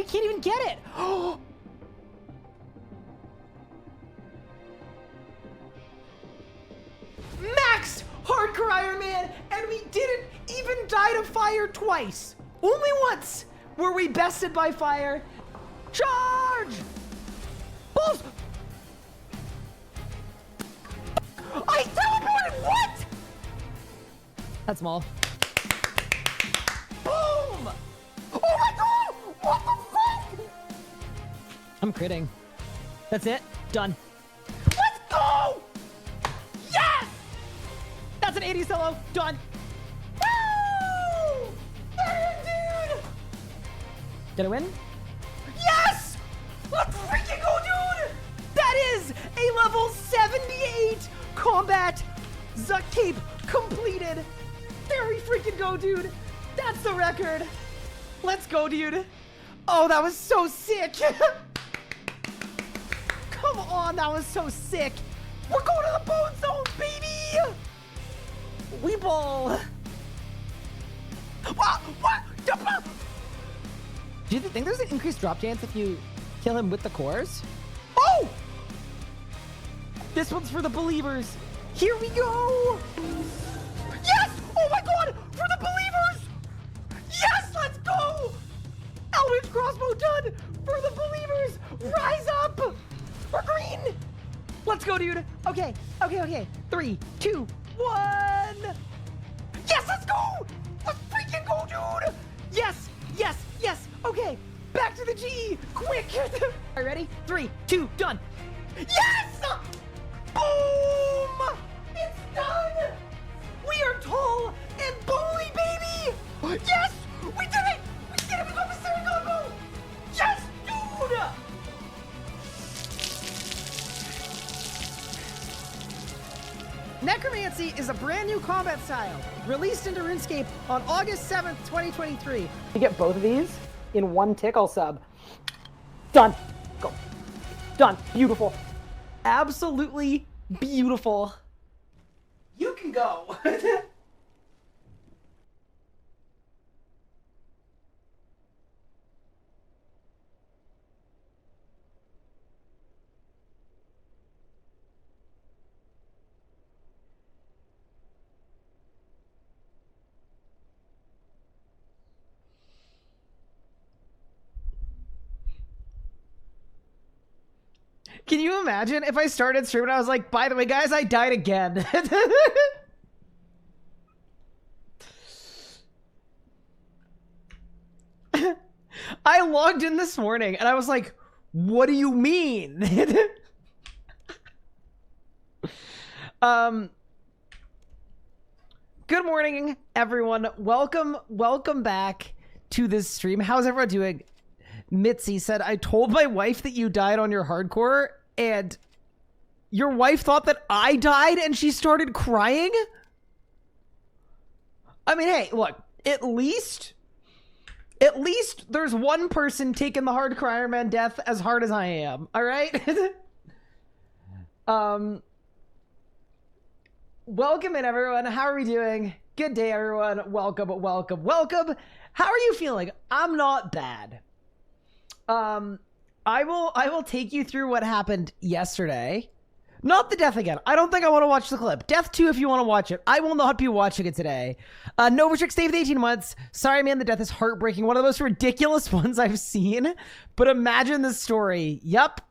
can't even get it. Max Hardcore Iron Man, and we didn't even die to fire twice. Only once were we bested by fire. Charge! Balls! I teleported! What? That's small. Boom! Oh my god! What the fuck? I'm critting. That's it. Done. Let's go! Yes! That's an 80 solo. Done. Woo! Dude! Did I win? Yes! Let's freaking go, dude! That is a level 78 combat Zuck Cape completed. There we freaking go, dude. That's the record. Let's go, dude. Oh, that was so sick. Come on, that was so sick. We're going to the bone zone, baby. We ball. What? Do you think there's an increased drop chance if you kill him with the cores? Oh! This one's for the believers. Here we go. Yes! Oh my god! For the believers! Yes! Let's go! Eldritch Crossbow done! For the believers! Rise up! We're green! Let's go, dude. Okay. 3, 2, 1. Yes, let's go! Let's freaking go, dude! Yes! Okay, back to the G! Quick! All right, ready? 3, 2, done! Yes! Boom! It's done! We are tall and bully, baby! Yes! We did it! We did it! We got the Mystery Combo! Yes, dude! Necromancy is a brand new combat style, released into RuneScape on August 7th, 2023. You get both of these in one tickle sub. Done. Go. Done. Beautiful. Absolutely beautiful. You can go. Can you imagine if I started streaming and I was like, by the way, guys, I died again. I logged in this morning and I was like, what do you mean? Good morning, everyone. Welcome back to this stream. How's everyone doing? Mitzi said, I told my wife that you died on your hardcore, and your wife thought that I died and she started crying? I mean, hey, look, at least there's one person taking the hardcore Iron Man death as hard as I am, all right? Welcome in, everyone. How are we doing? Good day, everyone. Welcome. How are you feeling? I'm not bad. I will take you through what happened yesterday. Not the death again. I don't think I want to watch the clip. Death2 if you want to watch it. I will not be watching it today. Novatrick stayed with 18 months. Sorry, man, the death is heartbreaking. One of the most ridiculous ones I've seen. But imagine the story. Yup.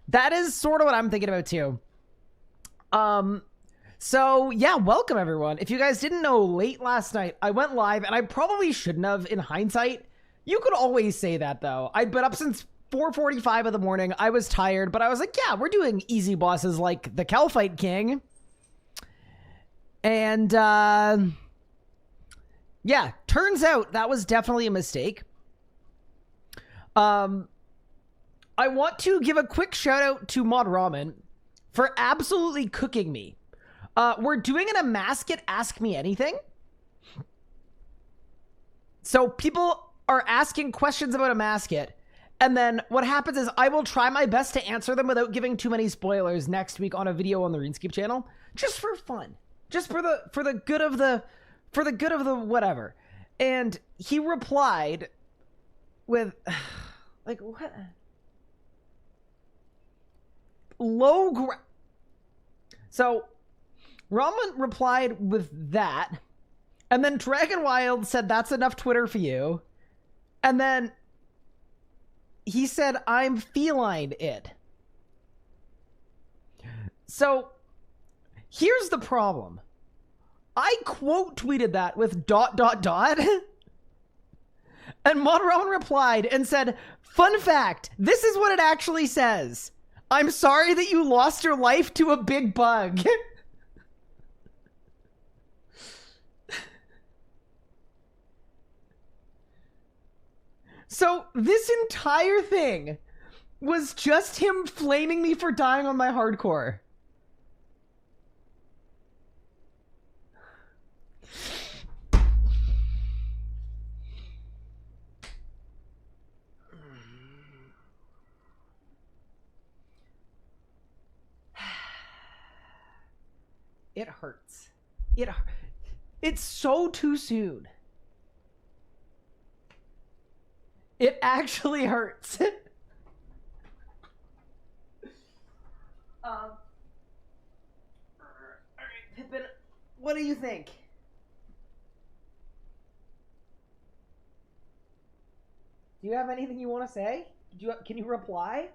That is sort of what I'm thinking about too. So yeah, welcome everyone. If you guys didn't know, late last night, I went live and I probably shouldn't have in hindsight. You could always say that though. I'd been up since 4:45 in the morning. I was tired, but I was like, yeah, we're doing easy bosses like the Calphite King. And yeah, turns out that was definitely a mistake. I want to give a quick shout out to Mod Ramen for absolutely cooking me. We're doing an Amasket Ask Me Anything. So people are asking questions about Amasket, and then what happens is I will try my best to answer them without giving too many spoilers next week on a video on the RuneScape channel, just for fun, just for the good of the whatever. And he replied with like what? So Ramen replied with that, and then Dragon Wild said that's enough Twitter for you, and then he said I'm feline it. So here's the problem. I quote tweeted that with ... And Monron replied and said, fun fact, this is what it actually says. I'm sorry that you lost your life to a big bug. So this entire thing was just him flaming me for dying on my hardcore. It hurts. It's so too soon. It actually hurts. All right, Pippin, what do you think? Do you have anything you want to say? Can you reply?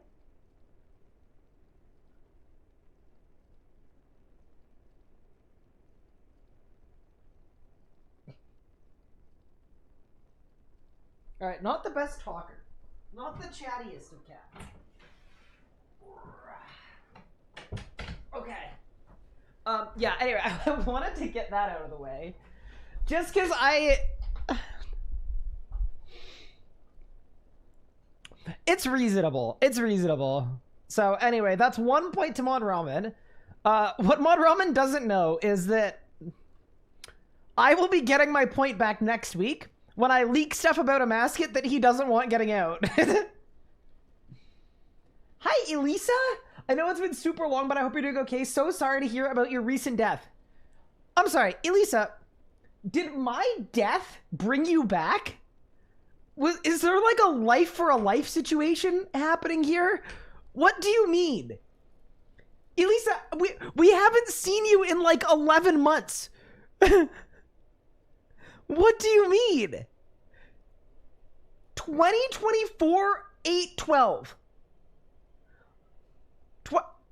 All right, not the best talker. Not the chattiest of cats. Okay. Yeah, anyway, I wanted to get that out of the way. Just because It's reasonable. It's reasonable. So anyway, that's 1 point to Mod Ramen. What Mod Ramen doesn't know is that I will be getting my point back next week when I leak stuff about a mascot that he doesn't want getting out. Hi, Elisa. I know it's been super long, but I hope you're doing okay. So sorry to hear about your recent death. I'm sorry, Elisa. Did my death bring you back? Is there like a life for a life situation happening here? What do you mean? Elisa, we haven't seen you in like 11 months. What do you mean? 2024 8/12.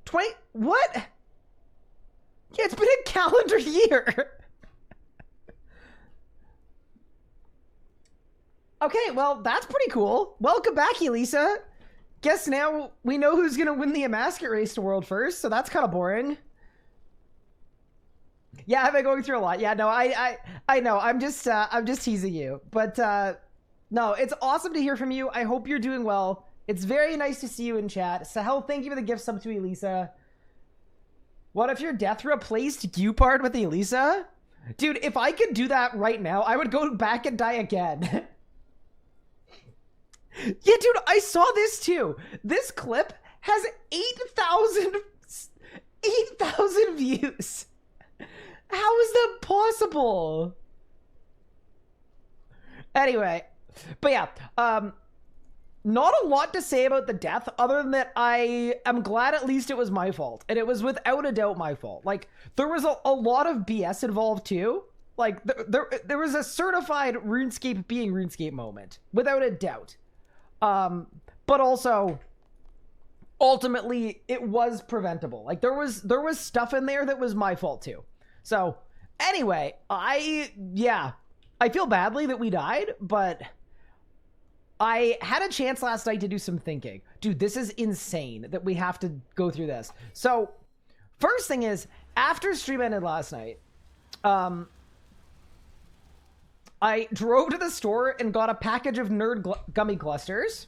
20 what? Yeah, it's been a calendar year. Okay, well, that's pretty cool. Welcome back, Elisa. Guess now we know who's gonna win the mascot race to world first, so that's kind of boring. Yeah, I've been going through a lot. Yeah, no, I know. I'm just teasing you. But no, it's awesome to hear from you. I hope you're doing well. It's very nice to see you in chat. Sahel, thank you for the gift sub to Elisa. What if your death replaced Gupard with Elisa? Dude, if I could do that right now, I would go back and die again. Yeah, dude, I saw this too. This clip has 8,000 views. How is that possible? Anyway, but yeah, not a lot to say about the death other than that I am glad at least it was my fault. And it was without a doubt my fault. Like, there was a lot of BS involved too. Like, there was a certified RuneScape being RuneScape moment, without a doubt. But also, ultimately, it was preventable. Like, there was stuff in there that was my fault too. So, anyway, I feel badly that we died, but I had a chance last night to do some thinking. Dude, this is insane that we have to go through this. So, first thing is, after stream ended last night, I drove to the store and got a package of Nerd gummy clusters.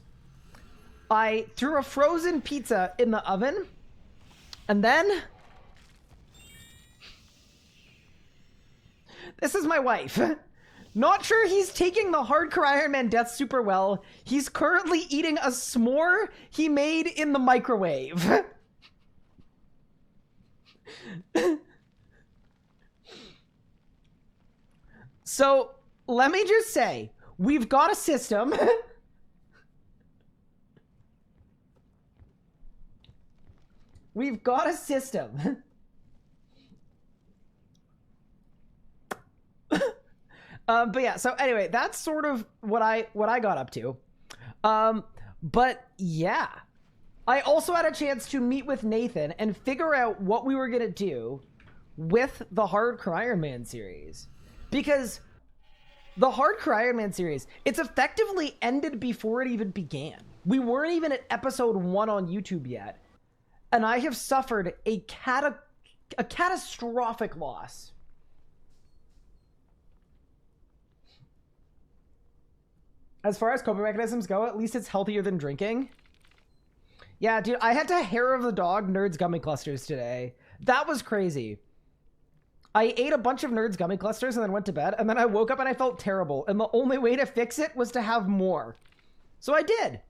I threw a frozen pizza in the oven. And then... this is my wife. Not sure he's taking the hardcore Iron Man death super well. He's currently eating a s'more he made in the microwave. So, let me just say, we've got a system. We've got a system. But yeah, so anyway, that's sort of what I got up to. But yeah, I also had a chance to meet with Nathan and figure out what we were gonna do with the Hardcore Iron Man series, because the Hardcore Iron Man series, it's effectively ended before it even began. We weren't even at episode 1 on YouTube yet, and I have suffered a catastrophic loss. As far as coping mechanisms go, at least it's healthier than drinking. Yeah, dude, I had to hair of the dog Nerds gummy clusters today. That was crazy. I ate a bunch of Nerds gummy clusters and then went to bed, and then I woke up and I felt terrible, and the only way to fix it was to have more. So I did.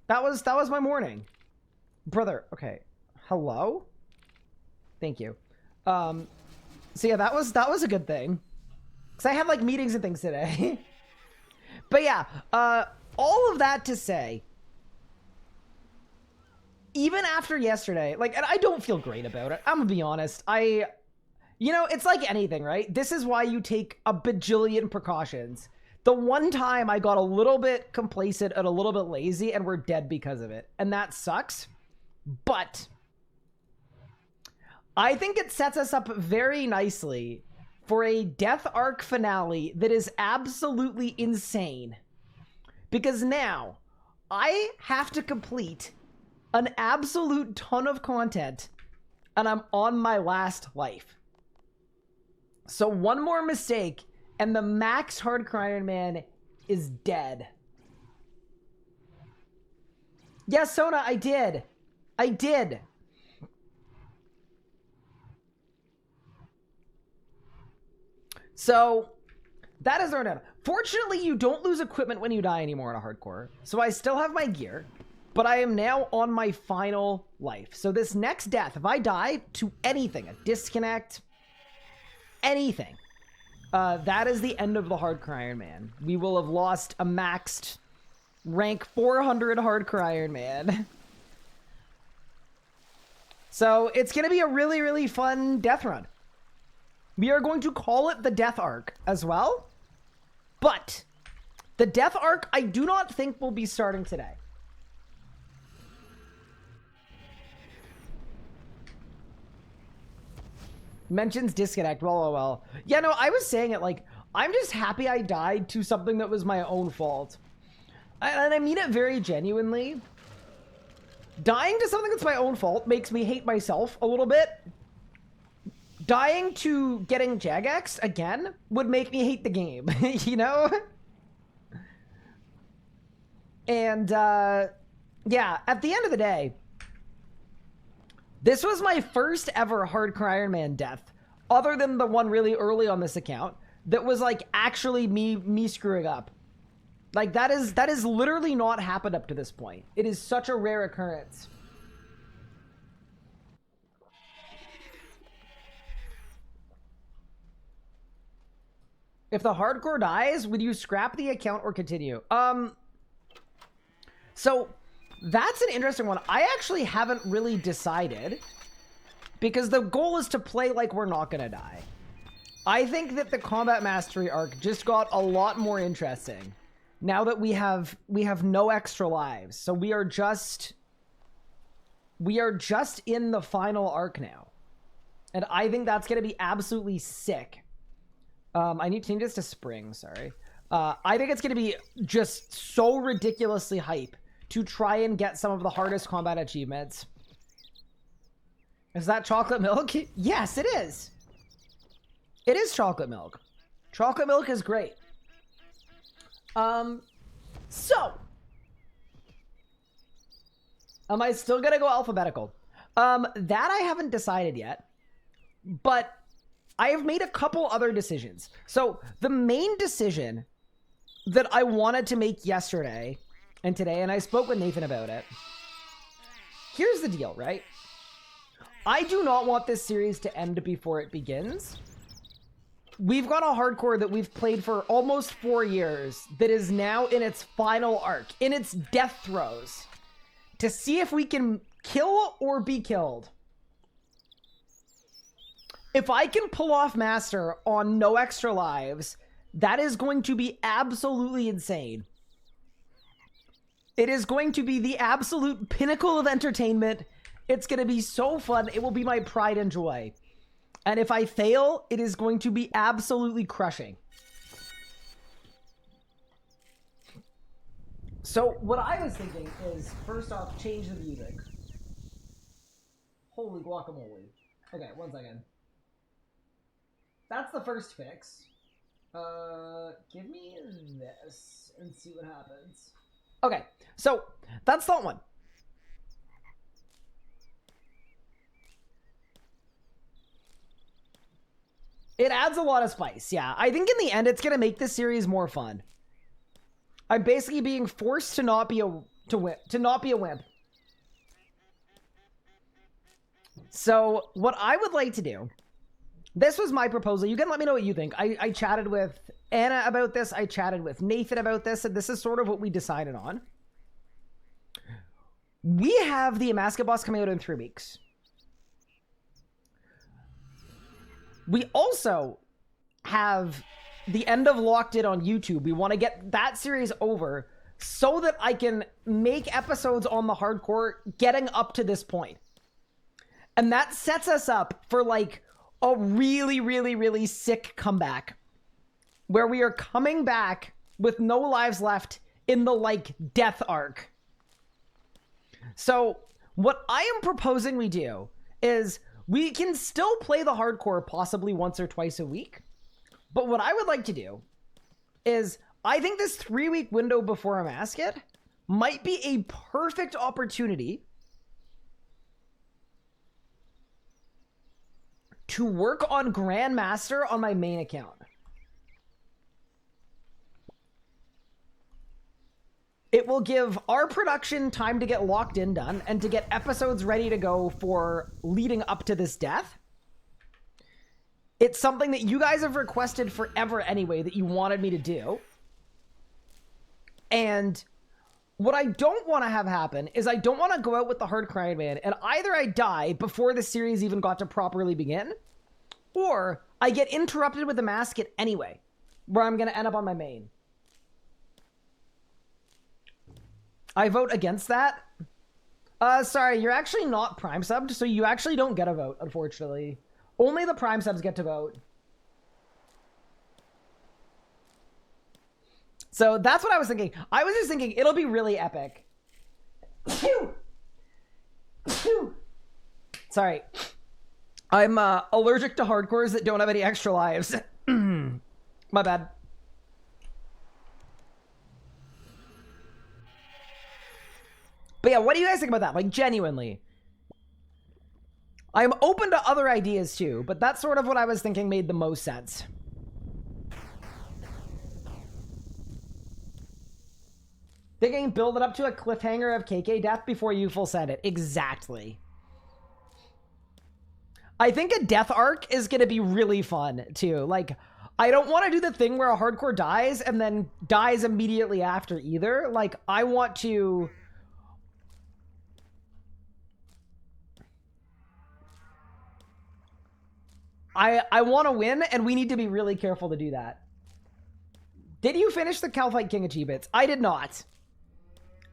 That was my morning. Brother, okay. Hello? Thank you. So yeah, that was a good thing. Cause I had like meetings and things today. But yeah, all of that to say, even after yesterday, like, and I don't feel great about it. I'm gonna be honest. You know, it's like anything, right? This is why you take a bajillion precautions. The one time I got a little bit complacent and a little bit lazy and we're dead because of it. And that sucks. But I think it sets us up very nicely for a Death Arc finale that is absolutely insane. Because now I have to complete an absolute ton of content and I'm on my last life. So one more mistake and the max Hardcore Iron Man is dead. Yes, Sona, I did. I did. So that is our done. Fortunately, you don't lose equipment when you die anymore in a hardcore. So I still have my gear, but I am now on my final life. So this next death, if I die to anything, a disconnect, anything, that is the end of the Hardcore Iron Man. We will have lost a maxed rank 400 Hardcore Iron Man. So it's going to be a really, really fun death run. We are going to call it the Death Arc as well. But the Death Arc, I do not think will be starting today. Mentions disconnect. Well. Yeah, no, I was saying it like, I'm just happy I died to something that was my own fault. And I mean it very genuinely. Dying to something that's my own fault makes me hate myself a little bit. Dying to getting Jagex again would make me hate the game, you know? And, yeah, at the end of the day, this was my first ever Hardcore Iron Man death, other than the one really early on this account, that was, like, actually me screwing up. Like, that is literally not happened up to this point. It is such a rare occurrence. If the hardcore dies, would you scrap the account or continue? So that's an interesting one. I actually haven't really decided because the goal is to play like we're not gonna die. I think that the combat mastery arc just got a lot more interesting now that we have no extra lives. So we are just in the final arc now. And I think that's gonna be absolutely sick. I need to change this to spring, sorry. I think it's going to be just so ridiculously hype to try and get some of the hardest combat achievements. Is that chocolate milk? Yes, it is. It is chocolate milk. Chocolate milk is great. So. Am I still going to go alphabetical? That I haven't decided yet. But I have made a couple other decisions. So the main decision that I wanted to make yesterday and today, and I spoke with Nathan about it. Here's the deal, right? I do not want this series to end before it begins. We've got a hardcore that we've played for almost 4 years that is now in its final arc, in its death throes, to see if we can kill or be killed. If I can pull off Master on no extra lives, that is going to be absolutely insane. It is going to be the absolute pinnacle of entertainment. It's going to be so fun. It will be my pride and joy. And if I fail, it is going to be absolutely crushing. So what I was thinking is, first off, change the music. Holy guacamole. Okay, 1 second. That's the first fix. Give me this and see what happens. Okay, so that's that one. It adds a lot of spice, yeah. I think in the end, it's going to make this series more fun. I'm basically being forced to not be a wimp. So what I would like to do, this was my proposal. You can let me know what you think. I chatted with Anna about this. I chatted with Nathan about this, and this is sort of what we decided on. We have the Amaska boss coming out in 3 weeks. We also have the end of Locked In on YouTube. We want to get that series over so that I can make episodes on the hardcore getting up to this point. And that sets us up for like a really, really, really sick comeback where we are coming back with no lives left in the like death arc. So what I am proposing we do is we can still play the hardcore possibly once or twice a week. But what I would like to do is I think this 3-week window before a Masket might be a perfect opportunity to work on Grandmaster on my main account. It will give our production time to get Locked In done and to get episodes ready to go for leading up to this death. It's something that you guys have requested forever anyway that you wanted me to do. And what I don't want to have happen is I don't want to go out with the hard crying man and either I die before the series even got to properly begin, or I get interrupted with the Masket anyway, where I'm going to end up on my main. I vote against that. Sorry, you're actually not Prime subbed, so you actually don't get a vote, unfortunately. Only the Prime subs get to vote. So that's what I was thinking. I was just thinking it'll be really epic. Sorry. I'm allergic to hardcores that don't have any extra lives. My bad. But yeah, what do you guys think about that? Like, genuinely. I'm open to other ideas too, but that's sort of what I was thinking made the most sense. Thinking build it up to a cliffhanger of KK death before you full send it. Exactly. I think a death arc is going to be really fun too. Like, I don't want to do the thing where a hardcore dies and then dies immediately after either. Like, I want to... I want to win, and we need to be really careful to do that. Did you finish the Calfight King achievements? I did not.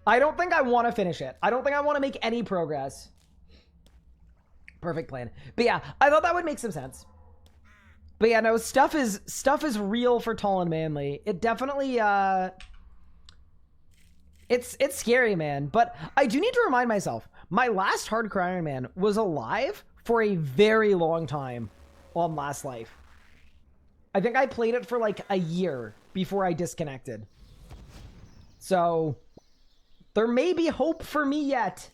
I don't think I want to finish it. I don't think I want to make any progress. Perfect plan. But yeah, I thought that would make some sense. But yeah, no, stuff is real for Tall and Manly. It definitely it's scary, man. But I do need to remind myself, my last Hardcore Iron Man was alive for a very long time on Last Life. I think I played it for like a year before I disconnected. So there may be hope for me yet.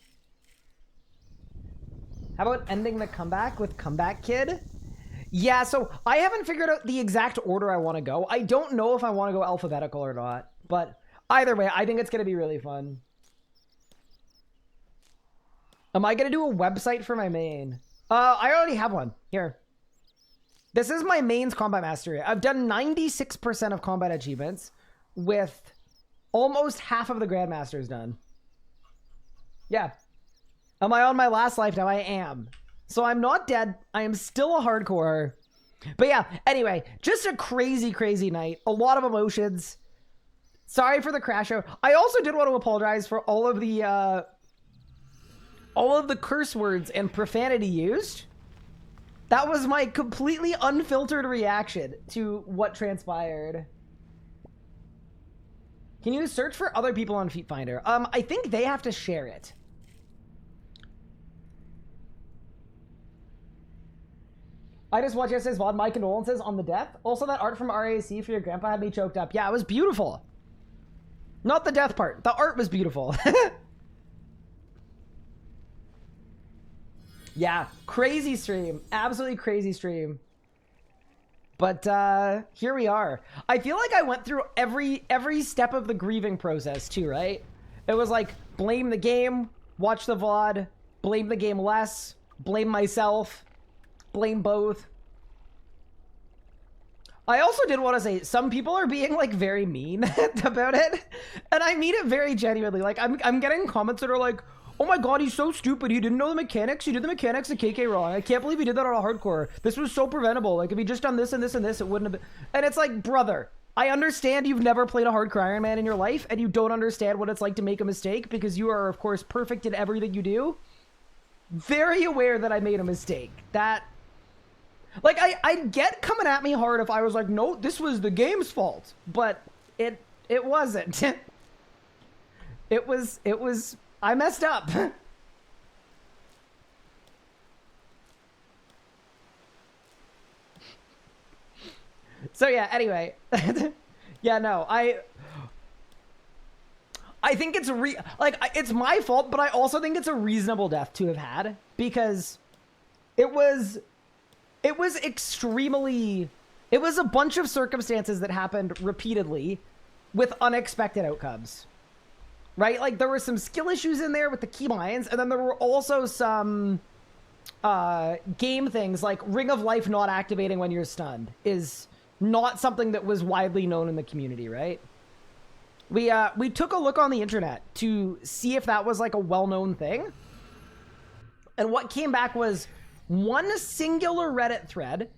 How about ending the comeback with Comeback Kid? Yeah, so I haven't figured out the exact order I want to go. I don't know if I want to go alphabetical or not, but either way, I think it's going to be really fun. Am I going to do a website for my main? I already have one. Here. This is my main's combat mastery. I've done 96% of combat achievements with almost half of the Grandmasters done. Yeah. Am I on my last life now? I am. So I'm not dead. I am still a hardcore. But yeah, anyway, just a crazy, crazy night. A lot of emotions. Sorry for the crash out. I also did want to apologize for all of the curse words and profanity used. That was my completely unfiltered reaction to what transpired. Can you search for other people on Feet Finder? I think they have to share it. I just watched yesterday's VOD. My condolences on the death. Also, that art from RAC for your grandpa had me choked up. Yeah, it was beautiful. Not the death part. The art was beautiful. Yeah, crazy stream. Absolutely crazy stream. But here we are. I feel like I went through every step of the grieving process too, right? It was like, blame the game, watch the VOD, blame the game less, blame myself, blame both. I also did want to say, some people are being like very mean about it. And I mean it very genuinely. Like I'm getting comments that are like, oh my god, he's so stupid. He didn't know the mechanics. He did the mechanics of KK wrong. I can't believe he did that on a hardcore. This was so preventable. Like, if he just done this and this and this, it wouldn't have been... And it's like, brother, I understand you've never played a hardcore Iron Man in your life, and you don't understand what it's like to make a mistake, because you are, of course, perfect in everything you do. Very aware that I made a mistake. That... Like, I'd get coming at me hard if I was like, no, this was the game's fault. But it wasn't. It was... I messed up. So yeah, anyway. Yeah, no, I think it's it's my fault, but I also think it's a reasonable death to have had, because it was extremely, it was a bunch of circumstances that happened repeatedly with unexpected outcomes. Right? Like, there were some skill issues in there with the keybinds, and then there were also some game things, like Ring of Life not activating when you're stunned is not something that was widely known in the community, right? We took a look on the internet to see if that was like a well-known thing. And what came back was one singular Reddit thread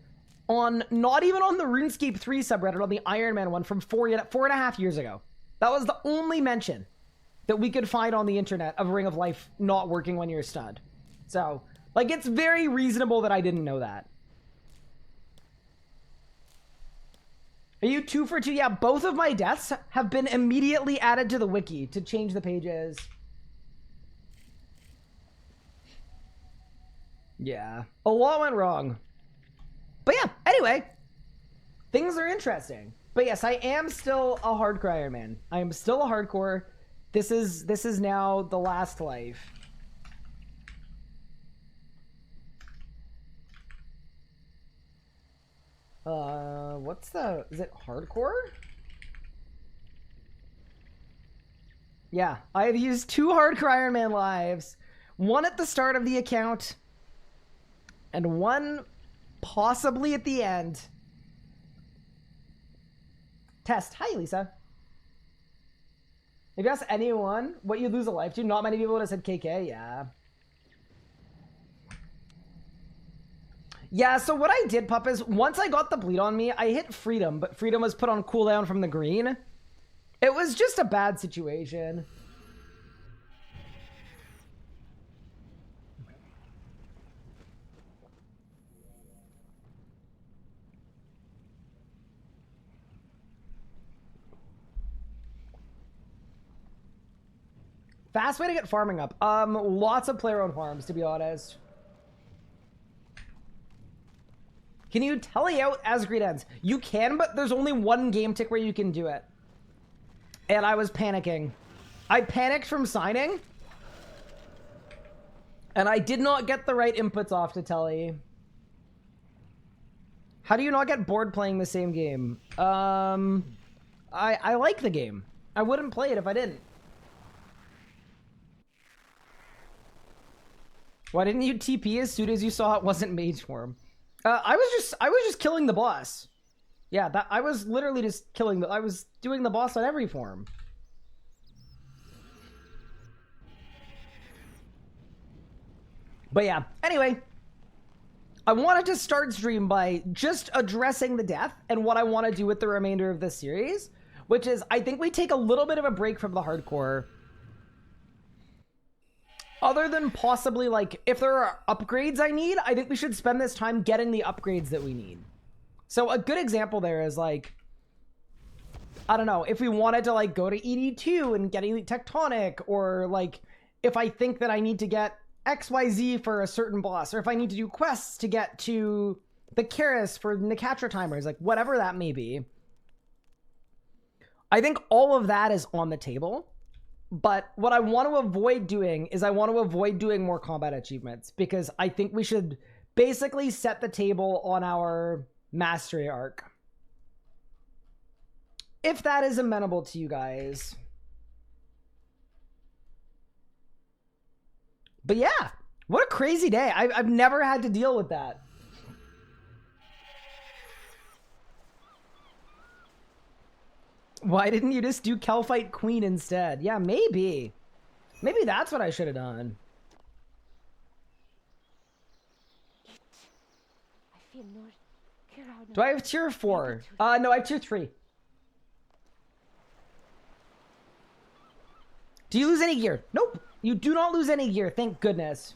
on, not even on the RuneScape 3 subreddit, on the Iron Man one from 4.5 years ago. That was the only mention that we could find on the internet of Ring of Life not working when you're stunned. So, like, it's very reasonable that I didn't know that. Are you 2 for 2? Yeah, both of my deaths have been immediately added to the wiki to change the pages. Yeah, a lot went wrong. But yeah, anyway, things are interesting. But yes, I am still a hardcore Iron Man. I am still a hardcore. This is now the last life. Is it hardcore? Yeah, I have used 2 hardcore Iron Man lives. One at the start of the account, and one possibly at the end. Test. Hi, Lisa. If you ask anyone what you lose a life to, not many people would have said KK, yeah. Yeah, so what I did, Pup, is once I got the bleed on me, I hit Freedom, but Freedom was put on cooldown from the green. It was just a bad situation. Fast way to get farming up. Lots of player-owned farms, to be honest. Can you tele out as greed ends? You can, but there's only one game tick where you can do it. And I was panicking. I panicked from signing. And I did not get the right inputs off to telly. How do you not get bored playing the same game? I like the game. I wouldn't play it if I didn't. Why didn't you TP as soon as you saw it wasn't mage form? I was just killing the boss. Yeah, I was literally just killing I was doing the boss on every form. But yeah, anyway, I wanted to start stream by just addressing the death and what I want to do with the remainder of this series, which is I think we take a little bit of a break from the hardcore. Other than possibly, like, if there are upgrades I need, I think we should spend this time getting the upgrades that we need. So a good example there is, like, I don't know, if we wanted to, like, go to ED2 and get Elite Tectonic, or, like, if I think that I need to get XYZ for a certain boss, or if I need to do quests to get to the Karis for Nikatra timers, like, whatever that may be. I think all of that is on the table. But what I want to avoid doing is I want to avoid doing more combat achievements, because I think we should basically set the table on our mastery arc. If that is amenable to you guys. But yeah, what a crazy day. I've never had to deal with that. Why didn't you just do Kelphite Queen instead? Yeah, maybe. Maybe that's what I should have done. Do I have tier 4? No, I have tier 3. Do you lose any gear? Nope. You do not lose any gear, thank goodness.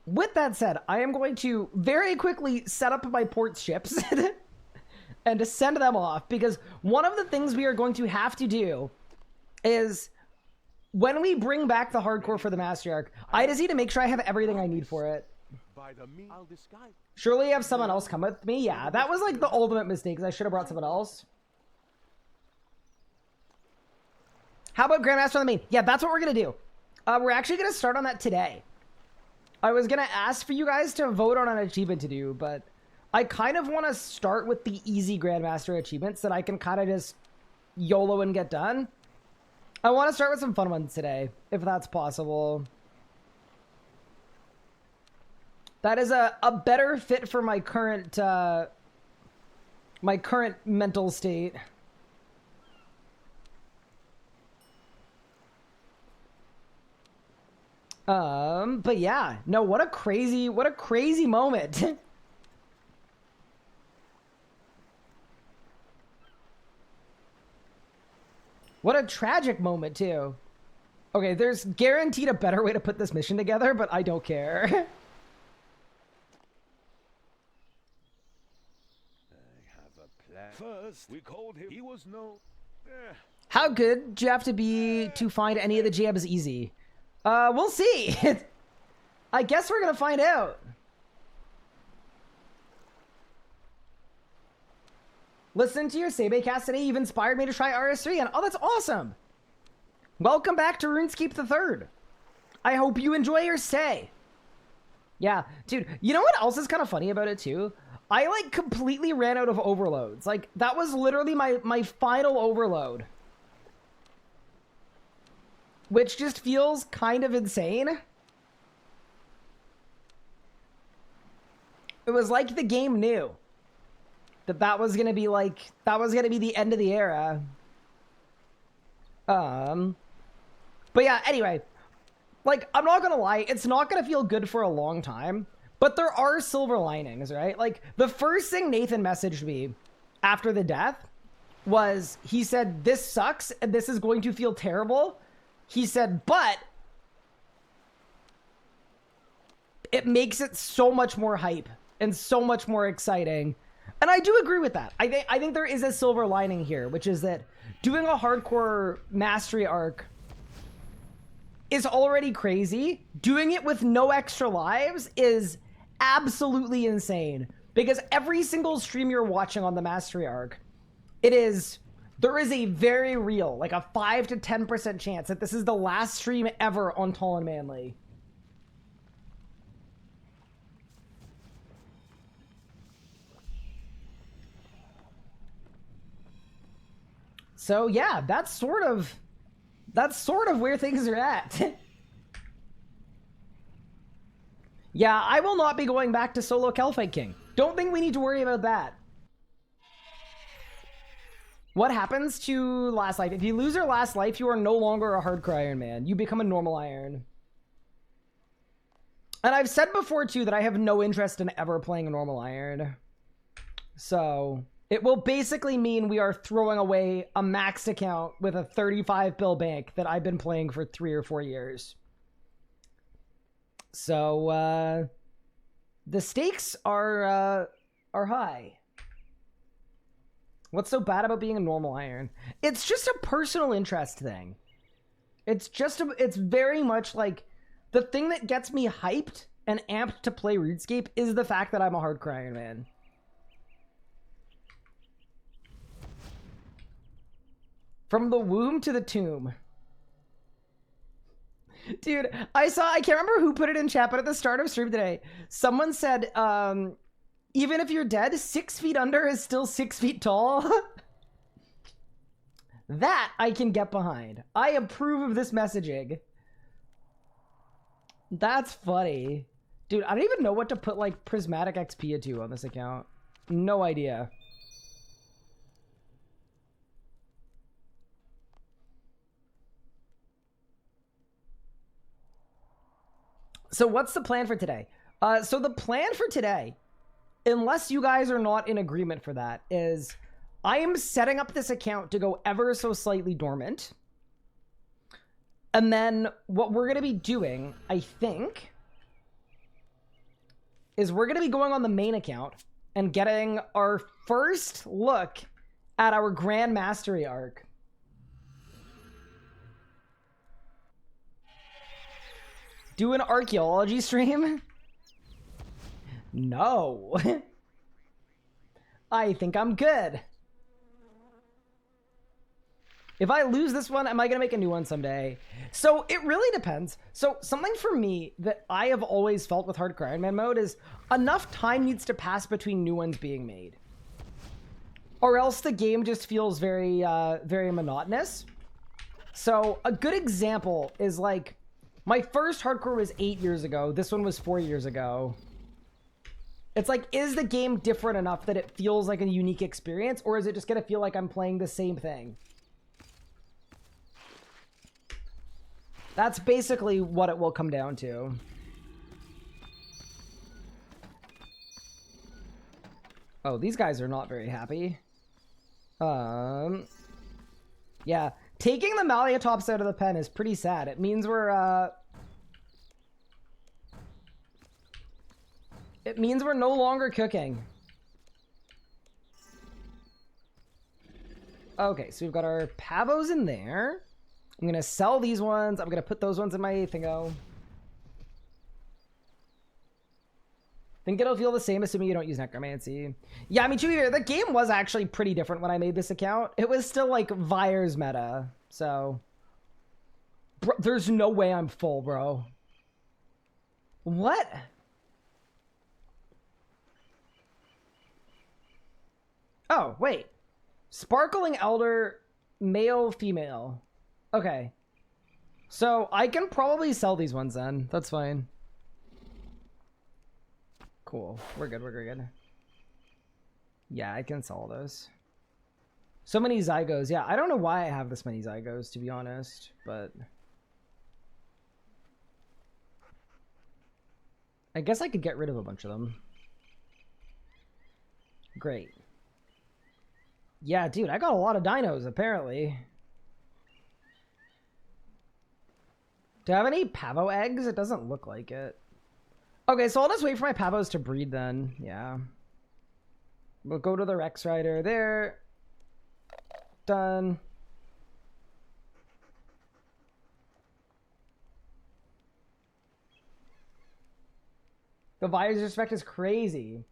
With that said, I am going to very quickly set up my port ships and to send them off, because one of the things we are going to have to do is when we bring back the hardcore for the Mastery Arc, I just need to make sure I have everything I need for it. Surely have someone else come with me? Yeah, that was like the ultimate mistake, because I should have brought someone else. How about Grandmaster on the main? Yeah, that's what we're going to do. We're actually going to start on that today. I was going to ask for you guys to vote on an achievement to do, but I kind of want to start with the easy Grandmaster achievements that I can kind of just YOLO and get done. I want to start with some fun ones today, if that's possible. That is a better fit for my current mental state. But yeah, no, what a crazy moment. What a tragic moment too. Okay, there's guaranteed a better way to put this mission together, but I don't care. I have a plan. First, we called him. He was no. How good do you have to be to find any of the jabs easy? We'll see. I guess we're gonna find out. Listen to your Sebe cast today. You've inspired me to try RS3, and oh, that's awesome. Welcome back to RuneScape the Third. I hope you enjoy your stay. Yeah, dude, you know what else is kind of funny about it too? I like completely ran out of overloads. Like, that was literally my final overload. Which just feels kind of insane. It was like the game knew that was gonna be like, that was gonna be the end of the era. But yeah, anyway, like, I'm not gonna lie, it's not gonna feel good for a long time, but there are silver linings, right? Like, the first thing Nathan messaged me after the death was, he said, this sucks and this is going to feel terrible. He said, but it makes it so much more hype and so much more exciting. And I do agree with that. I think there is a silver lining here, which is that doing a hardcore mastery arc is already crazy. Doing it with no extra lives is absolutely insane, because every single stream you're watching on the mastery arc, there is a very real, like a 5 to 10% chance that this is the last stream ever on Tall and Manly. So yeah, that's sort of where things are at. Yeah, I will not be going back to solo Kelphite King. Don't think we need to worry about that. What happens to last life? If you lose your last life, you are no longer a hardcore Iron Man. You become a normal Iron. And I've said before, too, that I have no interest in ever playing a normal Iron. So, it will basically mean we are throwing away a maxed account with a 35 bill bank that I've been playing for 3 or 4 years. So, the stakes are high. What's so bad about being a normal Iron? It's just a personal interest thing. It's very much like the thing that gets me hyped and amped to play RuneScape is the fact that I'm a hardcore Iron Man. From the womb to the tomb. Dude, I can't remember who put it in chat, but at the start of stream today, someone said, even if you're dead, 6 feet under is still 6 feet tall. That I can get behind. I approve of this messaging. That's funny. Dude, I don't even know what to put, like, Prismatic XP into on this account. No idea. So what's the plan for today? So the plan for today, unless you guys are not in agreement for that, is I am setting up this account to go ever so slightly dormant. And then what we're going to be doing, I think, is we're going to be going on the main account and getting our first look at our Grand Mastery arc. Do an archaeology stream? No. I think I'm good. If I lose this one, am I going to make a new one someday? So it really depends. So something for me that I have always felt with Hardcore Iron Man mode is enough time needs to pass between new ones being made. Or else the game just feels very, very monotonous. So a good example is like, my first hardcore was 8 years ago. This one was 4 years ago. It's like, is the game different enough that it feels like a unique experience? Or is it just going to feel like I'm playing the same thing? That's basically what it will come down to. Oh, these guys are not very happy. Yeah. Taking the Maliatops out of the pen is pretty sad. It means we're, it means we're no longer cooking. Okay, so we've got our Pavos in there. I'm going to sell these ones. I'm going to put those ones in my thingo. Think it'll feel the same, assuming you don't use Necromancy. Yeah, I mean, to be fair, the game was actually pretty different when I made this account. It was still, like, Vire's meta, so... Bro, there's no way I'm full, bro. What? Oh, wait. Sparkling Elder, male, female. Okay. So, I can probably sell these ones then. That's fine. Cool. We're good. We're good. Yeah, I can sell those. So many Zygos. Yeah, I don't know why I have this many Zygos, to be honest, but... I guess I could get rid of a bunch of them. Great. Yeah, dude, I got a lot of dinos, apparently. Do I have any Pavo eggs? It doesn't look like it. Okay, so I'll just wait for my Pavos to breed then. Yeah. We'll go to the Rex Rider there. Done. The Vire's respect is crazy.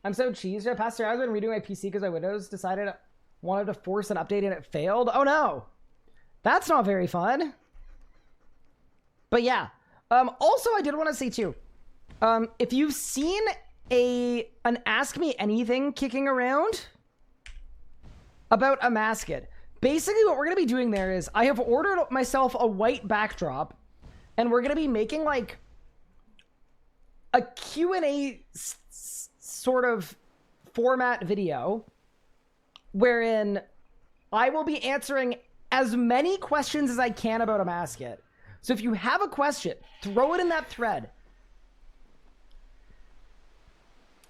I'm so cheesed. Pastor, I've been redoing my PC because my Windows decided it wanted to force an update and it failed. Oh no. That's not very fun. But yeah. Also, I did want to say too, if you've seen an Ask Me Anything kicking around about a Masket, basically what we're going to be doing there is I have ordered myself a white backdrop, and we're going to be making like a Q&A sort of format video wherein I will be answering as many questions as I can about a mascot. So if you have a question, throw it in that thread.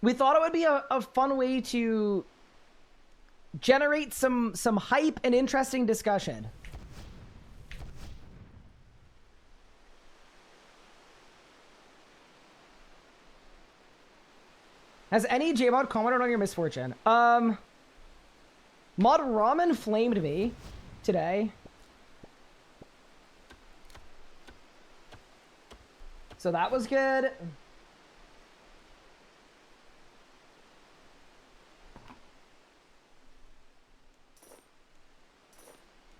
We thought it would be a fun way to generate some hype and interesting discussion. Has any JMod commented on your misfortune? Mod Ramen flamed me today. So that was good.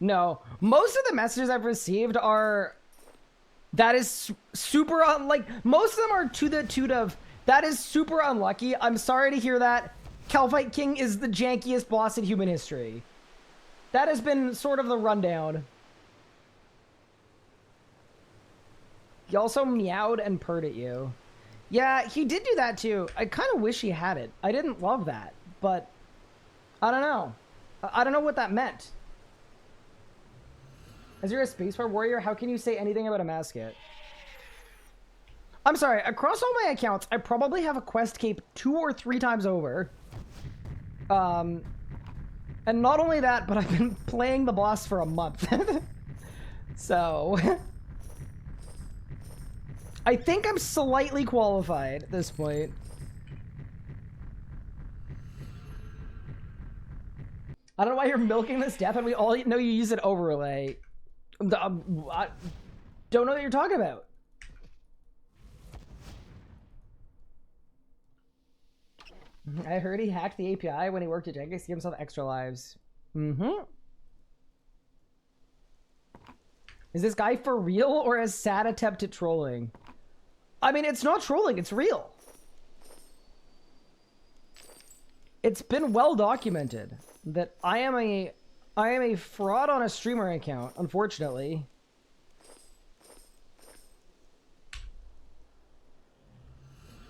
No, most of the messages I've received are, that is super, like, most of them are to the tune of, that is super unlucky. I'm sorry to hear that. Calvite King is the jankiest boss in human history. That has been sort of the rundown. He also meowed and purred at you. Yeah, he did do that too. I kind of wish he had it. I didn't love that, but I don't know. I don't know what that meant. As you're a Spacebar warrior, how can you say anything about a mascot? I'm sorry, across all my accounts, I probably have a quest cape 2 or 3 times over. And not only that, but I've been playing the boss for a month. So I think I'm slightly qualified at this point. I don't know why you're milking this death, and we all know you use an overlay. I don't know what you're talking about. I heard he hacked the API when he worked at Jenkins to give himself extra lives. Mm-hmm. Is this guy for real or a sad attempt at trolling? I mean, it's not trolling, it's real. It's been well documented that I am a fraud on a streamer account, unfortunately.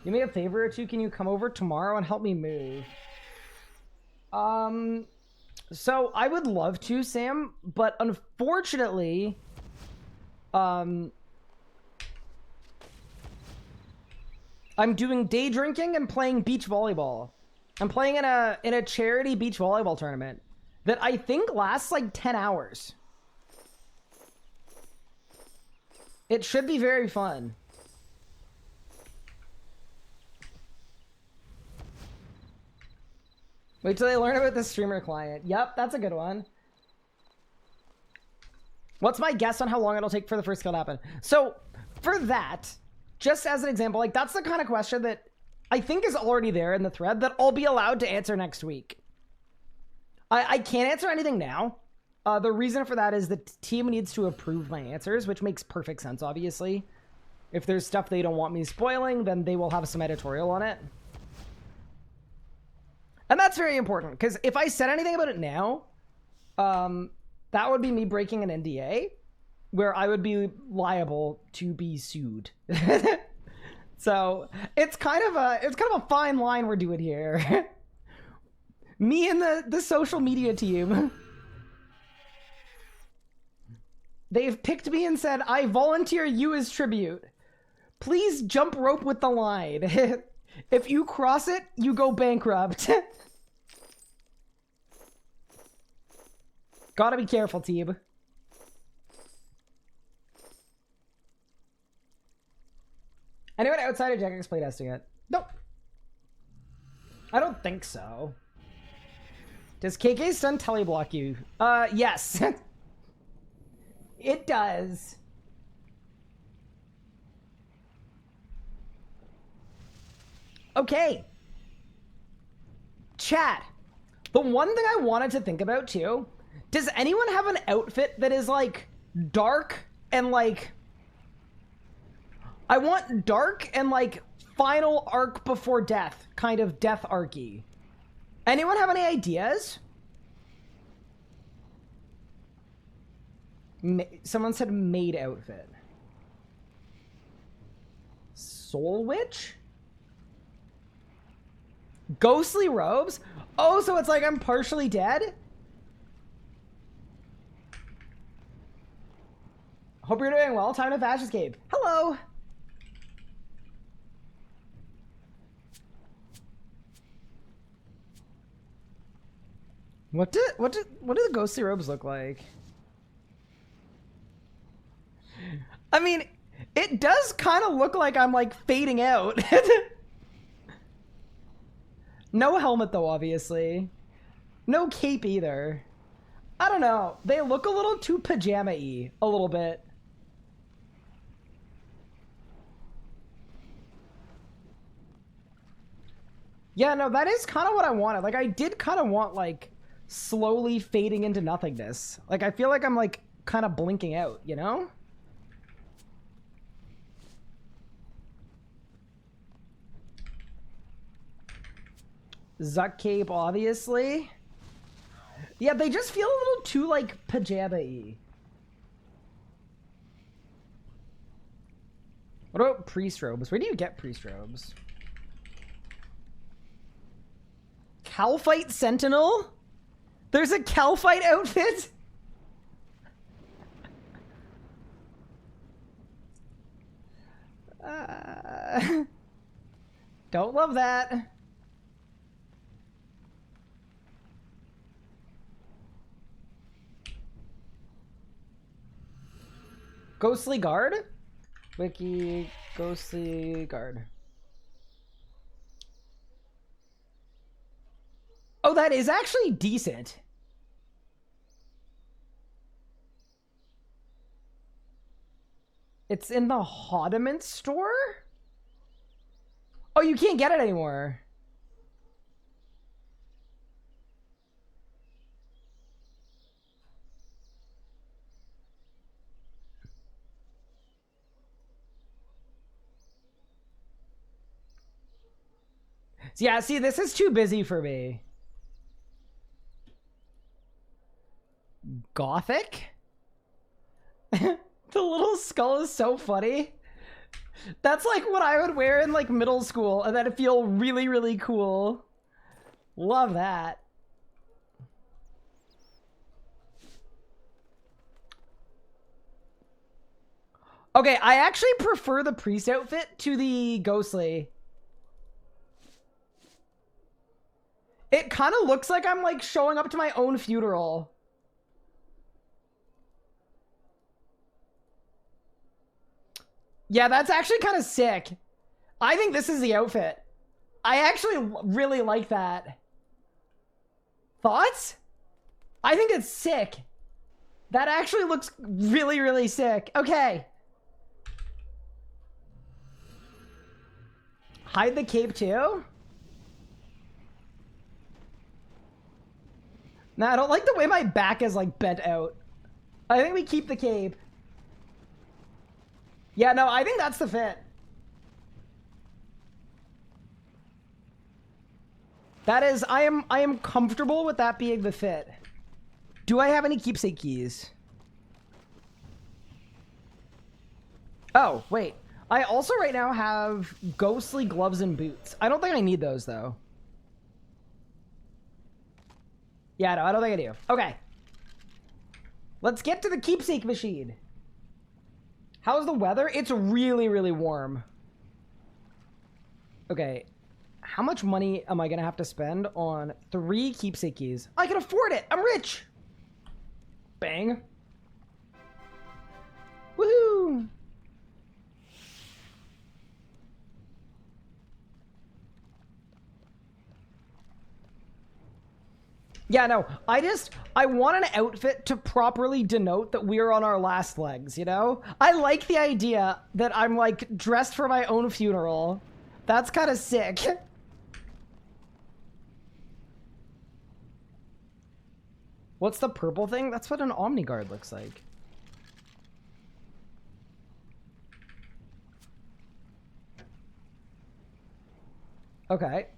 Do me a favor or two, can you come over tomorrow and help me move? So I would love to, Sam, but unfortunately, I'm doing day drinking and playing beach volleyball. I'm playing in a charity beach volleyball tournament that I think lasts like 10 hours. It should be very fun. Wait till they learn about the streamer client. Yep, that's a good one. What's my guess on how long it'll take for the first kill to happen? So, for that, just as an example, like, that's the kind of question that I think is already there in the thread that I'll be allowed to answer next week. I can't answer anything now. The reason for that is the team needs to approve my answers, which makes perfect sense, obviously. If there's stuff they don't want me spoiling, then they will have some editorial on it. And that's very important, because if I said anything about it now, that would be me breaking an NDA, where I would be liable to be sued. So it's kind of a fine line we're doing here. Me and the social media team. They've picked me and said, I volunteer you as tribute. Please jump rope with the line. If you cross it, you go bankrupt. Gotta be careful, team. Anyone outside of Jagex playtesting it? Nope. I don't think so. Does KK's stun teleblock you? Yes. It does. Okay. Chat. The one thing I wanted to think about too, does anyone have an outfit that is like dark and like, I want dark and like final arc before death, kind of death arcy. Anyone have any ideas? Someone said maid outfit. Soul Witch? Ghostly robes? Oh, so it's like I'm partially dead? Hope you're doing well. Time to Vash Escape. Hello! What do the ghostly robes look like? I mean, it does kind of look like I'm like fading out. No helmet though, obviously. No cape either. I don't know. They look a little too pajama-y, a little bit. Yeah, no, that is kind of what I wanted. Like, I did kind of want, like, slowly fading into nothingness. Like, I feel like I'm, like, kind of blinking out, you know? Zuck cape, obviously. Yeah, they just feel a little too, like, pajama-y. What about priest robes? Where do you get priest robes? Calphite Sentinel? There's a Calphite outfit? Don't love that. Ghostly Guard? Wiki Ghostly Guard. Oh, that is actually decent. It's in the Hodiment store? Oh, you can't get it anymore. Yeah, see, this is too busy for me. Gothic? The little skull is so funny. That's like what I would wear in like middle school and then feel really, really cool. Love that. Okay, I actually prefer the priest outfit to the ghostly. It kind of looks like I'm like showing up to my own funeral. Yeah, that's actually kind of sick. I think this is the outfit. I actually really like that. Thoughts? I think it's sick. That actually looks really, really sick. Okay. Hide the cape too? Nah, I don't like the way my back is like bent out. I think we keep the cape. Yeah, no, I think that's the fit. That is, I am comfortable with that being the fit. Do I have any keepsake keys? Oh, wait. I also right now have ghostly gloves and boots. I don't think I need those though. Yeah, no, I don't think I do. Okay. Let's get to the keepsake machine. How's the weather? It's really, really warm. Okay. How much money am I going to have to spend on 3 keepsake keys? I can afford it. I'm rich. Bang. Woohoo. Yeah, no, I want an outfit to properly denote that we're on our last legs, you know? I like the idea that I'm, like, dressed for my own funeral. That's kind of sick. What's the purple thing? That's what an Omni Guard looks like. Okay.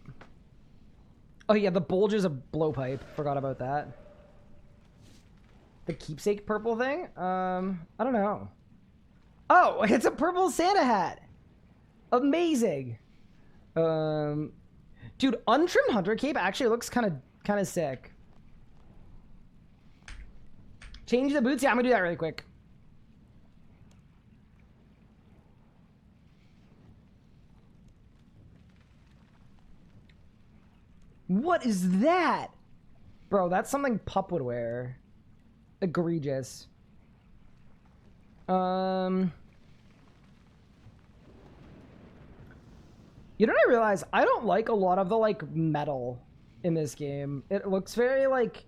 Oh yeah, the bulge is a blowpipe. Forgot about that. The keepsake purple thing? I don't know. Oh, it's a purple Santa hat. Amazing. Dude, untrimmed hunter cape actually looks kind of kind of sick. Change the boots? Yeah, I'm gonna do that really quick. What is that? Bro, that's something Pup would wear. Egregious. You know what I realize? I don't like a lot of the, like, metal in this game. It looks very, like,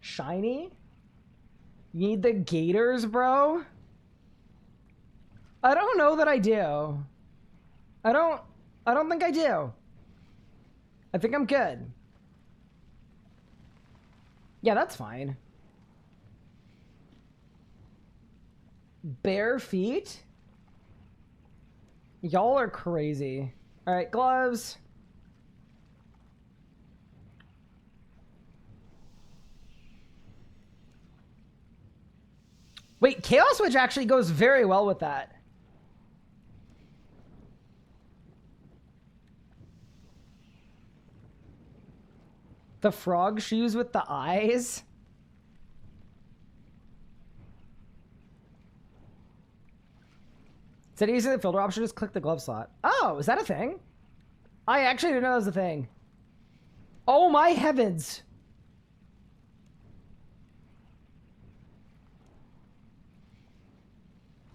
shiny. You need the gaiters, bro? I don't know that I do. I don't think I do. I think I'm good. Yeah, that's fine. Bare feet? Y'all are crazy. All right, gloves. Wait, Chaos Witch actually goes very well with that. The frog shoes with the eyes? Instead of using the filter option, just click the glove slot. Oh, is that a thing? I actually didn't know that was a thing. Oh my heavens.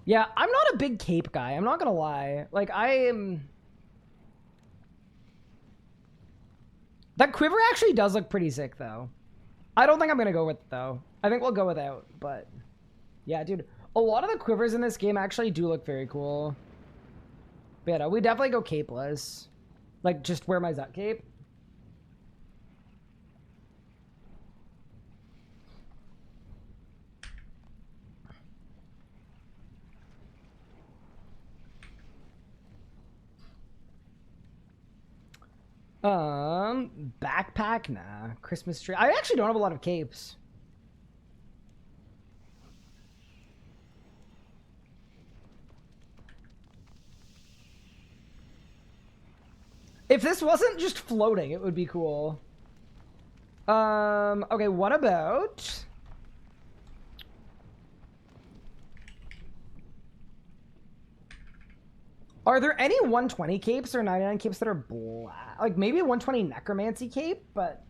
Yeah, I'm not a big cape guy. I'm not gonna lie. Like, I am... That quiver actually does look pretty sick, though. I don't think I'm gonna go with it, though. I think we'll go without, but... Yeah, dude. A lot of the quivers in this game actually do look very cool. But yeah, no, we definitely go capeless. Like, just wear my Zut cape. Backpack? Nah. Christmas tree. I actually don't have a lot of capes. If this wasn't just floating, it would be cool. Okay, what about... Are there any 120 capes or 99 capes that are black? Like, maybe a 120 necromancy cape, but...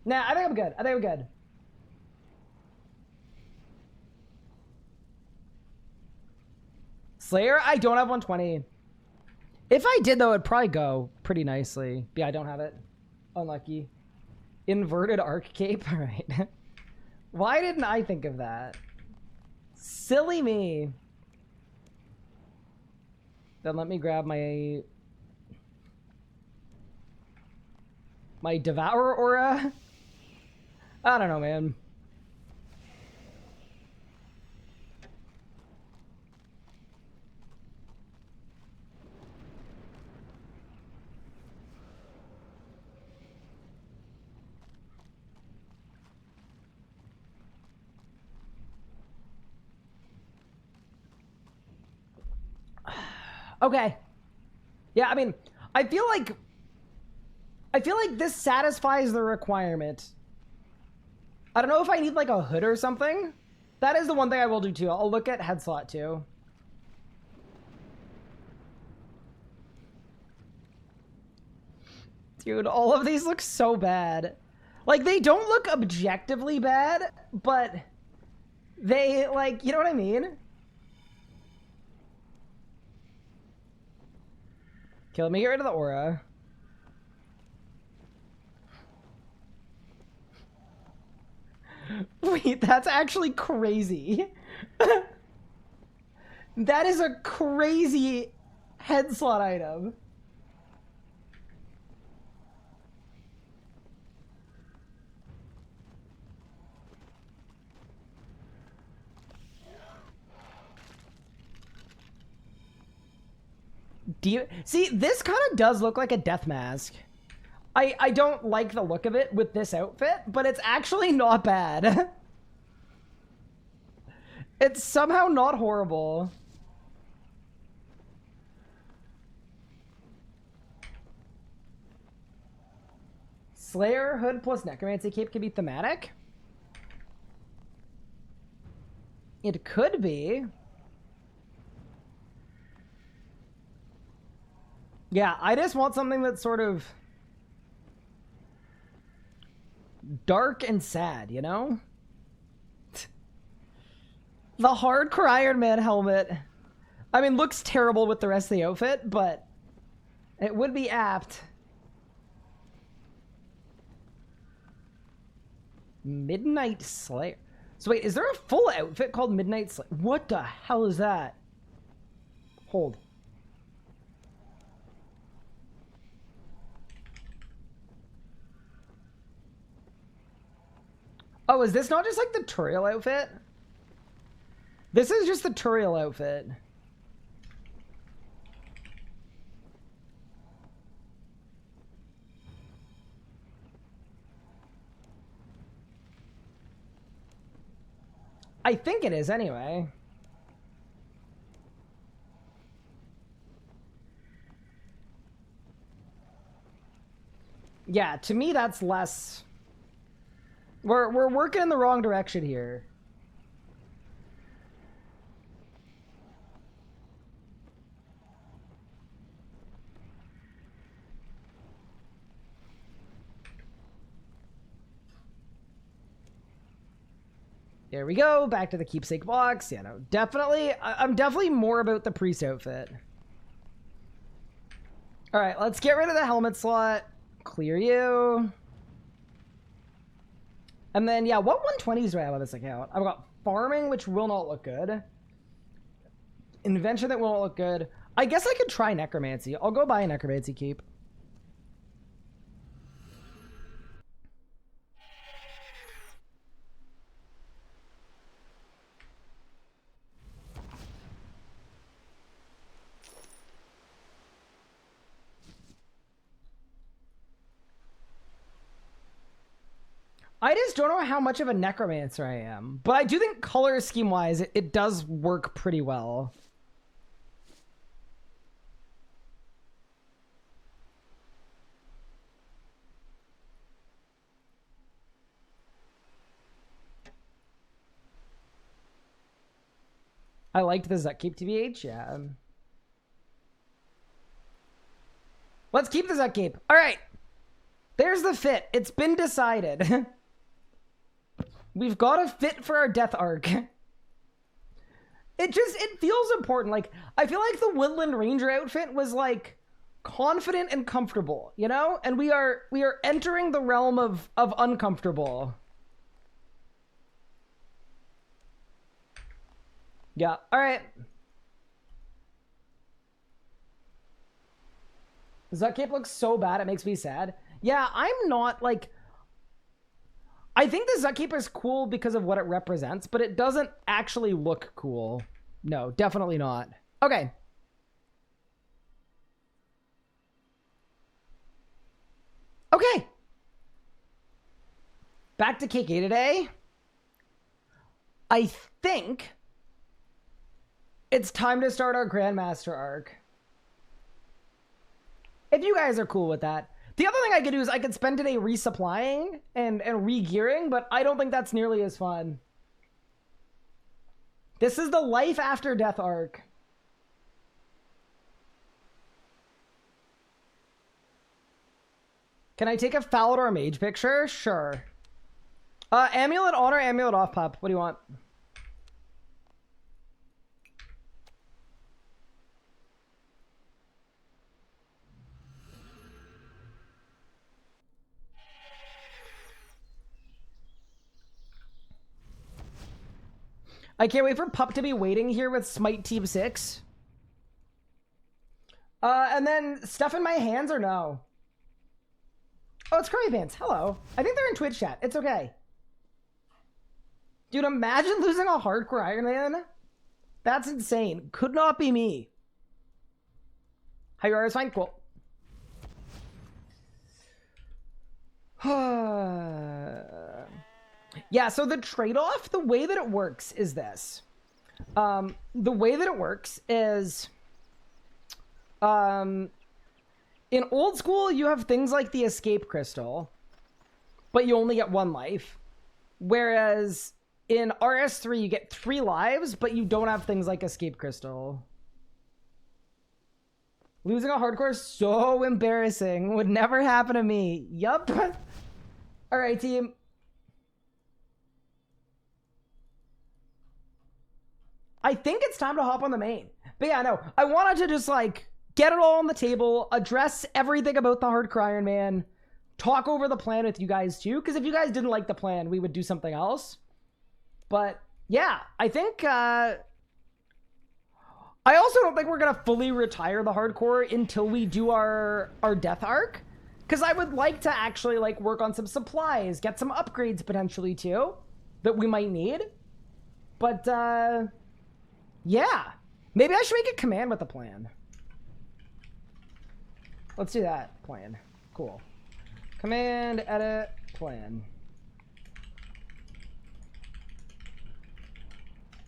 Nah, I think I'm good. I think I'm good. Slayer? I don't have 120. If I did, though, it'd probably go pretty nicely. But yeah, I don't have it. Unlucky. Inverted arc cape? Alright. Why didn't I think of that? Silly me. Then let me grab my Devourer aura. I don't know, man. Okay. Yeah, I mean, I feel like this satisfies the requirement. I don't know if I need like a hood or something. That is the one thing I will do too. I'll look at head slot too. Dude, all of these look so bad. Like, they don't look objectively bad, but they, like, you know what I mean? Okay, let me get rid of the aura. Wait, that's actually crazy. That is a crazy head slot item. Do you see, this kind of does look like a death mask. I don't like the look of it with this outfit, but it's actually not bad. It's somehow not horrible. Slayer hood plus necromancy cape can be thematic? It could be. Yeah, I just want something that's sort of dark and sad, you know? The hardcore Iron Man helmet. I mean, looks terrible with the rest of the outfit, but it would be apt. Midnight Slayer. So wait, is there a full outfit called Midnight Slayer? What the hell is that? Hold. Oh, is this not just like the Turiel outfit? This is just the Turiel outfit. I think it is anyway. Yeah, to me that's less. We're working in the wrong direction here. There we go. Back to the keepsake box. Yeah, no, definitely. I'm definitely more about the priest outfit. All right, let's get rid of the helmet slot. Clear you. And then, yeah, what 120s do I have on this account? I've got farming, which will not look good. Invention that will not look good. I guess I could try necromancy. I'll go buy a necromancy cape. I just don't know how much of a necromancer I am, but I do think color scheme wise, it does work pretty well. I liked the Zuck Cape TBH, yeah. Let's keep the Zuck Cape. All right. There's the fit. It's been decided. We've got a fit for our death arc. It feels important. Like, I feel like the Woodland Ranger outfit was like confident and comfortable, you know? And we are entering the realm of uncomfortable. Yeah, all right. Zuck Cape looks so bad, it makes me sad. Yeah, I'm not like... I think the Zuck Cape is cool because of what it represents, but it doesn't actually look cool. No, definitely not. Okay. Okay. Back to KK today. I think it's time to start our Grandmaster arc. If you guys are cool with that. The other thing I could do is I could spend today resupplying and re-gearing, but I don't think that's nearly as fun. This is the life after death arc. Can I take a Falador mage picture? Sure. Amulet on or amulet off, pup? What do you want? I can't wait for Pup to be waiting here with Smite Team 6. And then stuff in my hands or no? Oh, it's Curry Pants. Hello. I think they're in Twitch chat. It's okay. Dude, imagine losing a hardcore Iron Man. That's insane. Could not be me. How you are is fine. Cool. Yeah, so the trade-off, the way that it works is this. The way that it works is... in old school, you have things like the escape crystal. but you only get 1 life. Whereas in RS3, you get 3 lives, but you don't have things like Escape Crystal. Losing a hardcore is so embarrassing. Would never happen to me. Yup. All right, team. I think it's time to hop on the main. But yeah, no, I wanted to just like get it all on the table, address everything about the Hardcore Iron Man, talk over the plan with you guys too. Because if you guys didn't like the plan, we would do something else. But yeah, I think I also don't think we're gonna fully retire the hardcore until we do our death arc. Because I would like to actually like work on some supplies, get some upgrades potentially too that we might need. But yeah, maybe I should make a command with the plan. Let's do that. Plan. Cool. Command, edit, plan.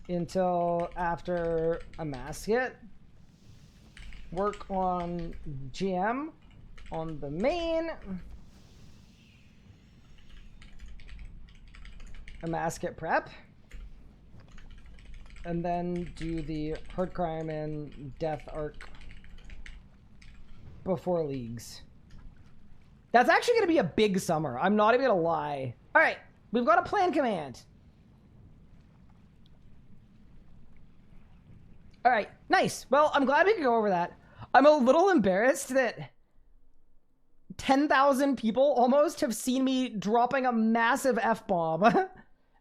Until after a mascot. Work on GM on the main. A mascot prep. And then do the Hardcore Iron Man death arc before leagues. That's actually going to be a big summer. I'm not even going to lie. All right, we've got a plan command. All right, nice. Well, I'm glad we could go over that. I'm a little embarrassed that 10,000 people almost have seen me dropping a massive F-bomb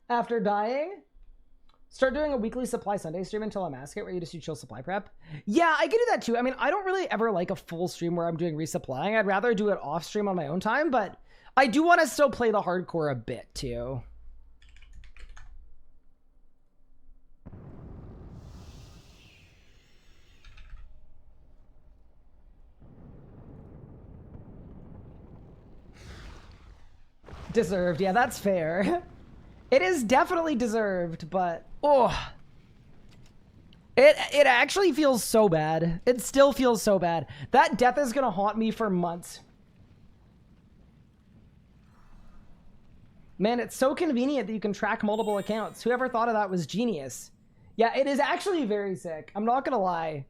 after dying. Start doing a weekly supply Sunday stream until a mascot where you just do chill supply prep. Yeah, I could do that too. I mean, I don't really ever like a full stream where I'm doing resupplying. I'd rather do it off stream on my own time, but I do want to still play the hardcore a bit too. Deserved. Yeah, that's fair. It is definitely deserved, but oh, it actually feels so bad. It still feels so bad. That death is gonna haunt me for months. Man, it's so convenient that you can track multiple accounts. Whoever thought of that was genius. Yeah, it is actually very sick. I'm not gonna lie.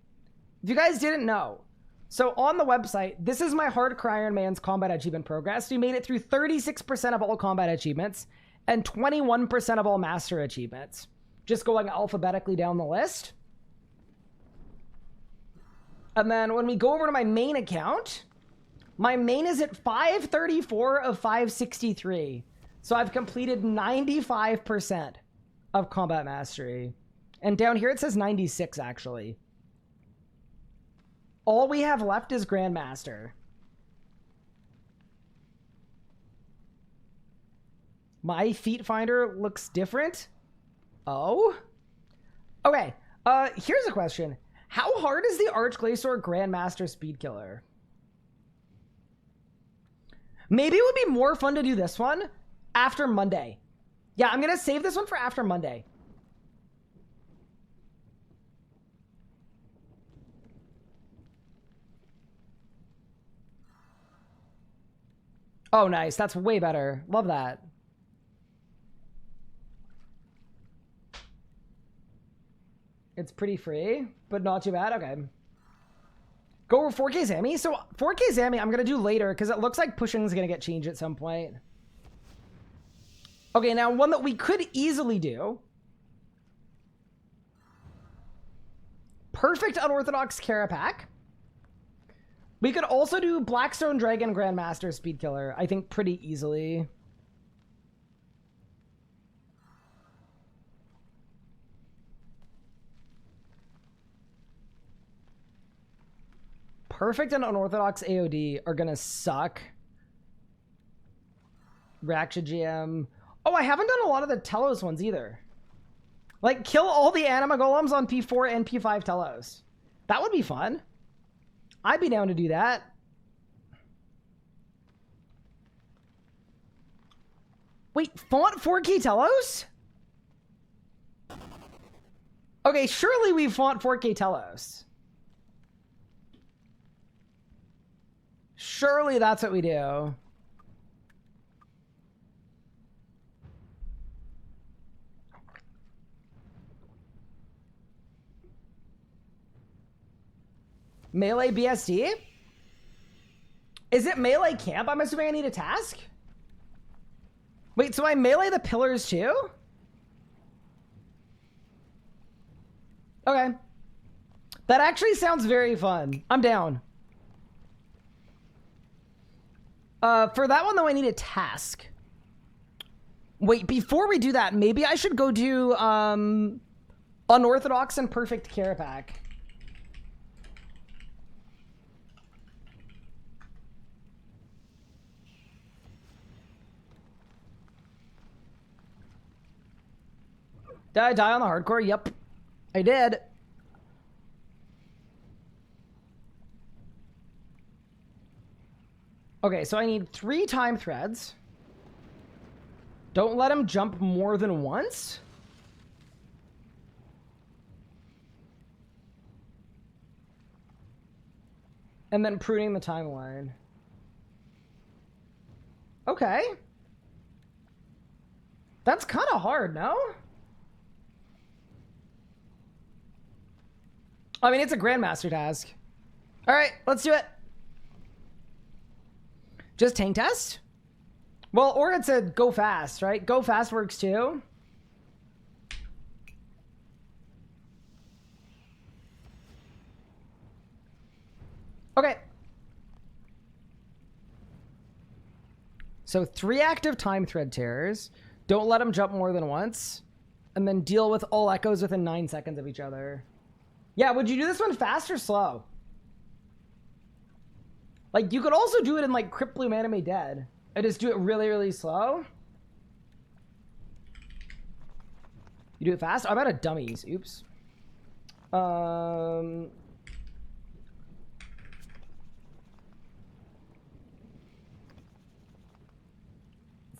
If you guys didn't know, so on the website, this is my Hardcore Iron Man's combat achievement progress. We made it through 36% of all combat achievements and 21% of all master achievements. Just going alphabetically down the list. And then when we go over to my main account, my main is at 534 of 563. So I've completed 95% of combat mastery. And down here it says 96 actually. All we have left is Grandmaster. My feet finder looks different. Oh? Okay, here's a question. How hard is the Archglacior Grandmaster Speed Killer? Maybe it would be more fun to do this one after Monday. Yeah, I'm gonna save this one for after Monday. Oh, nice. That's way better. Love that. It's pretty free, but not too bad. Okay. Go over 4K Zammy. So 4K Zammy, I'm going to do later because it looks like pushing's going to get changed at some point. Okay, now one that we could easily do. Perfect Unorthodox Carapac. We could also do Blackstone Dragon Grandmaster Speed Killer, I think pretty easily. Perfect and Unorthodox AOD are gonna suck. Raksha GM. Oh, I haven't done a lot of the Telos ones either. Like, kill all the Anima Golems on P4 and P5 Telos. That would be fun. I'd be down to do that. Wait, font 4K Telos? Okay, surely we font 4K Telos. Surely that's what we do. Melee BSD? Is it melee camp? I'm assuming I need a task? Wait, so I melee the pillars too? Okay. That actually sounds very fun. I'm down. For that one, though, I need a task. Wait, before we do that, maybe I should go do Unorthodox and Perfect Care Pack. Did I die on the hardcore? Yep, I did. Okay, so I need 3 time threads. Don't let him jump more than once. And then pruning the timeline. Okay. That's kind of hard, no? I mean, it's a Grandmaster task. All right, let's do it. Just tank test? Well, or it said go fast, right? Go fast works too. Okay. So 3 active time thread tears. Don't let them jump more than once. And then deal with all echoes within 9 seconds of each other. Yeah, would you do this one fast or slow? Like, you could also do it in, like, Crypt Bloom Anime Dead. I just do it really, really slow. You do it fast? I'm out of dummies. Oops.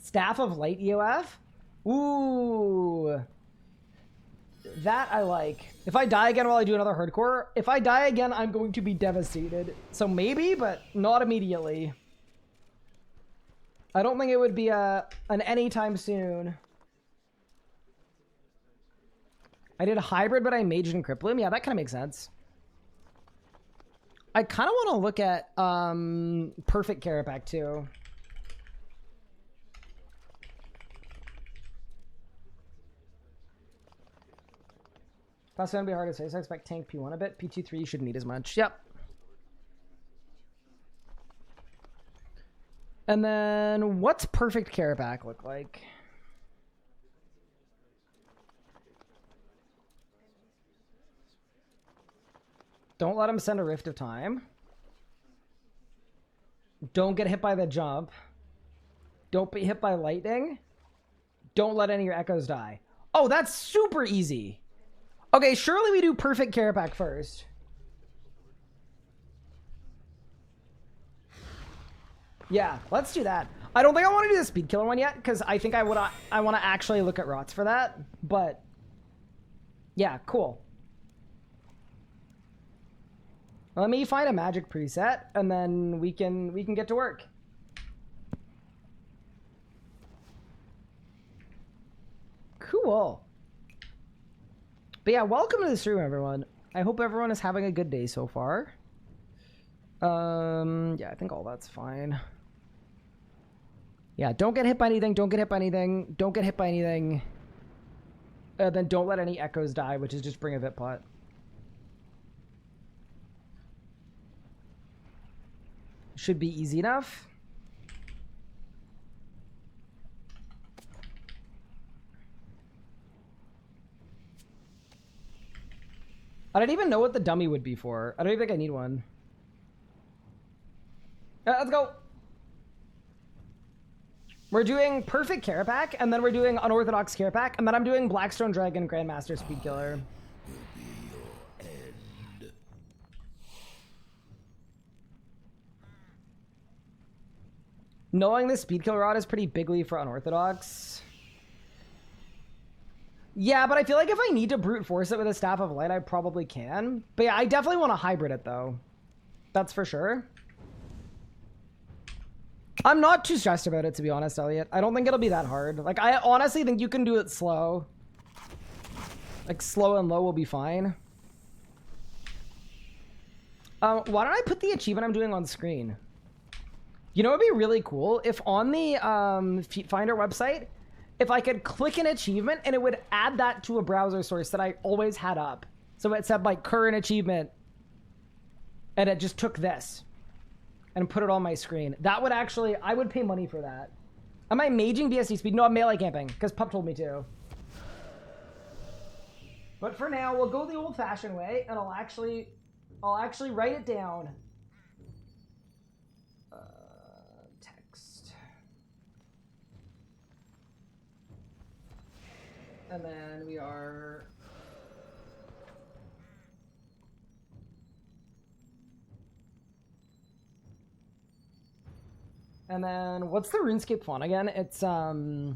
Staff of Light EOF? Ooh. That I like. If I die again while I do another hardcore, if I die again, I'm going to be devastated. So maybe, but not immediately. I don't think it would be an anytime soon. I did a hybrid, but I majored in Crypt Bloom. Yeah, that kind of makes sense. I kind of want to look at Perfect Care Pack too. That's going to be hard to say, so I expect tank P1 a bit. P2-3 shouldn't need as much. Yep. And then, what's Perfect Care Pack look like? Don't let him send a Rift of Time. Don't get hit by the jump. Don't be hit by lightning. Don't let any of your echoes die. Oh, that's super easy. Okay, surely we do Perfect Care Pack first. Yeah, let's do that. I don't think I want to do the Speed Killer one yet, because I think I want to actually look at rots for that. But yeah, cool. Let me find a magic preset, and then we can get to work. Cool. But yeah, welcome to the stream, everyone. I hope everyone is having a good day so far. Yeah, I think all that's fine. Yeah, don't get hit by anything, don't get hit by anything, don't get hit by anything. Then don't let any echoes die, which is just bring a Vit pot. Should be easy enough. I don't even know what the dummy would be for. I don't even think I need one. Let's go. We're doing Perfect Care Pack, and then we're doing Unorthodox Care Pack, and then I'm doing Blackstone Dragon Grandmaster Speed Killer. Knowing the Speed Killer rod is pretty bigly for Unorthodox. Yeah, but I feel like if I need to brute force it with a Staff of Light, I probably can. But yeah, I definitely want to hybrid it, though. That's for sure. I'm not too stressed about it, to be honest, Elliot. I don't think it'll be that hard. Like, I honestly think you can do it slow. Like, slow and low will be fine. Why don't I put the achievement I'm doing on screen? You know, it'd be really cool if on the Finder website, if I could click an achievement and it would add that to a browser source that I always had up. So it said like current achievement, and it just took this and put it on my screen. That would actually, I would pay money for that. Am I maging BSD speed? No, I'm melee camping because Pup told me to. But for now, we'll go the old-fashioned way, and I'll actually write it down. Text. And then we are... And then, what's the RuneScape font again? It's, Sinzel.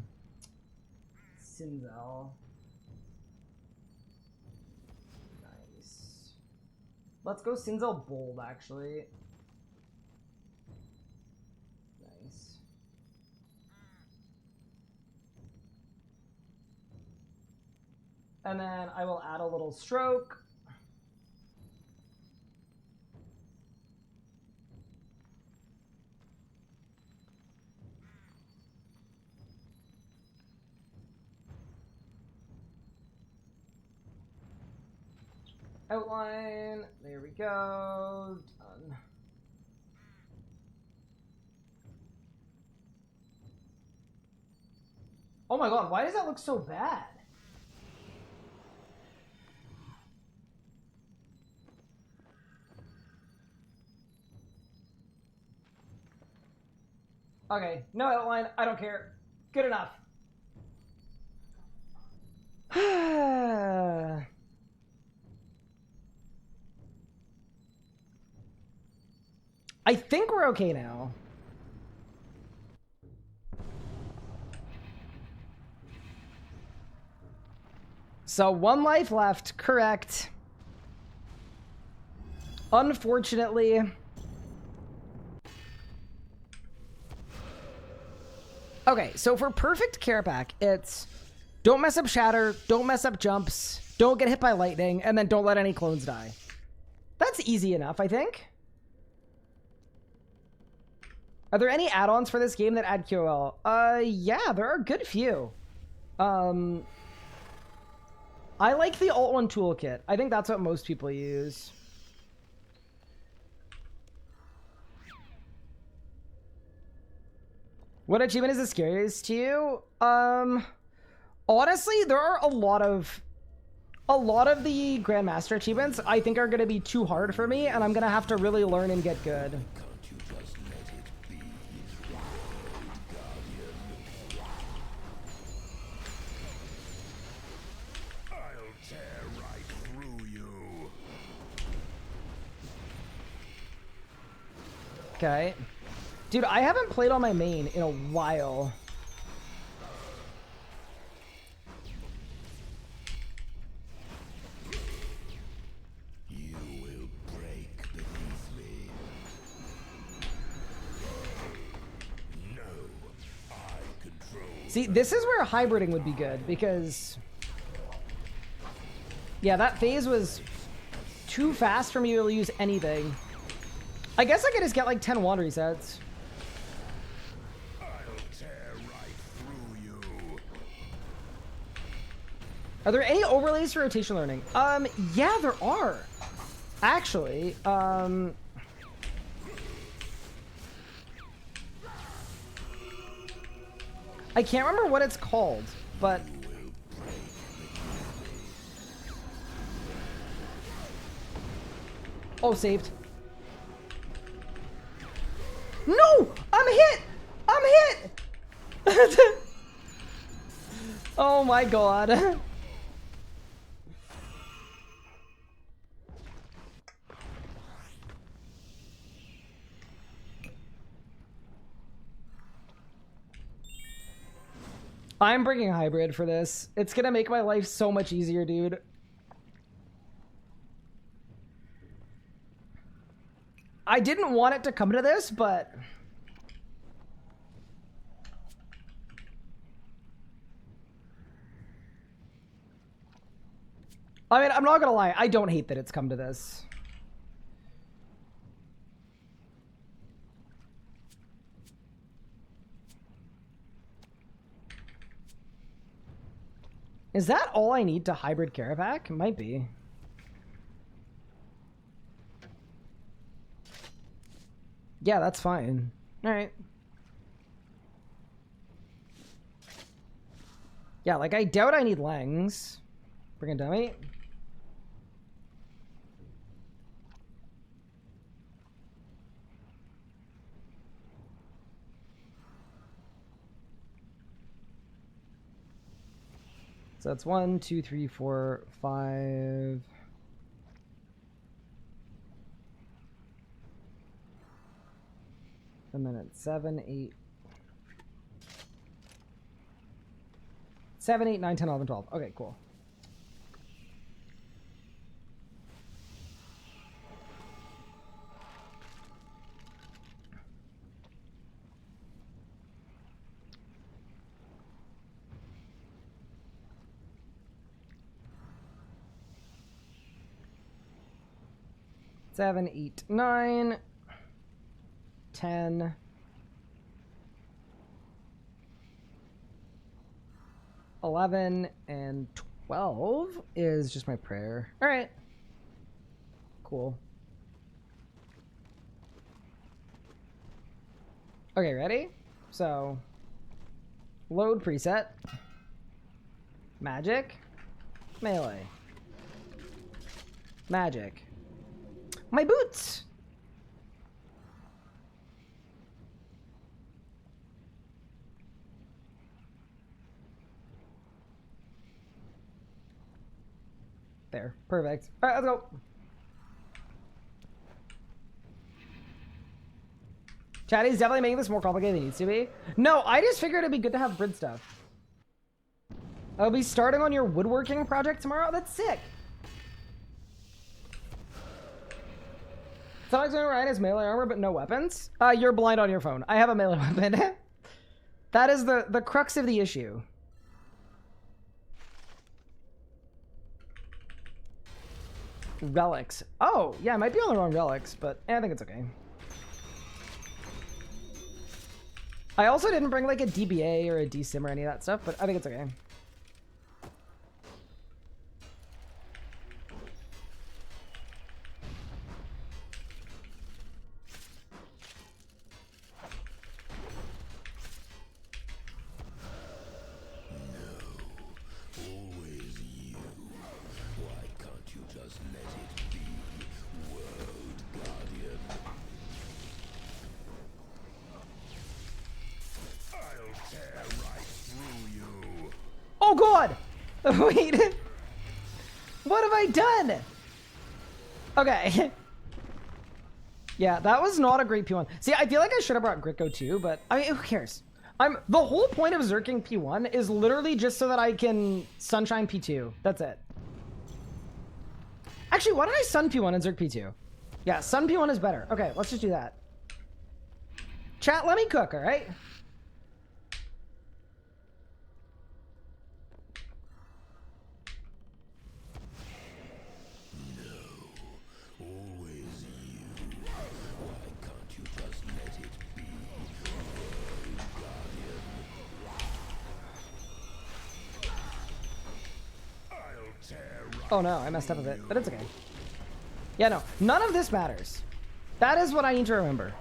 Nice. Let's go Sinzel Bold, actually. Nice. And then I will add a little stroke. Outline, there we go, done. Oh my god, why does that look so bad? Okay, no outline, I don't care. Good enough. I think we're okay now. So 1 life left, correct. Unfortunately. Okay, so for perfect care pack, it's don't mess up shatter, don't mess up jumps, don't get hit by lightning, and then don't let any clones die. That's easy enough, I think. Are there any add-ons for this game that add QOL? Yeah, there are a good few. I like the Alt 1 toolkit. I think that's what most people use. What achievement is the scariest to you? Honestly, there are a lot of the Grandmaster achievements I think are going to be too hard for me, and I'm going to have to really learn and get good. Okay. Dude, I haven't played on my main in a while. You will break beneath me. No, I control. See, this is where hybriding would be good, because... yeah, that phase was too fast for me to use anything. I guess I could just get like 10 wand resets. I'll tear right through you. Are there any overlays for rotation learning? Yeah, there are. Actually, I can't remember what it's called, but... oh, saved. No! I'm hit! I'm hit! Oh my god. I'm bringing hybrid for this. It's gonna make my life so much easier, dude. I didn't want it to come to this, but... I mean, I'm not gonna lie. I don't hate that it's come to this. Is that all I need to hybrid Carapac? Might be. Yeah, that's fine. All right. Yeah, like I doubt I need Langs. Bring a dummy. So that's 1, 2, 3, 4, 5. And then it's 7, 8. 7, 8, 9, 10, 11, 12. Okay, cool. Seven, 8, 9, 10, 11, and 12 is just my prayer. All right. Cool. Okay, ready? So, load preset, magic, melee, magic. My boots! There. Perfect. All right, let's go. Chatty's definitely making this more complicated than it needs to be. No, I just figured it'd be good to have Brid stuff. I'll be starting on your woodworking project tomorrow. That's sick. Sonic's Ryan has melee armor, but no weapons. You're blind on your phone. I have a melee weapon. That is the crux of the issue. Relics. Oh, yeah, I might be on the wrong relics, but I think it's okay. I also didn't bring like a DBA or a DSIM or any of that stuff, but I think it's okay. Oh god! Wait! What have I done? Okay. Yeah, that was not a great P1. See, I feel like I should have brought Gricko too, but I mean, who cares? The whole point of Zerking P1 is literally just so that I can Sunshine P2. That's it. Actually, why don't I Sun P1 and Zerk P2? Yeah, Sun P1 is better. Okay, let's just do that. Chat, let me cook, all right? Oh no, I messed up a bit, but it's okay. Yeah, no, none of this matters. That is what I need to remember.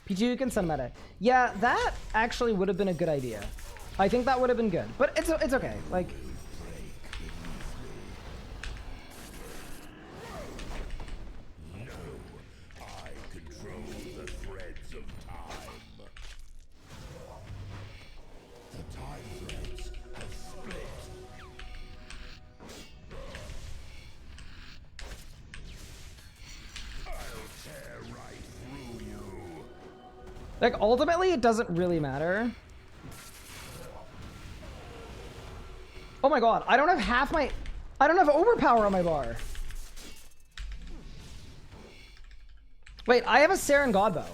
P2 can send meta. Yeah, that actually would have been a good idea. I think that would have been good, but it's okay. Like, like, ultimately, it doesn't really matter. Oh my god, I don't have half my... I don't have overpower on my bar. Wait, I have a Saren Godbow.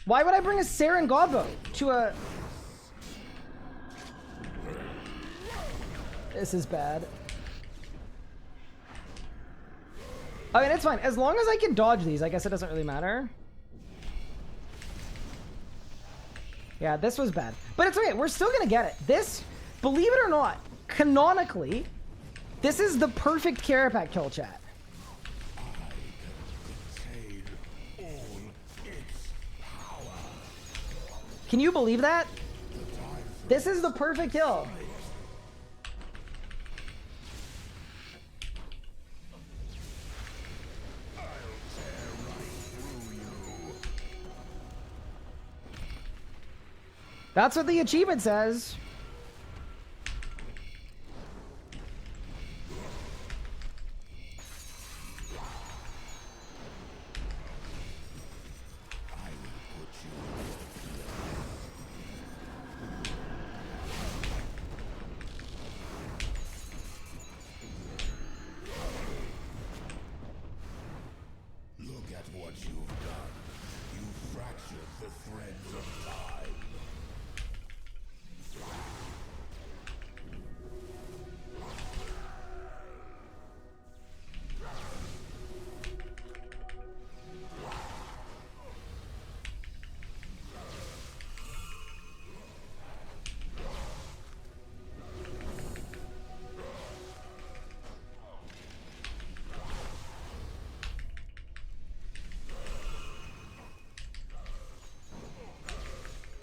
Why would I bring a Saren Godbow to a... This is bad. I mean, it's fine. As long as I can dodge these, I guess it doesn't really matter. Yeah, this was bad. But it's okay. We're still going to get it. This, believe it or not, canonically, this is the perfect Carapac kill, chat. Can you believe that? This is the perfect kill. That's what the achievement says.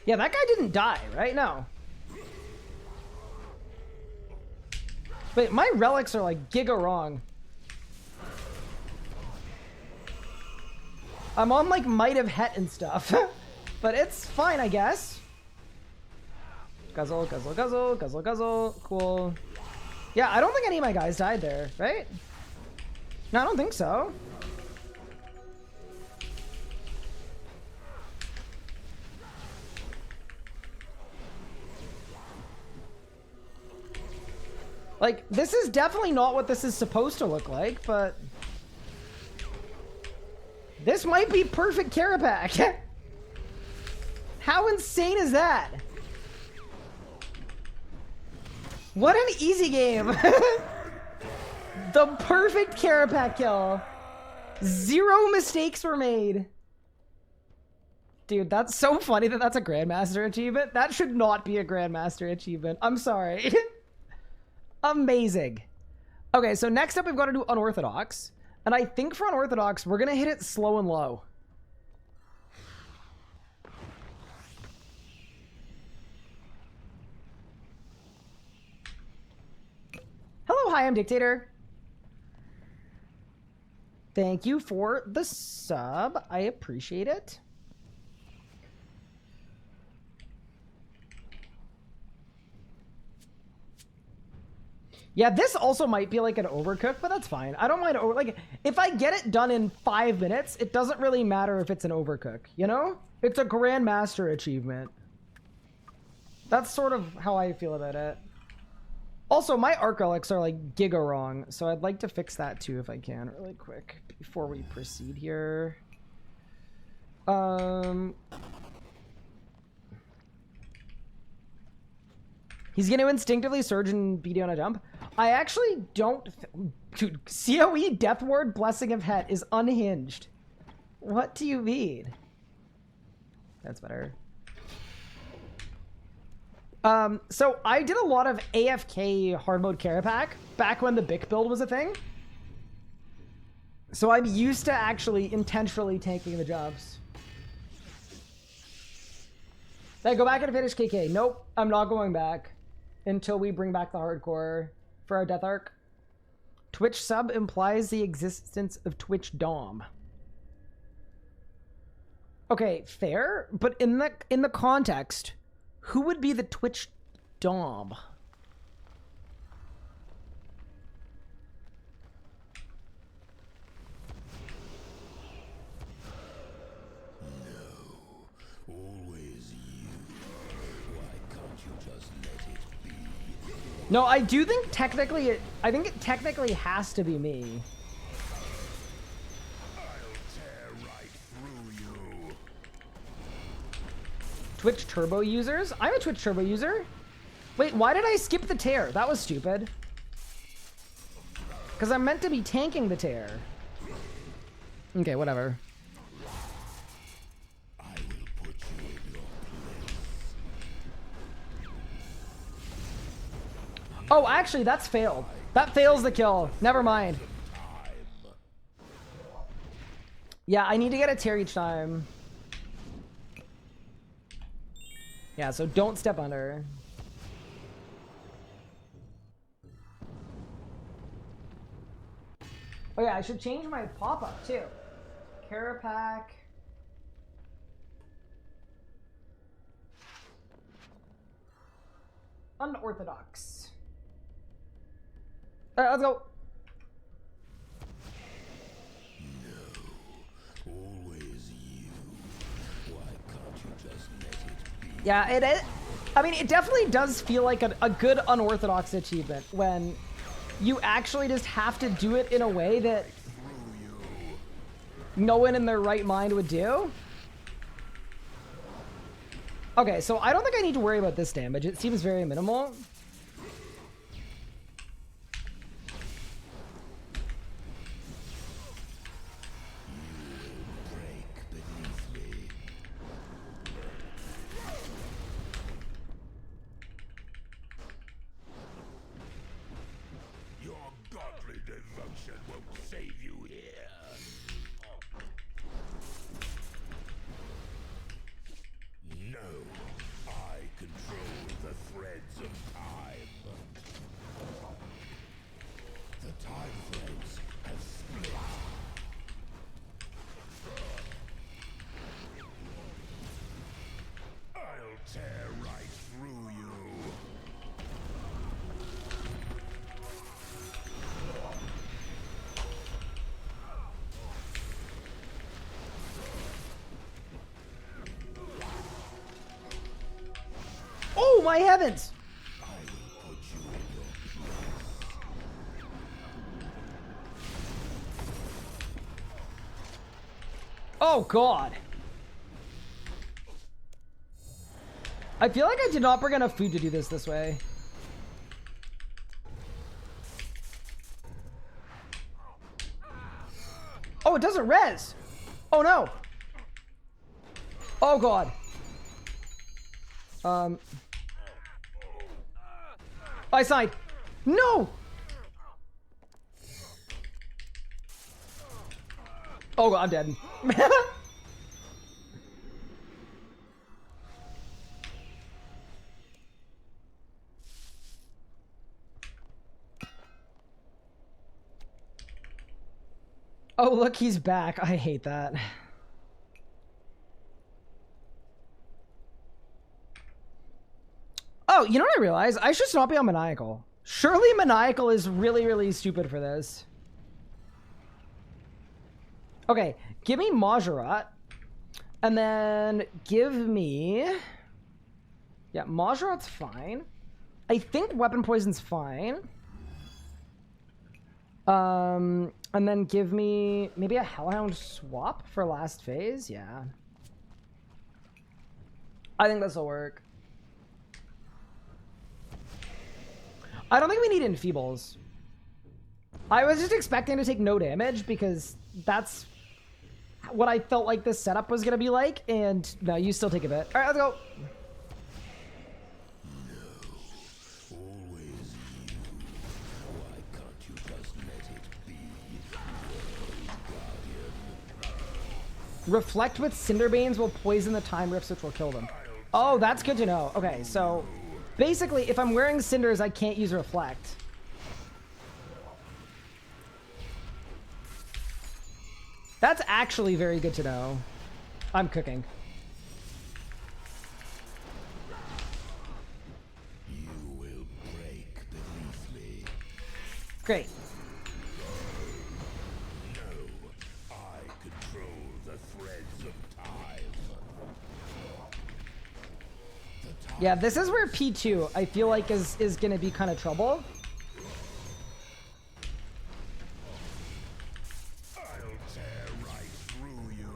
Yeah, that guy didn't die, right? No. Wait, my relics are like giga wrong. I'm on like Might of Het and stuff. But it's fine, I guess. Guzzle, guzzle, guzzle, guzzle, guzzle. Cool. Yeah, I don't think any of my guys died there, right? No, I don't think so. Like, this is definitely not what this is supposed to look like, but... this might be perfect Carapac. How insane is that? What an easy game. The perfect Carapac kill. 0 mistakes were made. Dude, that's so funny that that's a Grandmaster achievement. That should not be a Grandmaster achievement. I'm sorry. Amazing. Okay, so next up we've got to do Unorthodox. And I think for Unorthodox, we're going to hit it slow and low. Hello, hi, I'm Dictator. Thank you for the sub. I appreciate it. Yeah, this also might be like an overcook, but that's fine. I don't mind like if I get it done in 5 minutes, it doesn't really matter if it's an overcook, you know? It's a Grandmaster achievement. That's sort of how I feel about it. Also, my arc relics are like giga wrong, so I'd like to fix that too if I can really quick before we proceed here. He's going to instinctively surge and BD on a jump. I actually don't... Dude, COE Death Ward Blessing of Het is unhinged. What do you mean? That's better. So I did a lot of AFK hard mode Carapac back when the Bic build was a thing. So I'm used to actually intentionally tanking the jobs. Did I go back and finish KK? Nope, I'm not going back until we bring back the hardcore for our death arc. Twitch sub implies the existence of Twitch Dom. Okay, fair, but in the context, who would be the Twitch Dom? No, I do think technically I think it technically has to be me. I'll tear right through you. Twitch Turbo users? I'm a Twitch Turbo user. Wait, why did I skip the tear? That was stupid. Because I'm meant to be tanking the tear. Okay, whatever. I will put you in your place. Oh, actually, that's failed. That fails the kill. Never mind. Yeah, I need to get a tear each time. Yeah, so don't step under. Oh yeah, I should change my pop-up too. Carapac. Unorthodox. Alright, let's go. No, always you. Why can't you just let it be? Yeah, it is. I mean, it definitely does feel like a good unorthodox achievement when you actually just have to do it in a way that no one in their right mind would do. Okay, so I don't think I need to worry about this damage. It seems very minimal. Your godly devotion won't save you here. No, I control the threads of time. The time threads have split. I'll tear right through you. Oh, my heavens! I will put you in your place. Oh, God. I feel like I did not bring enough food to do this way. Oh, it doesn't res. Oh, no. Oh, God. I signed. No! Oh, God, I'm dead. Oh, look, he's back. I hate that. Oh, you know what I realized? I should not be on Maniacal. Surely Maniacal is really, really stupid for this. Okay, give me Majorat. And then give me... Yeah, Majorat's fine. I think Weapon Poison's fine. And then give me maybe a Hellhound swap for last phase. Yeah. I think this will work. I don't think we need Enfeebles. I was just expecting to take no damage because that's what I felt like this setup was going to be like. And no, you still take a bit. All right, let's go. Reflect with Cinderbanes will poison the time rifts, which will kill them. Oh, that's good to know. Okay, so basically, if I'm wearing Cinders, I can't use Reflect. That's actually very good to know. I'm cooking. You will break beneath me. Great. Yeah, this is where P2, I feel like, is going to be kind of trouble. I'll tear right through you.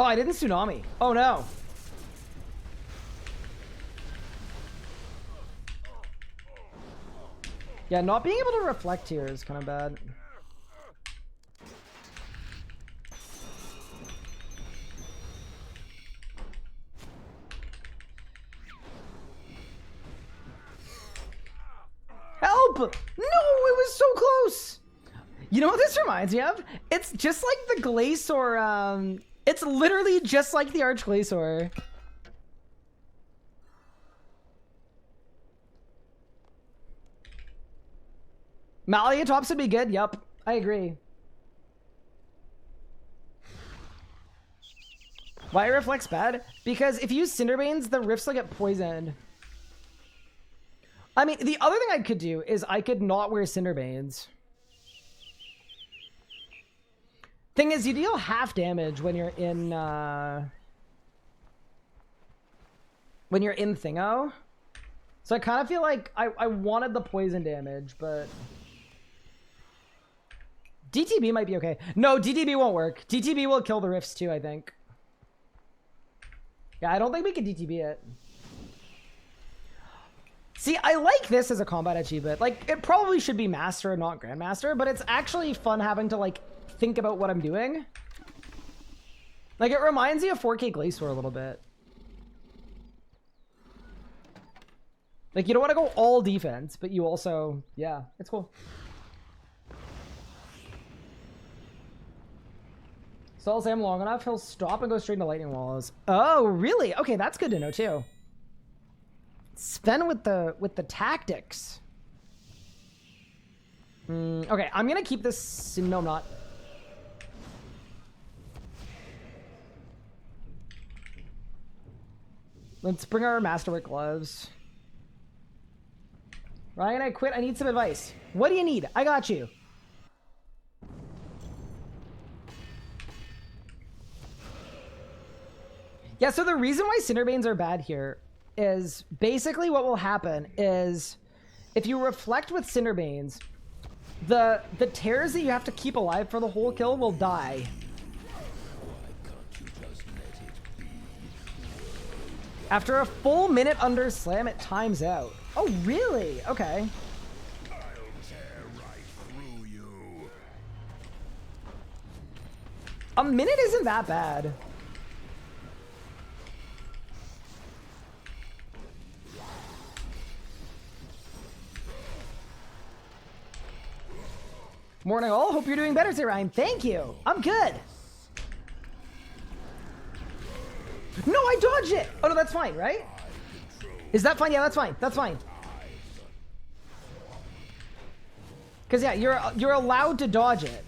Oh, I didn't tsunami. Oh no. Yeah, not being able to reflect here is kind of bad. Help! No, it was so close. You know what this reminds me of? It's just like the Glacier. It's literally just like the Arch Glacier. Malia tops would be good. Yup, I agree. Why reflects bad? Because if you use Cinderbanes, the Rifts will get poisoned. I mean, the other thing I could do is I could not wear Cinderbanes. Thing is, you deal half damage when you're in Thingo. So I kind of feel like I wanted the poison damage, but DTB might be okay. No, DTB won't work. DTB will kill the Rifts too, I think. Yeah, I don't think we can DTB it. See, I like this as a combat achievement. Like, it probably should be Master and not Grandmaster, but it's actually fun having to, like, think about what I'm doing. Like, it reminds me of 4K Glacier a little bit. Like, you don't want to go all defense, but you also... Yeah, it's cool. So I'll say I'm long enough, he'll stop and go straight into lightning walls. Oh, really? Okay, that's good to know, too. Sven with the tactics. Okay, I'm gonna keep this. No, I'm not. Let's bring our Masterwork gloves. Ryan, I quit. I need some advice. What do you need? I got you. Yeah, so the reason why Cinderbanes are bad here is basically what will happen is if you reflect with Cinderbanes, the tears that you have to keep alive for the whole kill will die. After a full minute under slam, it times out. Oh, really? Okay. I'll tear right through you. A minute isn't that bad. Morning all, hope you're doing better today, Ryan. Thank you. I'm good. No, I dodged it. Oh no, that's fine, right? Is that fine? Yeah, that's fine. That's fine. Cause yeah, you're allowed to dodge it.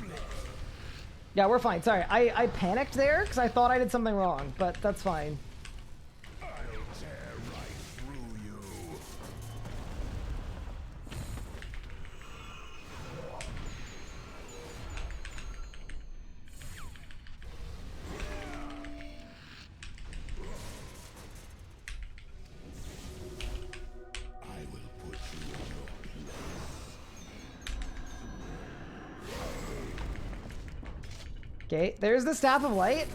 Yeah, we're fine. Sorry, I panicked there because I thought I did something wrong, but that's fine. I'll tear right through you. I will put you in your place. Okay, there's the Staff of Light.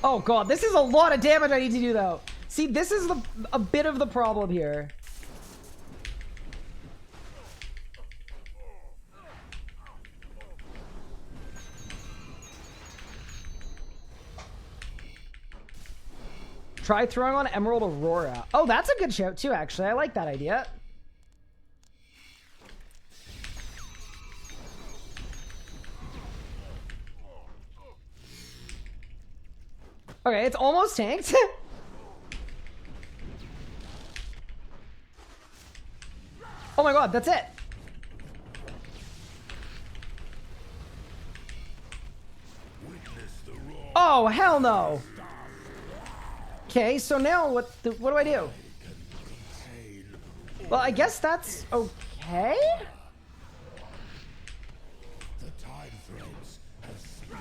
Oh god, this is a lot of damage I need to do though. See, this is a bit of the problem here. Try throwing on Emerald Aurora. Oh, that's a good shout too, actually. I like that idea. Okay, it's almost tanked. Oh my god, that's it. Oh, hell no. Okay, so now what do I do? Well, I guess that's okay. The tide threads have split.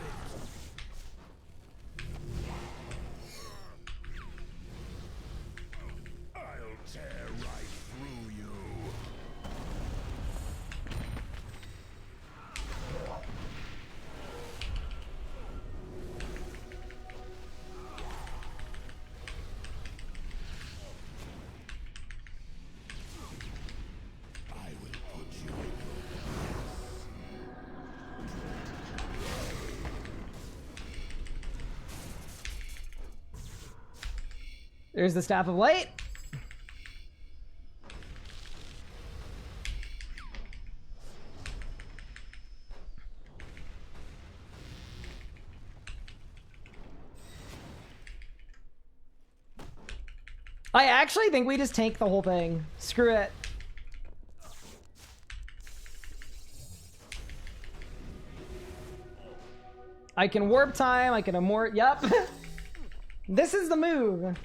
There's the Staff of Light. I actually think we just tank the whole thing. Screw it. I can warp time, I can immort, yep. This is the move.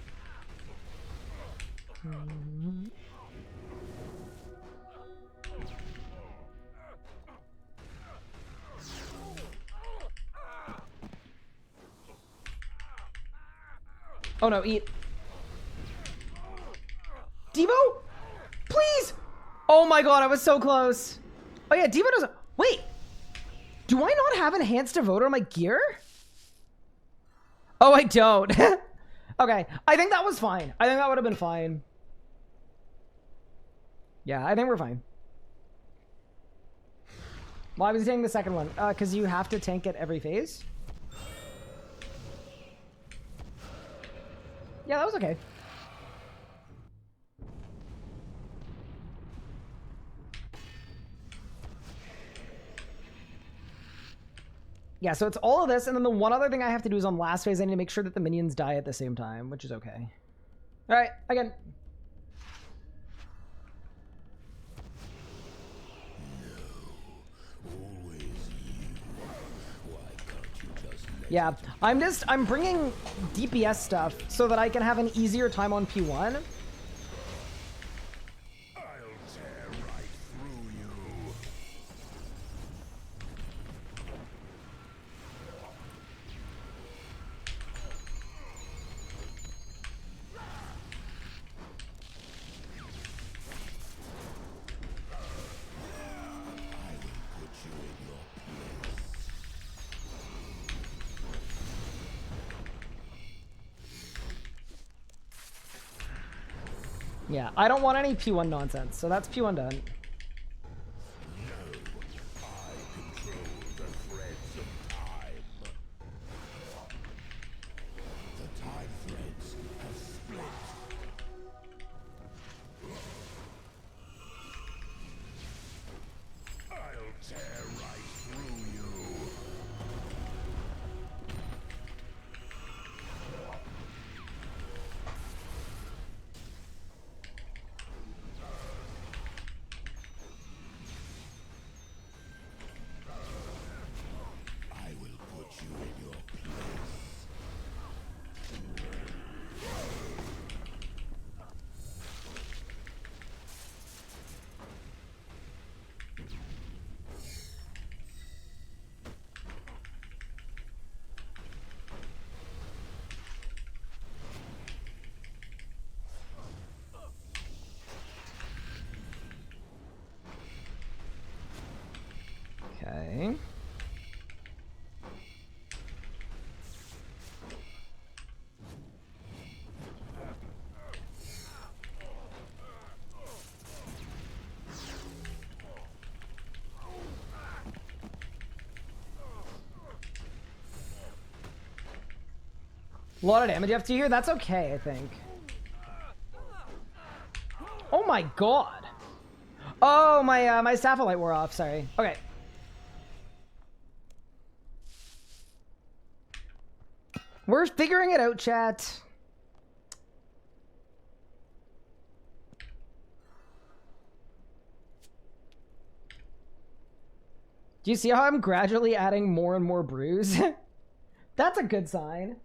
Oh no, eat. Devo? Please! Oh my god, I was so close. Oh yeah, Devo doesn't... Wait! Do I not have enhanced devoter on my gear? Oh, I don't. Okay, I think that was fine. I think that would have been fine. Yeah, I think we're fine. Why was he taking the second one? Because you have to tank it every phase. Yeah, that was okay. Yeah, so it's all of this, and then the one other thing I have to do is on last phase, I need to make sure that the minions die at the same time, which is okay. All right, again. Yeah, I'm bringing DPS stuff so that I can have an easier time on P1. Yeah, I don't want any P1 nonsense, so that's P1 done. Okay. A lot of damage you have to hear. That's okay, I think. Oh my god. Oh, my Staff of Light wore off. Sorry. Okay. We're figuring it out, chat. Do you see how I'm gradually adding more and more brews? That's a good sign.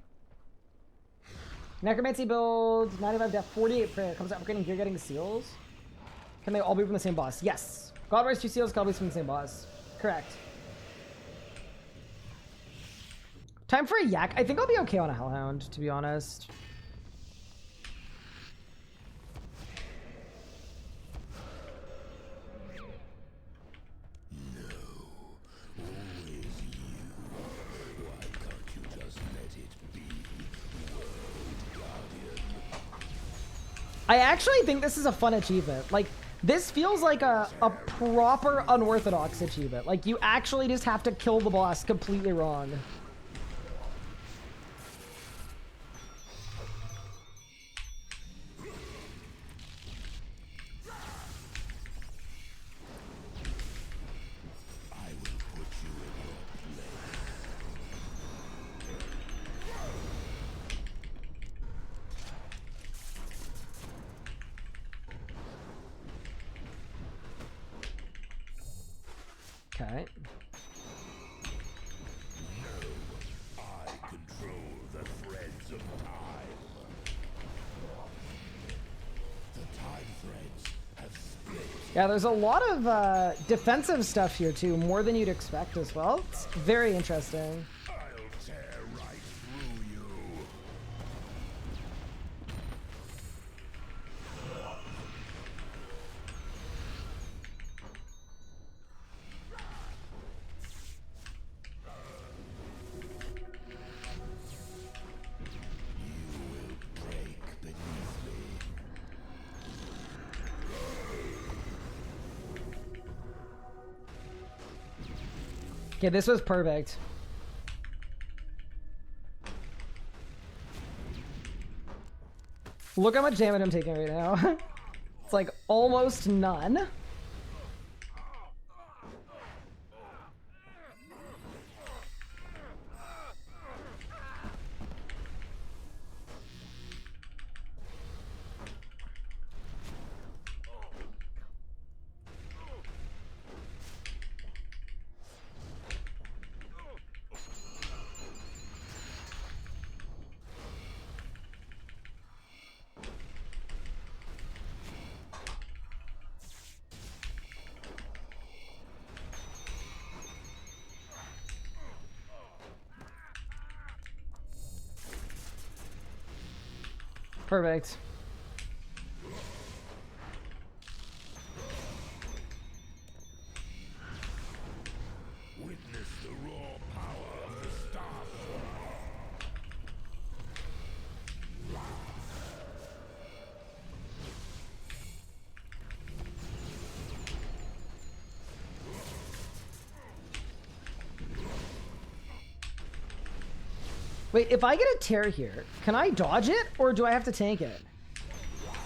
Necromancy build, 95 death, 48 prayer. Comes out for getting gear, getting seals. Can they all be from the same boss? Yes. God Rise 2 seals, God Rise from the same boss. Correct. Time for a yak. I think I'll be okay on a Hellhound, to be honest. I actually think this is a fun achievement. Like, this feels like a proper unorthodox achievement. Like, you actually just have to kill the boss completely wrong. Okay. I control the threads of time. The time threads have split. Yeah, there's a lot of defensive stuff here too, more than you'd expect as well. It's very interesting. I'll tear right through you. You will break beneath me. Okay, this was perfect. Look how much damage I'm taking right now. It's like almost none. Perfect. Witness the raw power of the staff. Wait, if I get a tear here, can I dodge it or do I have to tank it?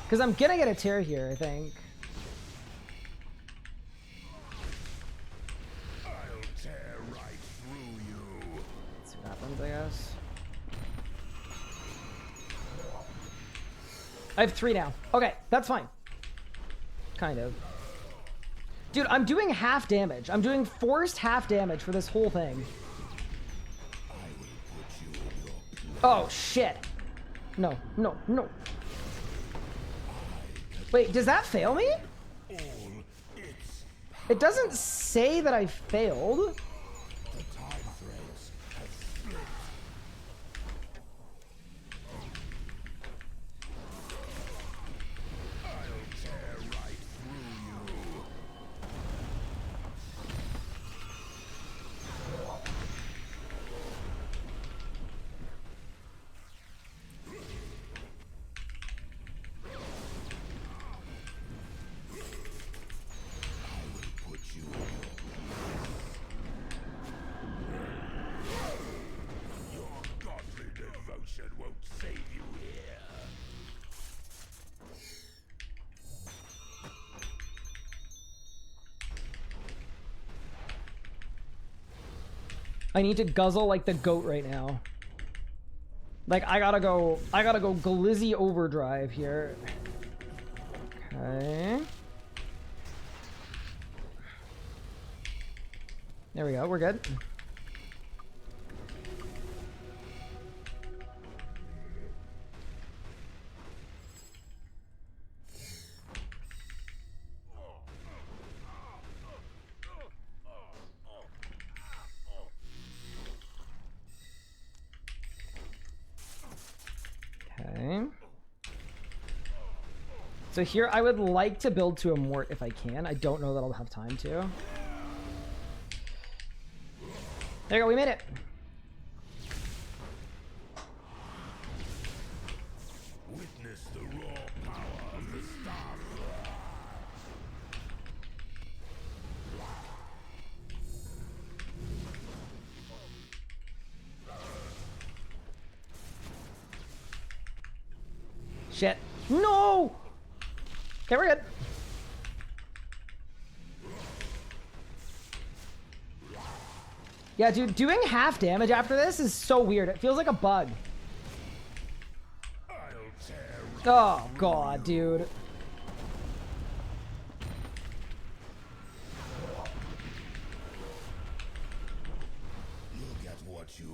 Because I'm gonna get a tear here, I think. I'll tear right through you. Let's see what happens, I guess. I have 3 now. Okay, that's fine. Kind of. Dude, I'm doing half damage. I'm doing forced half damage for this whole thing. Oh, shit. No, no, no. Wait, does that fail me? It doesn't say that I failed. The time threads have split. I'll tear right through you. Put you in your godly devotion won't save you here. I need to guzzle like the goat right now. Like, I gotta go glizzy overdrive here. Okay. There we go, we're good. Okay. So here I would like to build to a mort if I can. I don't know that I'll have time to. There you go, we made it. Witness the raw power of the staff. Shit. No! Okay, we're good. Yeah, dude, doing half damage after this is so weird. It feels like a bug. I'll tear Oh, God, dude.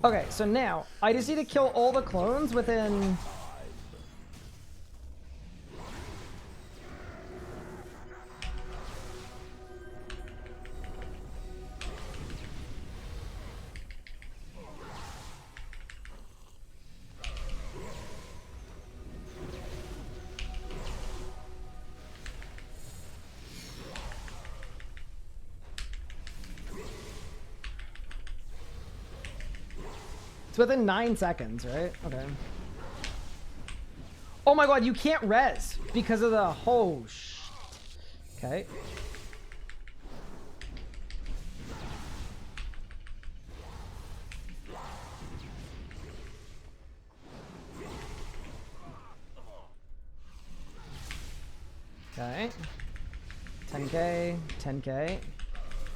Okay, so now I just need to kill all the clones within. It's within 9 seconds, right? Okay. Oh my god, you can't res because of the Okay. Okay. 10k, 10k,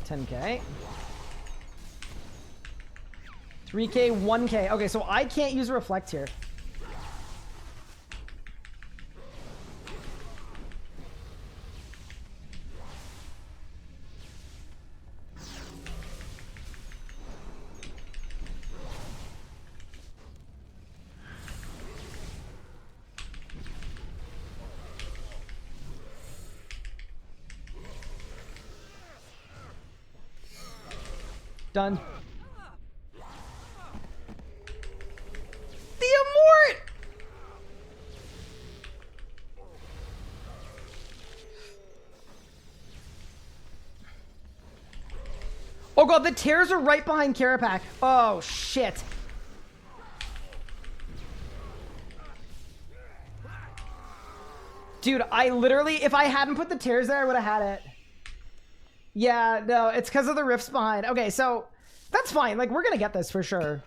10k. 3k, 1k. Okay, so I can't use reflect here. Done. The Immort! Oh god, the tears are right behind Carapac. Oh shit. Dude, I literally, if I hadn't put the tears there, I would have had it. Yeah, no, it's because of the rifts behind. Okay, so that's fine. Like, we're gonna get this for sure.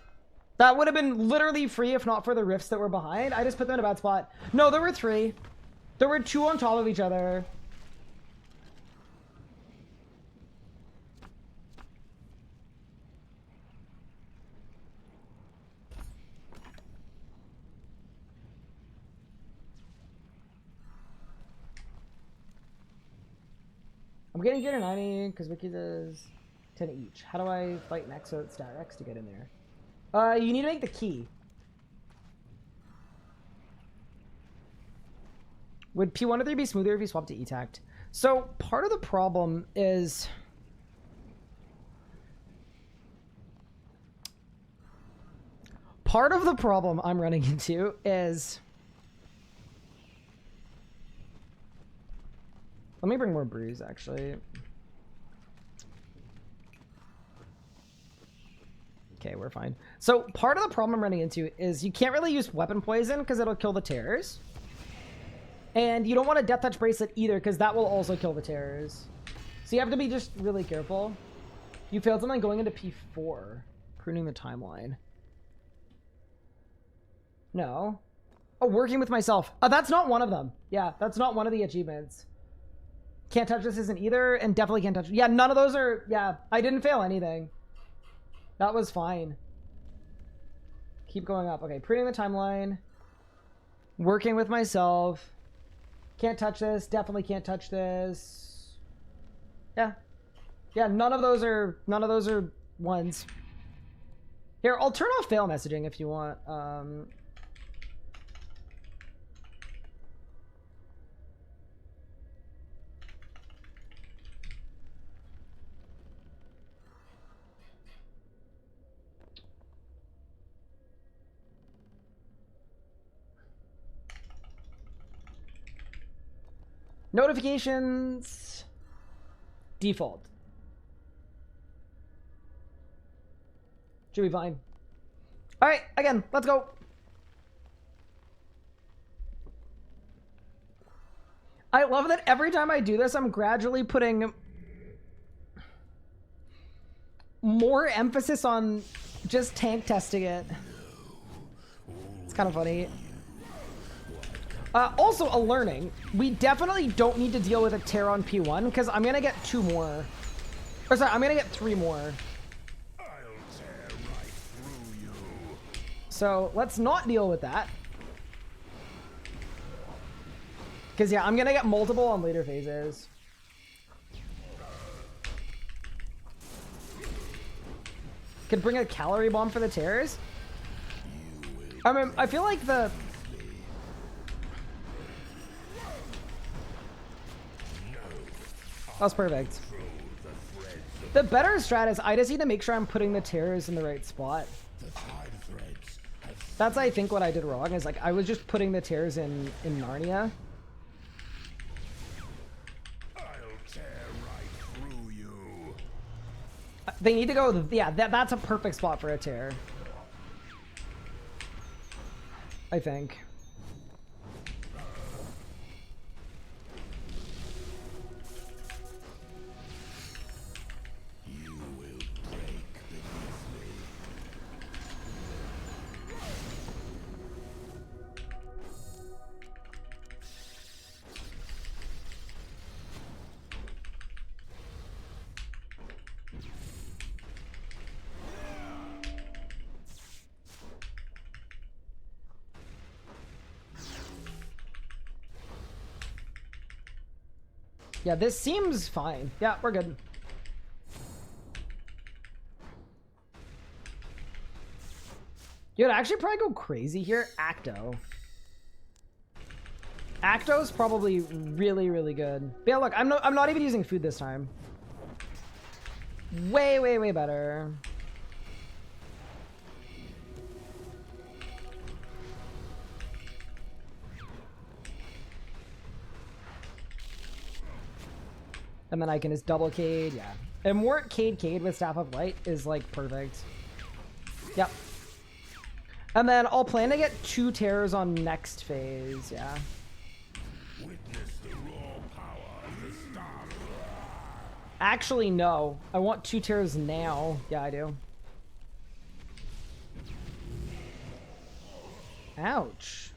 That would have been literally free if not for the rifts that were behind. I just put them in a bad spot. No, there were 3. There were 2 on top of each other. I'm getting gear to 90 because Wiki does 10 each. How do I fight next so it's stat X to get in there? You need to make the key. Would P1 or 3 be smoother if you swapped to E-Tact? So part of the problem is... Part of the problem I'm running into is... Let me bring more brews, actually. Okay, we're fine. So part of the problem I'm running into is you can't really use weapon poison because it'll kill the terrors. And you don't want a death touch bracelet either because that will also kill the terrors. So you have to be just really careful. You failed something going into P4. Pruning the timeline. No. Oh, working with myself. Oh, that's not one of them. Yeah, that's not one of the achievements. Can't touch this isn't either, and definitely can't touch. Yeah, none of those are. Yeah, I didn't fail anything. That was fine. Keep going up. Okay, pruning the timeline. Working with myself. Can't touch this. Definitely can't touch this. Yeah. Yeah, none of those are ones. Here, I'll turn off fail messaging if you want. Notifications. Default. Should be fine. All right, again, let's go. I love that every time I do this, I'm gradually putting more emphasis on just tank testing it. It's kind of funny. Also, a learning. We definitely don't need to deal with a tear on P1 because I'm going to get 2 more. Or sorry, I'm going to get 3 more. I'll tear right through you. So let's not deal with that. Because, yeah, I'm going to get multiple on later phases. Could bring a calorie bomb for the terrors. I mean, I feel like the... That's perfect. The better strat is I just need to make sure I'm putting the terrors in the right spot. That's, I think, what I did wrong. Is like I was just putting the terrors in Narnia. I'll tear right through you. They need to go... Yeah, that's a perfect spot for a terror. I think. You will break beneath me. Yeah, this seems fine. Yeah, we're good. You'd actually probably go crazy here. Acto. Acto's probably really, really good. But yeah, look, I'm not even using food this time. Way, way, way better. And then I can just double Cade, yeah. And more Cade with Staff of Light is like perfect. Yep. And then I'll plan to get 2 terrors on next phase, yeah. Witness the raw power of the star. Actually, no. I want 2 terrors now. Yeah, I do. Ouch.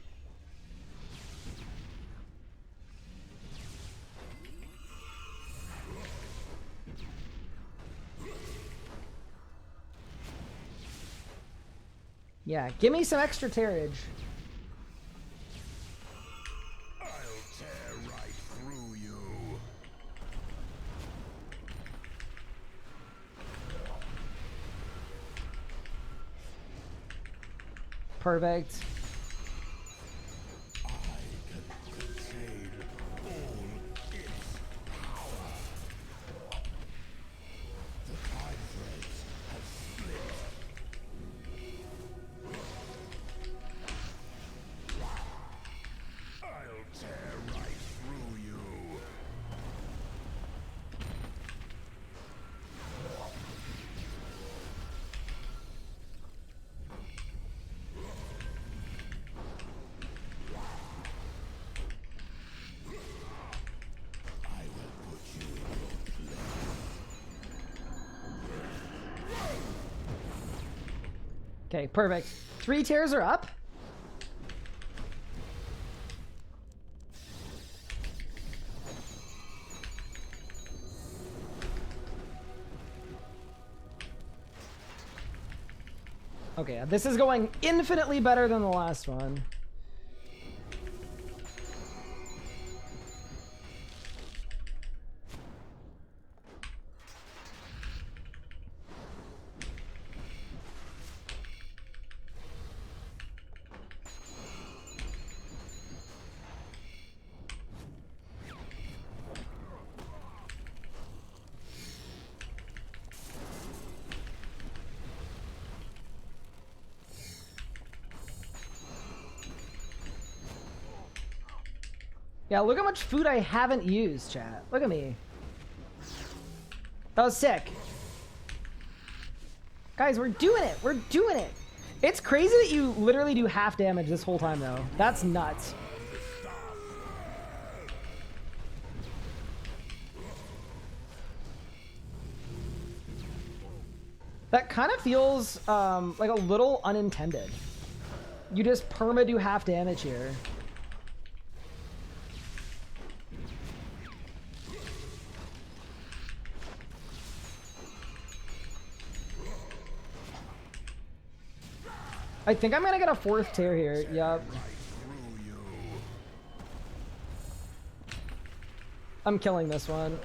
Yeah, give me some extra terrage. I'll tear right through you. Perfect. I can contain all its power. The tide threads have split. I'll tear right through you. I will put you in your place. Okay, perfect. 3 terrors are up. Okay, this is going infinitely better than the last one. Yeah, look how much food I haven't used, chat. Look at me. That was sick. Guys, we're doing it. We're doing it. It's crazy that you literally do half damage this whole time, though. That's nuts. That kind of feels like a little unintended. You just perma do half damage here. I think I'm gonna get a 4th tear here. Yep. I'm killing this one.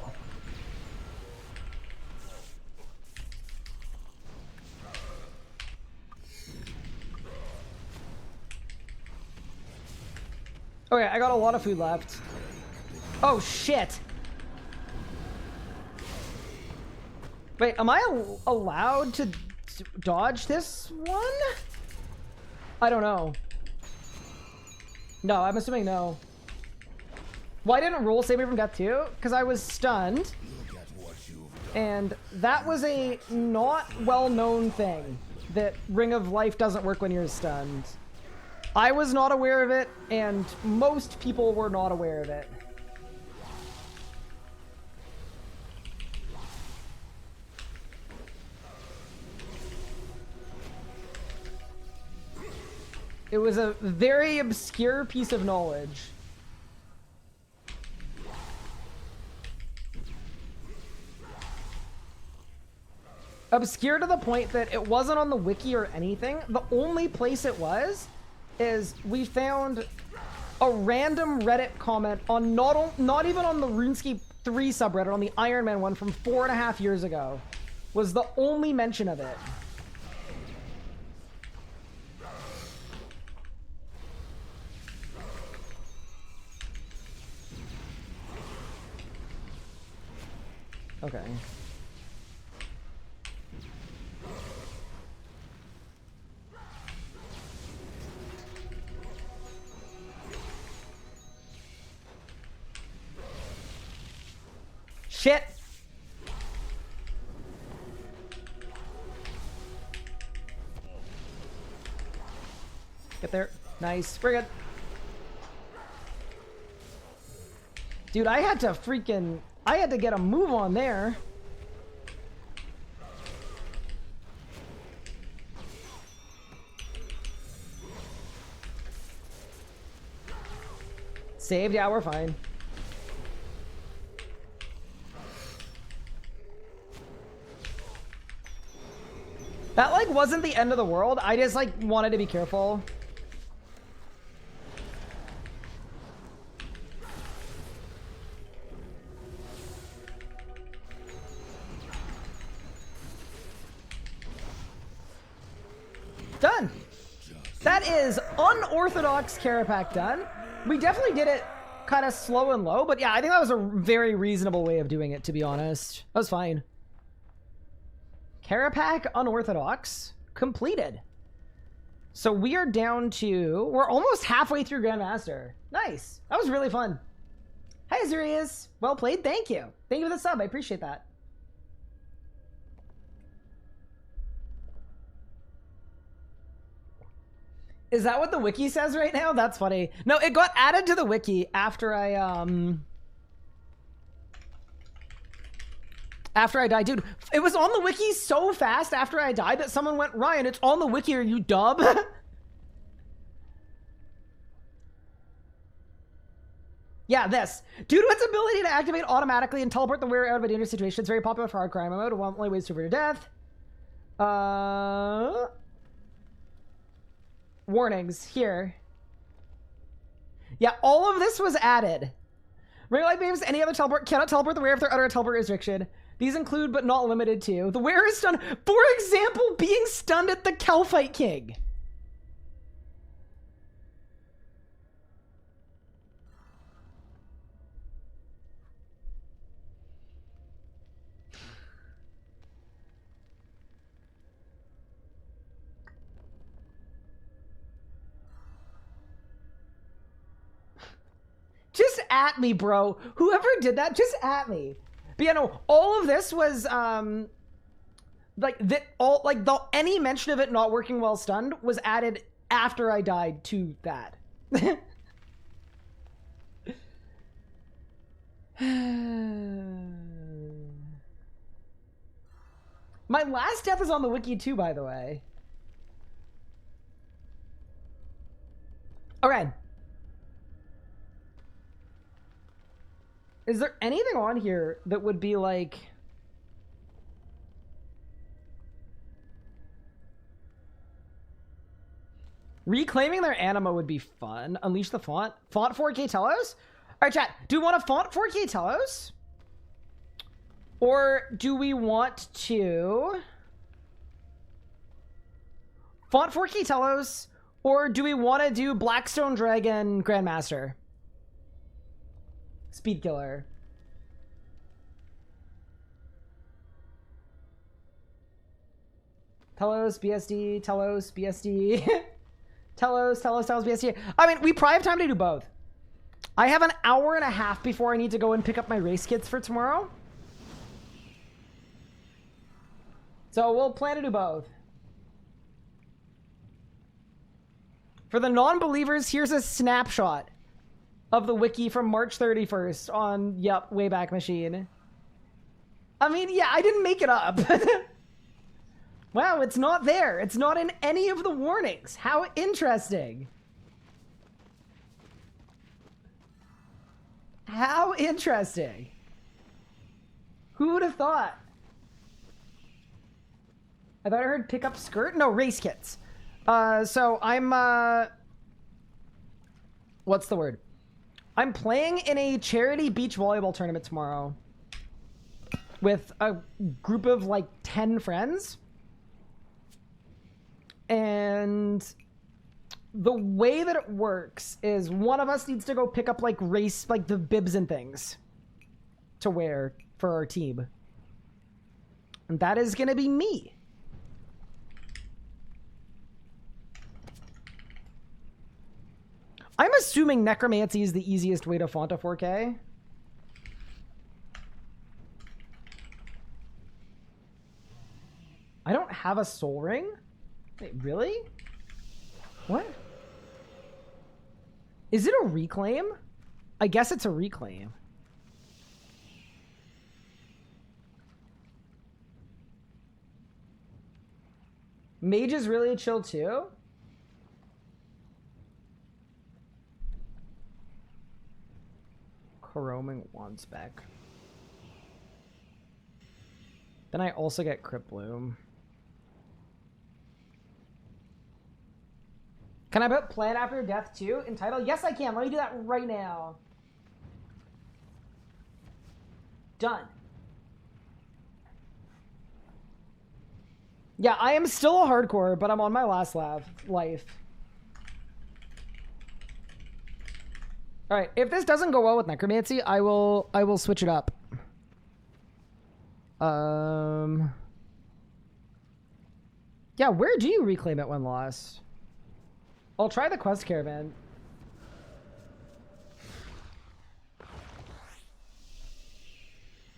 Okay, I got a lot of food left. Oh, shit. Wait, am I allowed to dodge this one? I don't know. No, I'm assuming no. Why didn't roll save me from Death2? Because I was stunned. And that was a not well-known thing. That Ring of Life doesn't work when you're stunned. I was not aware of it, and most people were not aware of it. It was a very obscure piece of knowledge. Obscure to the point that it wasn't on the wiki or anything. The only place it was is we found a random Reddit comment on not even on the RuneScape 3 subreddit, on the Iron Man one from 4.5 years ago. Was the only mention of it. Okay. Shit! Get there. Nice. We're good. Dude, I had to get a move on there. Saved? Yeah, we're fine. That, like, wasn't the end of the world. I just, like, wanted to be careful. Done. That is unorthodox Carapac done. We definitely did it kind of slow and low, but yeah, I think that was a very reasonable way of doing it, to be honest. That was fine. Carapac unorthodox completed. So we are down to, we're almost halfway through Grandmaster. Nice. That was really fun. Hi, Azurius. Well played. Thank you. Thank you for the sub. I appreciate that. Is that what the wiki says right now? That's funny. No, it got added to the wiki after I died. Dude, it was on the wiki so fast after I died that someone went, Ryan, it's on the wiki, are you dub? Yeah, this. Due to its ability to activate automatically and teleport the wearer out of a dangerous situation, it's very popular for hard crime mode. One only ways to avert your death. Warnings here. Yeah, all of this was added. Ring light beams, any other teleport cannot teleport the wearer if they're under a teleport restriction. These include, but not limited to, the wearer is stunned. For example, being stunned at the Calphite King. Just at me, bro. Whoever did that, just at me. But yeah, no, all of this was like that. All like any mention of it not working while stunned was added after I died to that. My last death is on the wiki too, by the way. Okay. Is there anything on here that would be like... Reclaiming their anima would be fun. Unleash the font. Font 4K Telos? Alright, chat. Do we want to font 4K Telos? Or do we want to... Font 4K Telos? Or do we want to do Blackstone Dragon Grandmaster? Speed killer. Telos, BSD, Telos, BSD. Telos, BSD. I mean, we probably have time to do both. I have an hour and a half before I need to go and pick up my race kits for tomorrow. So we'll plan to do both. For the non-believers, here's a snapshot of the wiki from March 31st on, yep, Wayback Machine. I mean, yeah, I didn't make it up. Wow, it's not there. It's not in any of the warnings. How interesting. How interesting. Who would have thought? I thought I heard pick up skirt? No, race kits. So I'm, what's the word? I'm playing in a charity beach volleyball tournament tomorrow with a group of like 10 friends. And the way that it works is one of us needs to go pick up like race, like the bibs and things to wear for our team. And that is going to be me. I'm assuming necromancy is the easiest way to font a 4K. I don't have a soul ring? Wait, really? What? Is it a reclaim? I guess it's a reclaim. Mage is really chill too? Coroming one spec. Then I also get Crypt Bloom. Can I put Plan After Death2 in title? Yes, I can. Let me do that right now. Done. Yeah, I am still a hardcore, but I'm on my last life. All right, if this doesn't go well with necromancy, I will switch it up. Yeah, where do you reclaim it when lost? I'll try the quest caravan.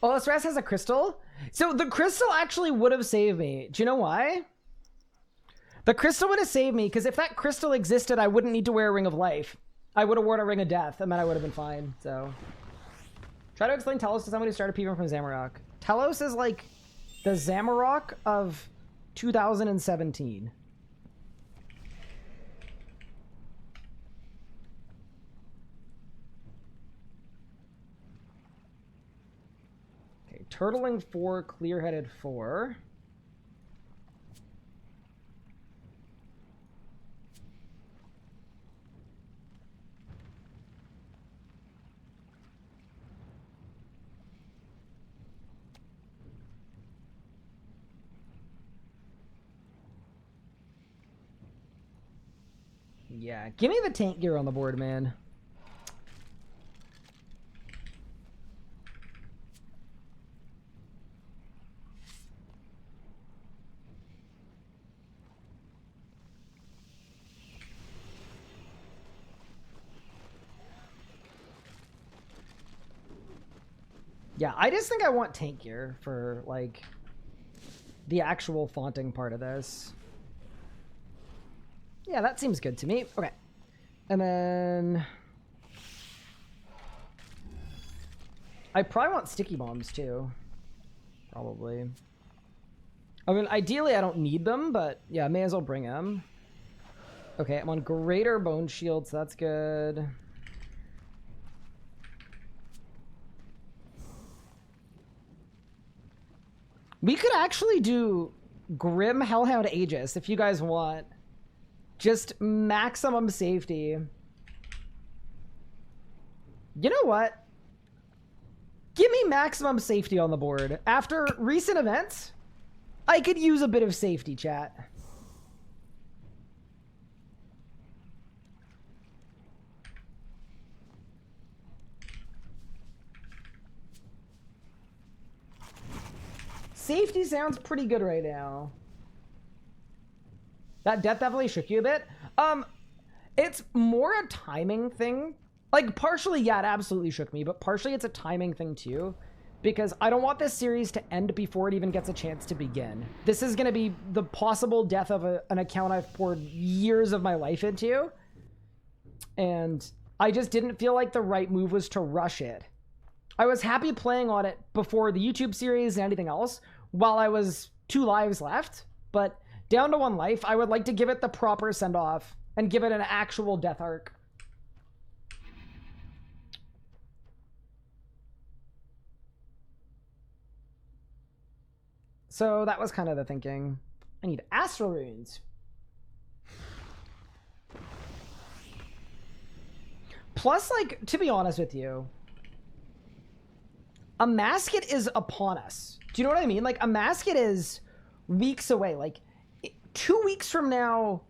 Oh, this rest has a crystal? So the crystal actually would have saved me. Do you know why? The crystal would have saved me, because if that crystal existed, I wouldn't need to wear a Ring of Life. I would have worn a Ring of Death, and then I would have been fine, so. Try to explain Telos to someone who started PvM from Zamorak. Telos is like the Zamorak of 2017. Okay, Turtling 4, Clear-Headed 4. Yeah, give me the tank gear on the board, man. Yeah, I just think I want tank gear for, like, the actual fonting part of this. Yeah, that seems good to me. Okay. And then I probably want sticky bombs too. Probably. I mean, ideally I don't need them, but yeah, I may as well bring them. Okay, I'm on Greater Bone Shield, so that's good. We could actually do Grim Hellhound Aegis if you guys want. Just maximum safety. You know what? Give me maximum safety on the board. After recent events, I could use a bit of safety, chat. Safety sounds pretty good right now. That death definitely shook you a bit. It's more a timing thing. Like, partially, yeah, it absolutely shook me, but partially it's a timing thing too. Because I don't want this series to end before it even gets a chance to begin. This is going to be the possible death of an account I've poured years of my life into. And I just didn't feel like the right move was to rush it. I was happy playing on it before the YouTube series and anything else while I was 2 lives left. But down to 1 life, I would like to give it the proper send-off and give it an actual death arc. So that was kind of the thinking. I need astral runes. Plus, like, to be honest with you, a masket is upon us. Do you know what I mean? Like, a masket is weeks away. Like, 2 weeks from now,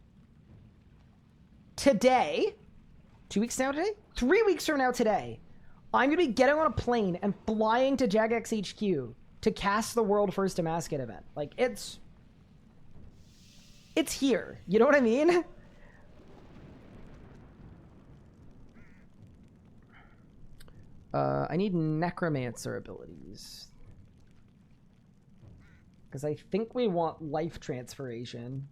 today, 2 weeks now today? 3 weeks from now today, I'm going to be getting on a plane and flying to Jagex HQ to cast the world first Damascus event. Like, it's here. You know what I mean? I need necromancer abilities. Because I think we want life transferation.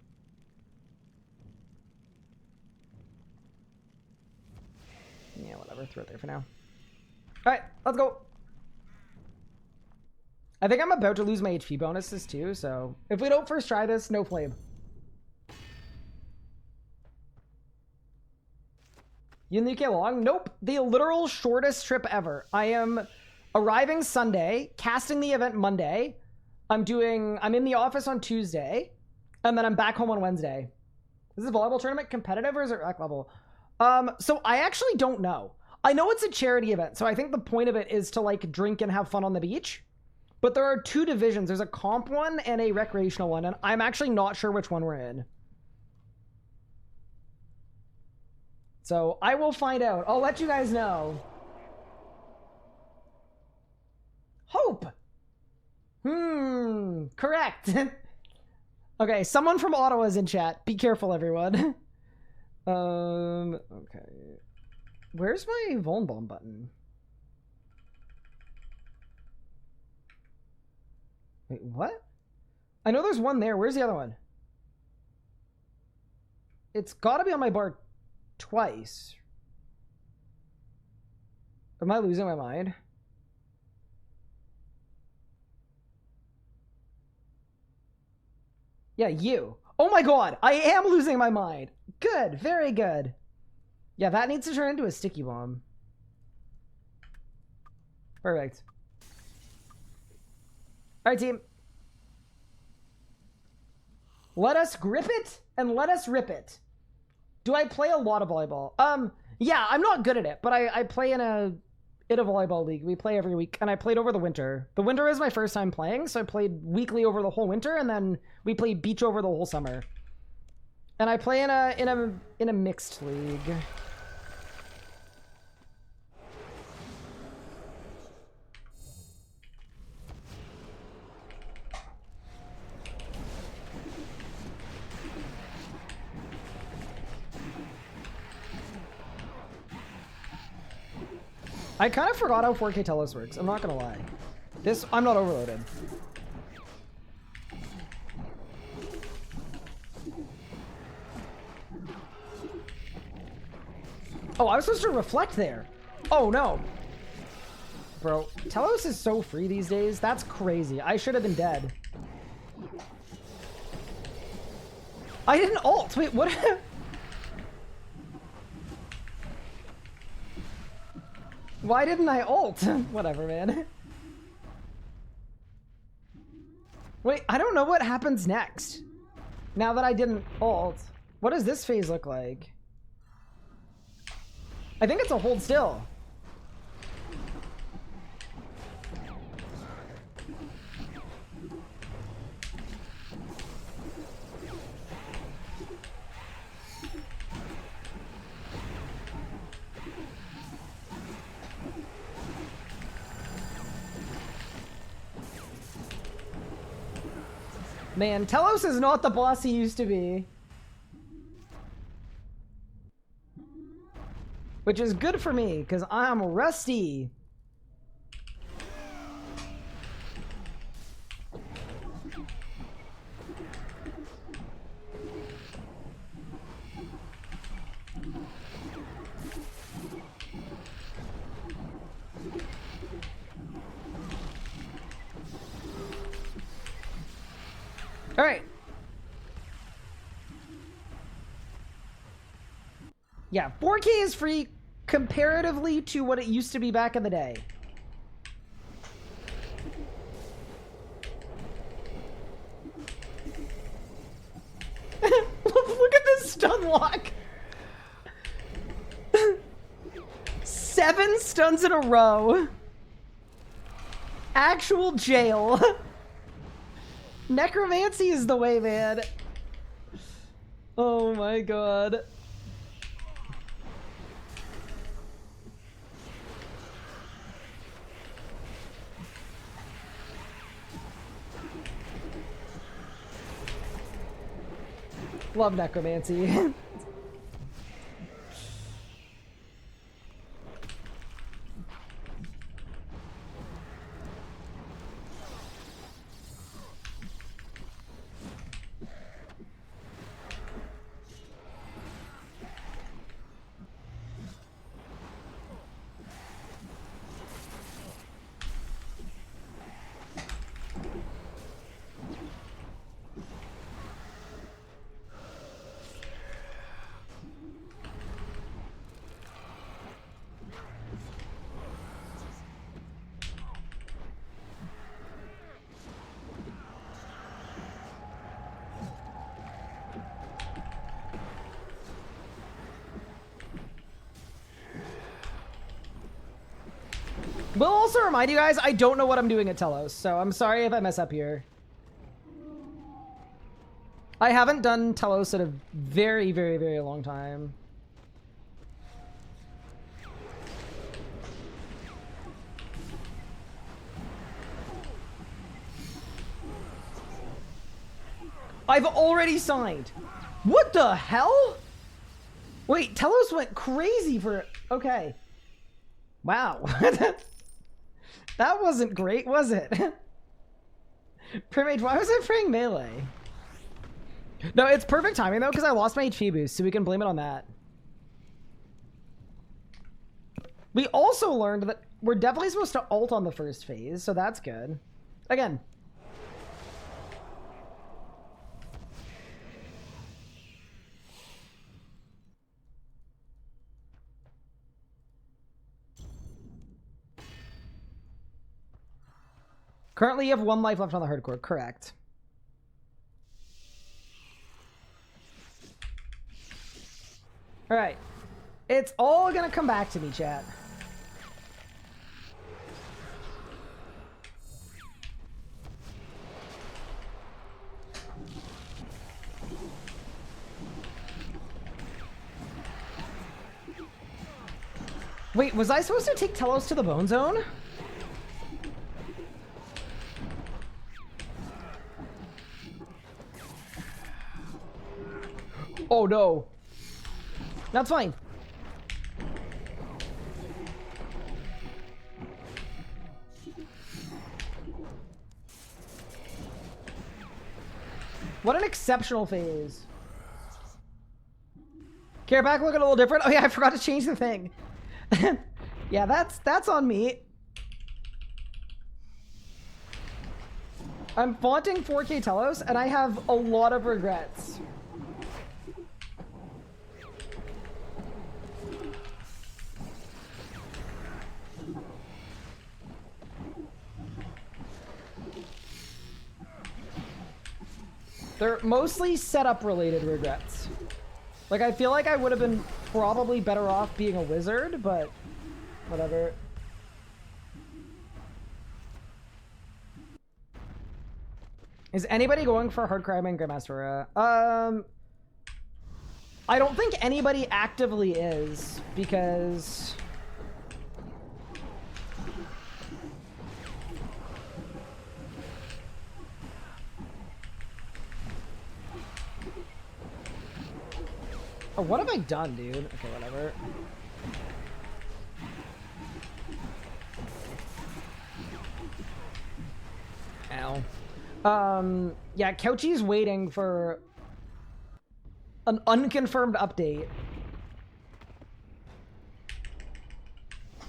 Yeah, whatever. Throw it there for now. Alright, let's go. I think I'm about to lose my HP bonuses too, so if we don't first try this, no flame. You in the UK long? Nope. The literal shortest trip ever. I am arriving Sunday, casting the event Monday. I'm in the office on Tuesday, and then I'm back home on Wednesday. Is this a volleyball tournament competitive or is it rec level? So I actually don't know. I know it's a charity event, so I think the point of it is to like drink and have fun on the beach. But there are 2 divisions. There's a comp one and a recreational one, and I'm actually not sure which one we're in. So I will find out. I'll let you guys know. Hope. Correct. Okay, someone from Ottawa is in chat. Be careful, everyone. Okay. Where's my Vuln Bomb button? Wait, what? I know there's one there. Where's the other one? It's gotta be on my bar twice. Am I losing my mind? Yeah, you. Oh my god, I am losing my mind. Good, very good. Yeah, that needs to turn into a sticky bomb. Perfect. Alright, team. Let us grip it and let us rip it. Do I play a lot of volleyball? Yeah, I'm not good at it, but I play in a volleyball league. We play every week, and I played over the winter. The winter is my first time playing, so I played weekly over the whole winter, and then we played beach over the whole summer. And I play in a mixed league. I kind of forgot how 4K Telos works. I'm not gonna lie. I'm not overloaded. Oh, I was supposed to reflect there. Oh no. Bro, Telos is so free these days. That's crazy. I should have been dead. I didn't ult. Wait, what? Why didn't I ult? Whatever, man. Wait, I don't know what happens next. Now that I didn't ult. What does this phase look like? I think it's a hold still. Man, Telos is not the boss he used to be. Which is good for me, because I'm rusty. All right. Yeah, 4K is free comparatively to what it used to be back in the day. Look at this stun lock. 7 stuns in a row. Actual jail. Necromancy is the way, man. Oh my god. Love necromancy. Will also remind you guys, I don't know what I'm doing at Telos, so I'm sorry if I mess up here. I haven't done Telos in a very, very, very long time. I've already signed. What the hell? Wait, Telos went crazy for... Okay. Wow. That wasn't great, was it? Primate, why was I praying melee? No, it's perfect timing though, because I lost my HP boost, so we can blame it on that. We also learned that we're definitely supposed to ult on the first phase, so that's good. Again. Currently, you have 1 life left on the hardcore. Correct. All right. It's all going to come back to me, chat. Wait, was I supposed to take Telos to the bone zone? Oh no. That's fine. What an exceptional phase. Care back looking a little different. Oh yeah, I forgot to change the thing. Yeah, that's on me. I'm flaunting 4K Telos and I have a lot of regrets. They're mostly setup related regrets. Like, I feel like I would have been probably better off being a wizard, but whatever. Is anybody going for hard crime and Grandmaster? I don't think anybody actively is, because Oh, what have I done, dude? Okay, whatever. Ow. Yeah, Couchy's waiting for an unconfirmed update,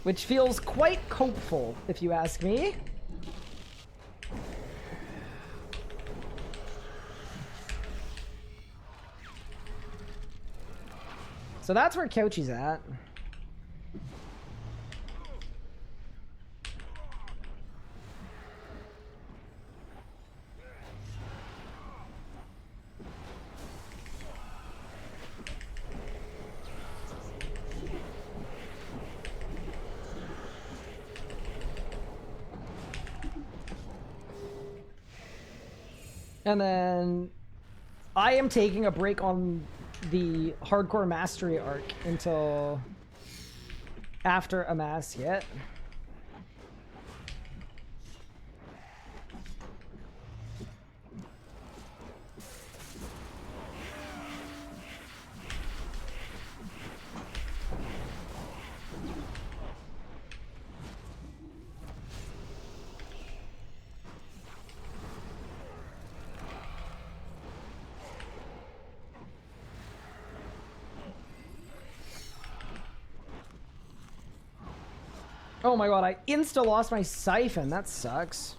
which feels quite hopeful, if you ask me. So that's where Couchy's at. And then I am taking a break on the hardcore mastery arc until after a mass hit. Oh my god, I insta lost my siphon. That sucks.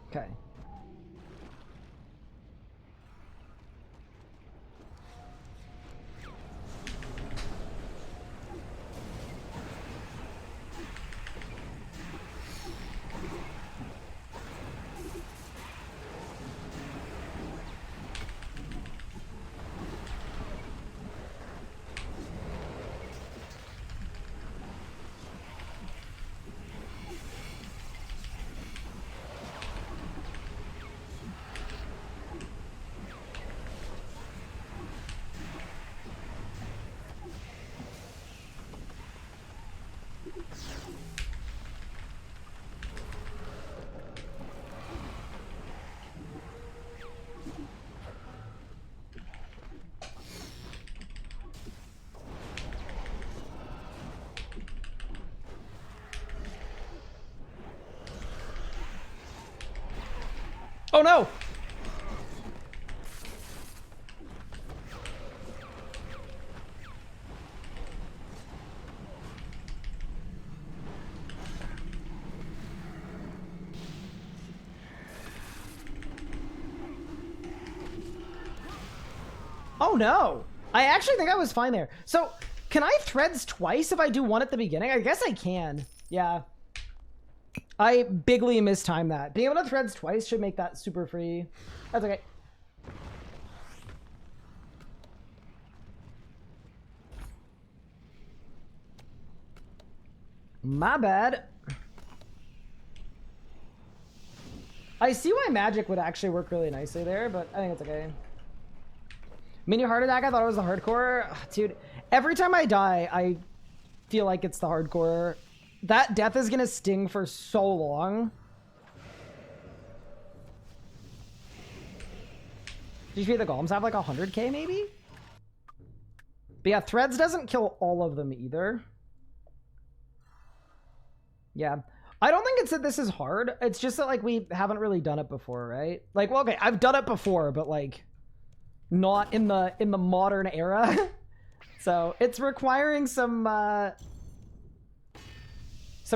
Okay. Oh no! Oh no! I actually think I was fine there. So, can I threads twice if I do one at the beginning? I guess I can. Yeah. I bigly mistimed that. Being able to threads twice should make that super free. That's okay. My bad. I see why magic would actually work really nicely there, but I think it's okay. Mini heart attack, I thought it was the hardcore. Ugh, dude, every time I die, I feel like it's the hardcore. That death is gonna sting for so long. Did you feel the golems have like 100k maybe? But yeah, threads doesn't kill all of them either. Yeah. I don't think it's that this is hard. It's just that like we haven't really done it before, right? Like, well, okay, I've done it before, but like not in the modern era. So it's requiring some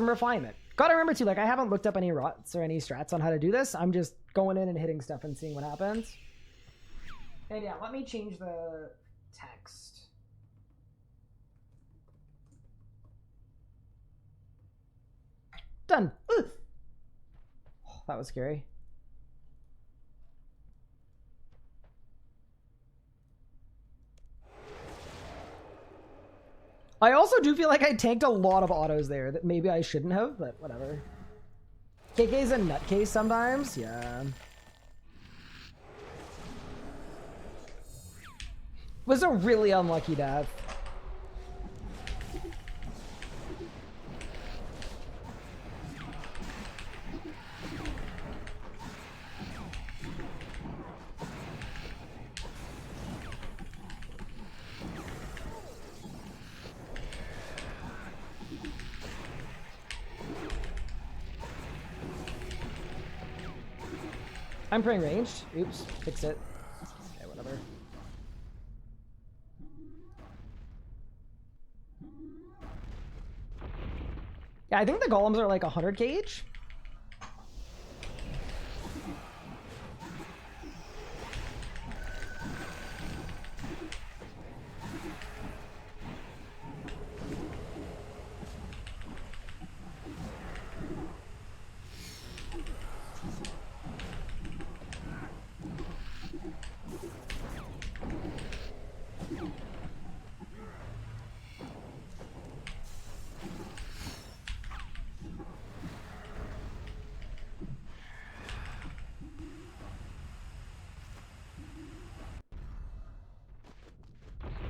refinement. Gotta remember too, like I haven't looked up any rots or any strats on how to do this. I'm just going in and hitting stuff and seeing what happens. And yeah, let me change the text. Done. Ooh. Oh, that was scary. I also do feel like I tanked a lot of autos there that maybe I shouldn't have, but whatever. KK's a nutcase sometimes, yeah. Was a really unlucky death. I'm praying ranged. Oops, fixed it. Okay, whatever. Yeah, I think the golems are like 100 kh.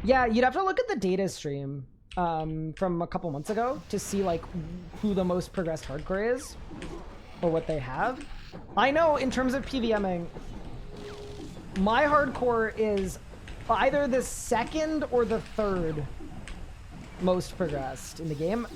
Yeah, you'd have to look at the data stream from a couple months ago to see like who the most progressed hardcore is or what they have. I know in terms of PvMing, my hardcore is either the second or the third most progressed in the game.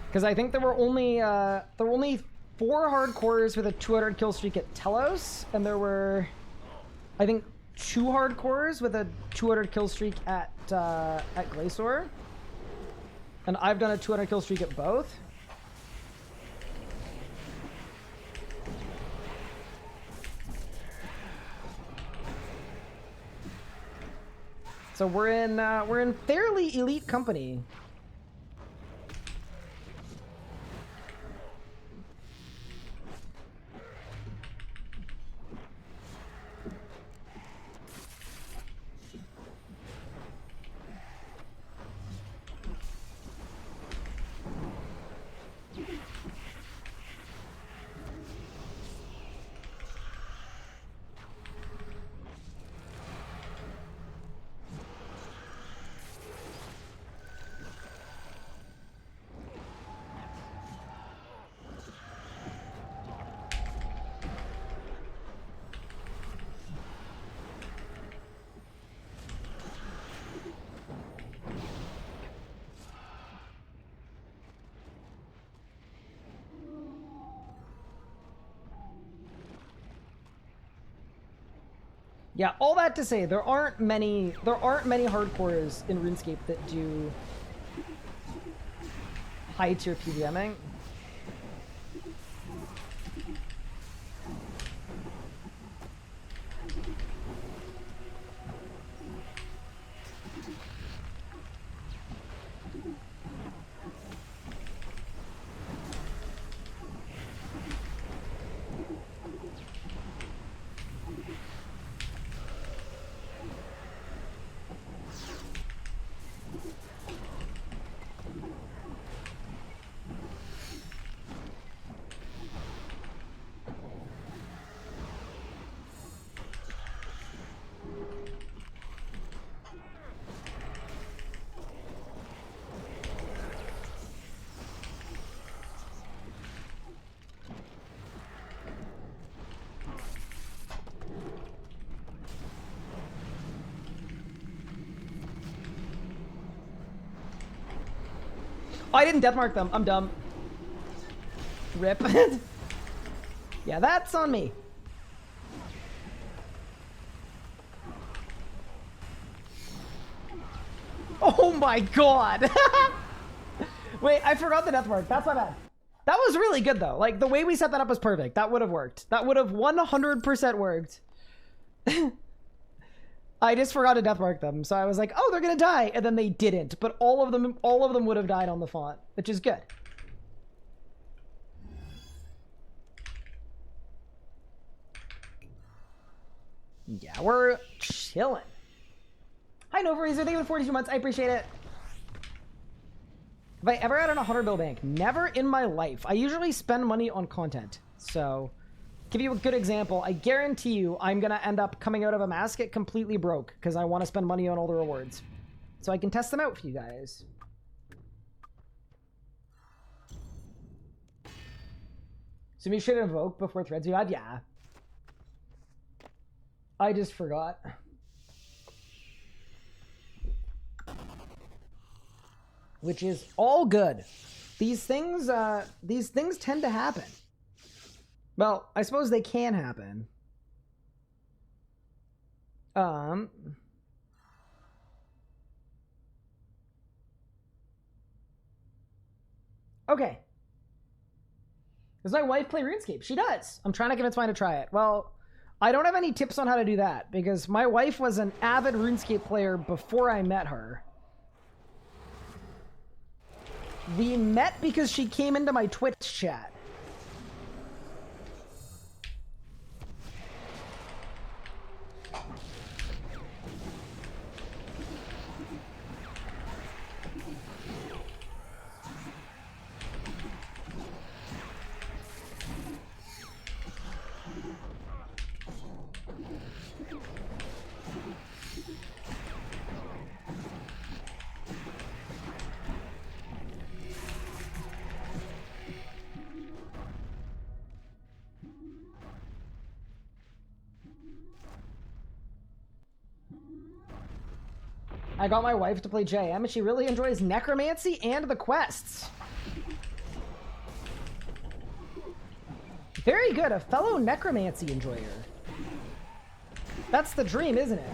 Because I think there were only 4 hardcores with a 200 kill streak at Telos, and there were, I think, 2 hardcores with a 200 kill streak at Glacier, and I've done a 200 kill streak at both. So we're in fairly elite company. Yeah, all that to say, there aren't many hardcores in RuneScape that do high tier PvMing. Oh, I didn't deathmark them. I'm dumb. Rip. Yeah, that's on me. Oh my god. Wait, I forgot the deathmark. That's my bad. That was really good though. Like the way we set that up was perfect. That would have worked. That would have 100% worked. I just forgot to deathmark them, so I was like, "Oh, they're gonna die," and then they didn't. But all of them would have died on the font, which is good. Yeah, we're chilling. Hi, Novarizer. Thank you for 42 months. I appreciate it. Have I ever had an 100 bill bank? Never in my life. I usually spend money on content. So, give you a good example. I guarantee you I'm going to end up coming out of a masket completely broke because I want to spend money on all the rewards. So I can test them out for you guys. So we should invoke before threads you had? Yeah. I just forgot. Which is all good. These things tend to happen. Well, I suppose they can happen. Okay. Does my wife play RuneScape? She does. I'm trying to convince mine to try it. Well, I don't have any tips on how to do that because my wife was an avid RuneScape player before I met her. We met because she came into my Twitch chat. I got my wife to play JM, and she really enjoys necromancy and the quests. Very good, a fellow necromancy enjoyer. That's the dream, isn't it?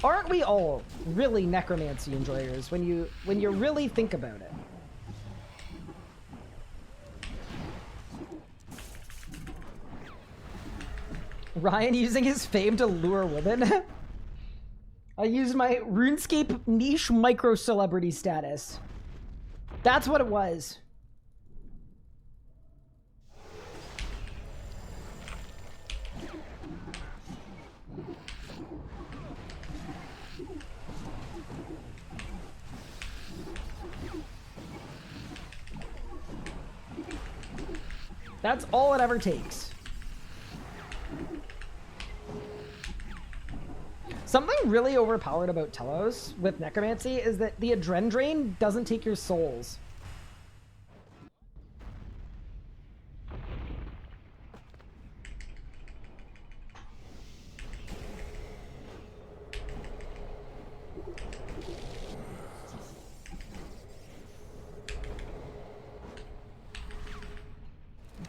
Aren't we all really necromancy enjoyers when you really think about it? Ryan using his fame to lure women. I used my RuneScape niche micro celebrity status. That's what it was. That's all it ever takes. Something really overpowered about Telos with Necromancy is that the Adren Drain doesn't take your souls.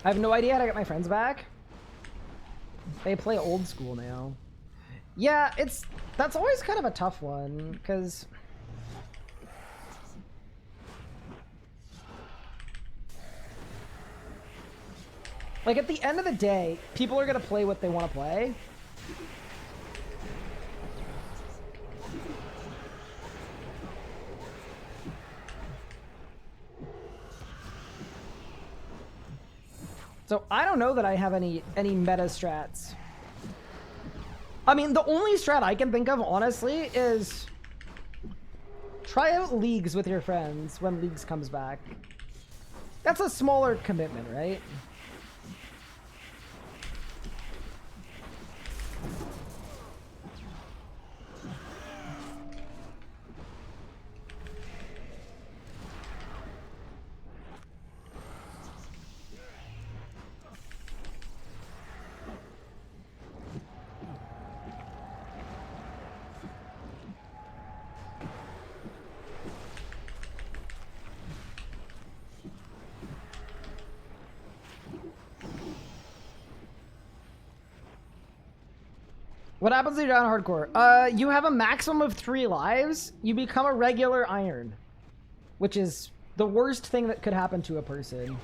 I have no idea how to get my friends back. They play old school now. Yeah, that's always kind of a tough one, because like at the end of the day, people are gonna play what they want to play. So I don't know that I have any meta strats. I mean, the only strat I can think of, honestly, is try out Leagues with your friends when Leagues comes back. That's a smaller commitment, right? What happens if you're down hardcore? You have a maximum of 3 lives. You become a regular iron, which is the worst thing that could happen to a person.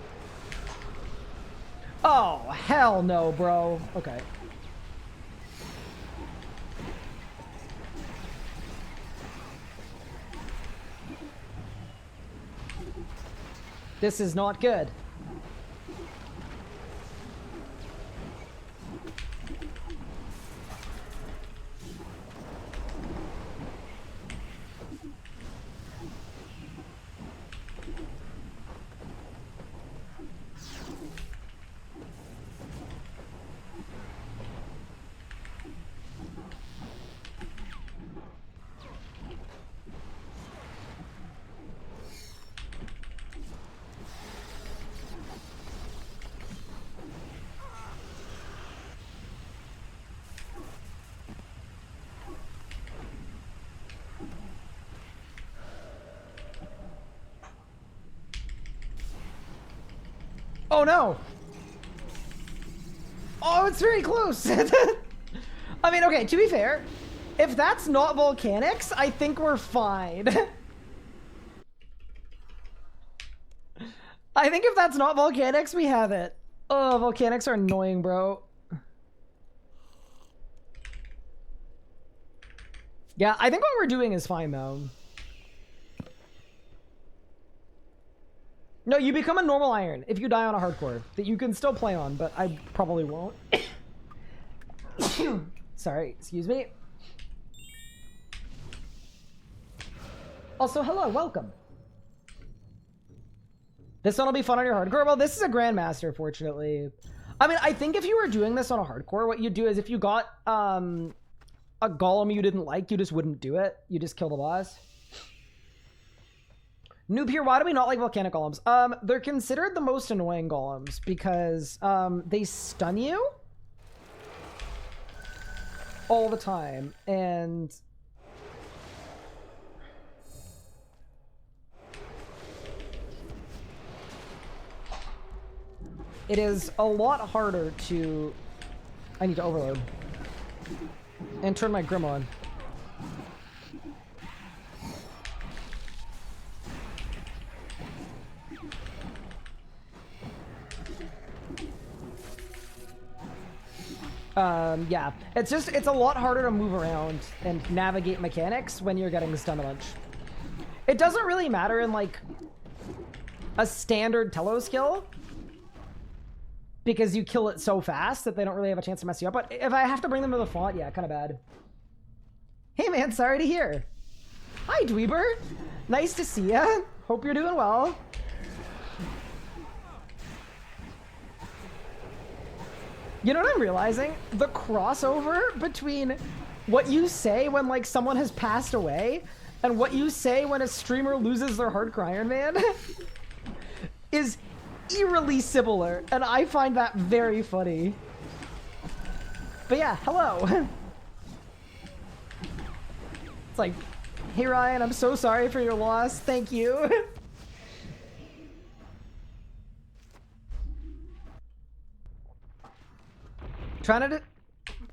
Oh, hell no, bro. Okay. This is not good. Oh no! Oh, it's very close! I mean, okay, to be fair, if that's not volcanics, I think we're fine. I think if that's not volcanics, we have it. Oh, volcanics are annoying, bro. Yeah, I think what we're doing is fine, though. No, you become a normal iron if you die on a hardcore that you can still play on, but I probably won't. Sorry, excuse me. Also, hello, welcome. This one will be fun on your hardcore. Well, this is a Grandmaster, fortunately. I mean, I think if you were doing this on a hardcore, what you'd do is if you got a golem you didn't like, you just wouldn't do it. You just kill the boss. Noob here, why do we not like volcanic golems? They're considered the most annoying golems because they stun you all the time, and it is a lot harder to... I need to overload and turn my Grim on. Yeah, it's a lot harder to move around and navigate mechanics when you're getting stunned a bunch. It doesn't really matter in like a standard Tello skill because you kill it so fast that they don't really have a chance to mess you up. But if I have to bring them to the font, yeah, kind of bad. Hey man, sorry to hear. Hi Dweeber, nice to see ya. Hope you're doing well. You know what I'm realizing? The crossover between what you say when like someone has passed away and what you say when a streamer loses their hardcore Iron Man is eerily similar, and I find that very funny. But yeah, hello. It's like, hey Ryan, I'm so sorry for your loss. Thank you.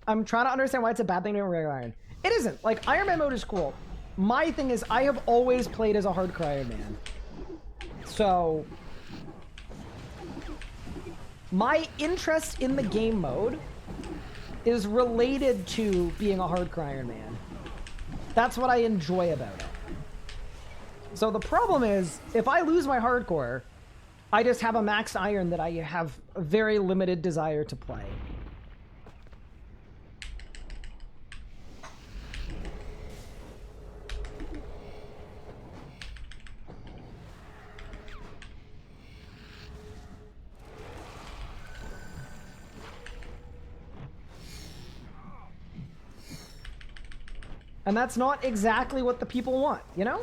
I'm trying to understand why it's a bad thing to do in regular Iron. It isn't. Like, Iron Man mode is cool. My thing is, I have always played as a hardcore Iron Man. So, my interest in the game mode is related to being a hardcore Iron Man. That's what I enjoy about it. So the problem is, if I lose my hardcore, I just have a maxed iron that I have a very limited desire to play. And that's not exactly what the people want, you know?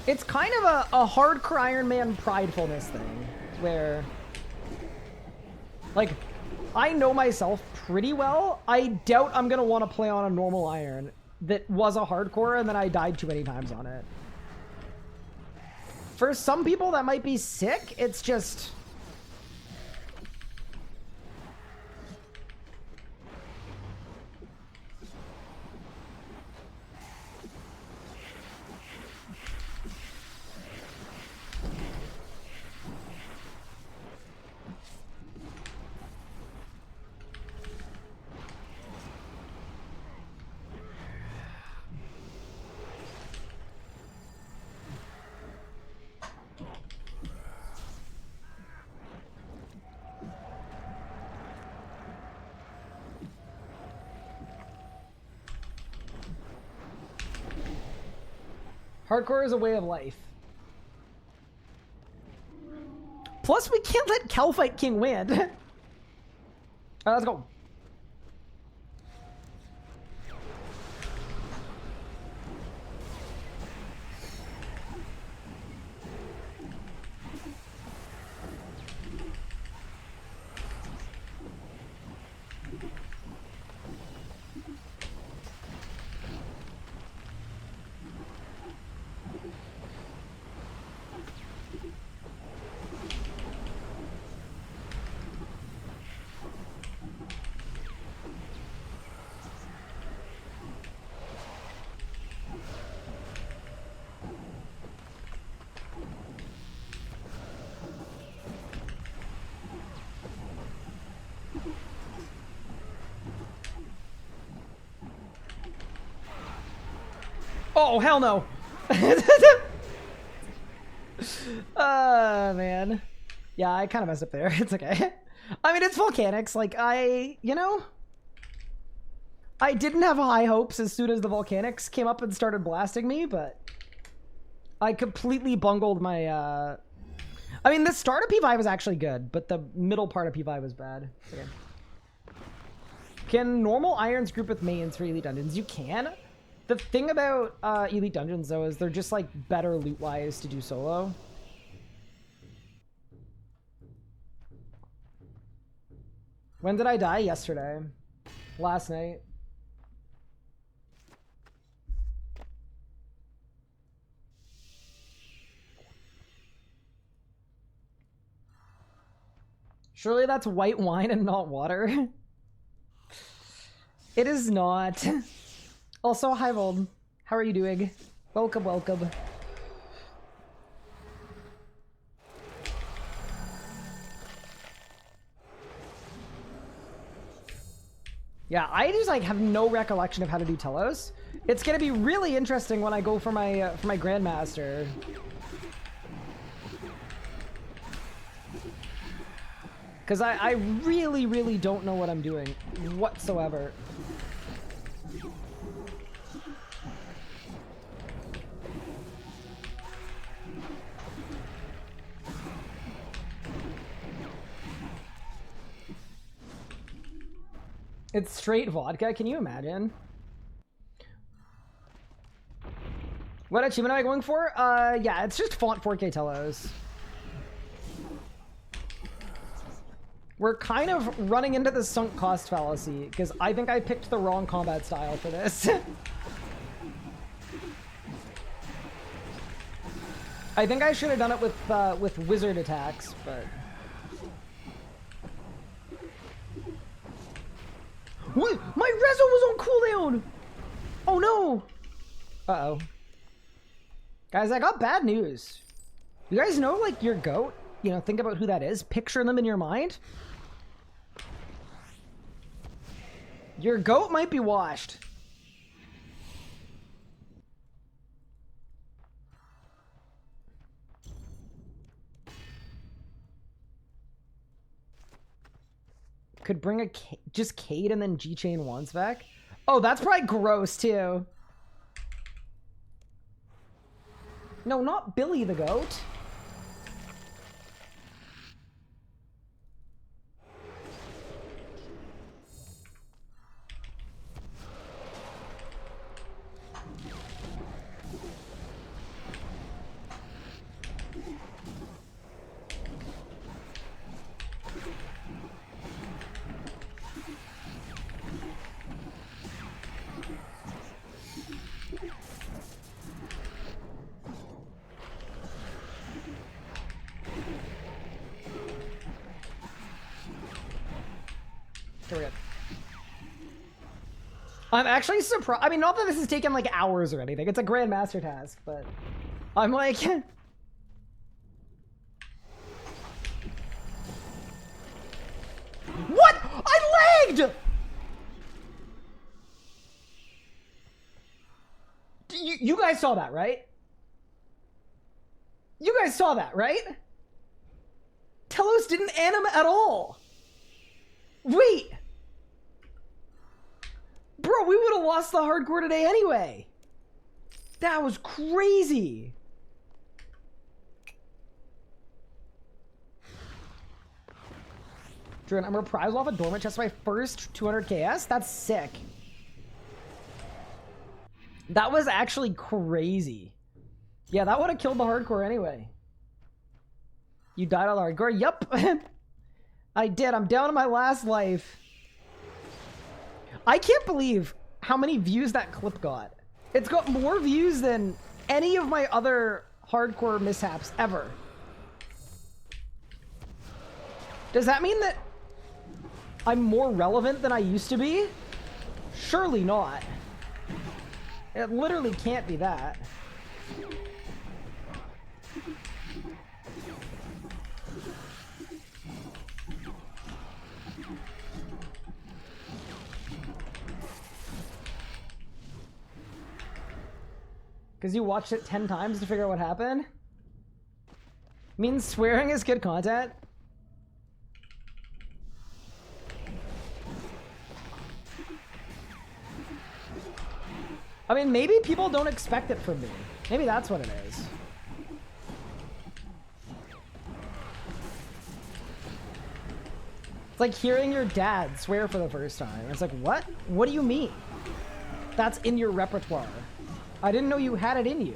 It's kind of a hardcore Iron Man pridefulness thing, where, like, I know myself pretty well. I doubt I'm gonna want to play on a normal Iron that was a hardcore and then I died too many times on it. For some people that might be sick, it's just... Hardcore is a way of life. Plus, we can't let Calfight King win. Alright, let's go. Oh, hell no. Man. Yeah, I kind of messed up there. It's okay. I mean, it's volcanics. Like, you know, I didn't have high hopes as soon as the volcanics came up and started blasting me, but I completely bungled my, I mean, the start of P5 was actually good, but the middle part of P5 was bad. Okay. Can normal irons group with mains for Elite Dungeons? You can. The thing about Elite Dungeons, though, is they're just, like, better loot-wise to do solo. When did I die? Yesterday. Last night. Surely that's white wine and not water. It is not. Also, hi Vold. How are you doing? Welcome, welcome. Yeah, I just like have no recollection of how to do telos. It's gonna be really interesting when I go for my Grandmaster. Because I really, really don't know what I'm doing whatsoever. It's straight vodka, can you imagine? What achievement am I going for? Yeah, it's just font 4K telos. We're kind of running into the sunk cost fallacy, because I think I picked the wrong combat style for this. I think I should have done it with wizard attacks, but... What? My rezo was on cooldown! Oh no! Uh-oh. Guys, I got bad news. You guys know, like, your goat? You know, think about who that is. Picture them in your mind. Your goat might be washed. Could bring a just Cade and then G-Chain once back. Oh, that's probably gross too. No, not Billy the goat. Here we go. I'm actually surprised. I mean, not that this has taken like hours or anything. It's a Grandmaster task, but I'm like... What? I lagged! You guys saw that, right? You guys saw that, right? Telos didn't anim at all. Wait! Bro, we would have lost the hardcore today anyway. That was crazy. Drew, I'm reprisal off a dormant chest my first 200 KS? That's sick. That was actually crazy. Yeah, that would have killed the hardcore anyway. You died on the hardcore? Yup. I did. I'm down to my last life. I can't believe how many views that clip got. It's got more views than any of my other hardcore mishaps ever. Does that mean that I'm more relevant than I used to be? Surely not. It literally can't be that. Because you watched it 10 times to figure out what happened? Means swearing is good content? I mean, maybe people don't expect it from me. Maybe that's what it is. It's like hearing your dad swear for the first time. It's like, what? What do you mean? That's in your repertoire. I didn't know you had it in you.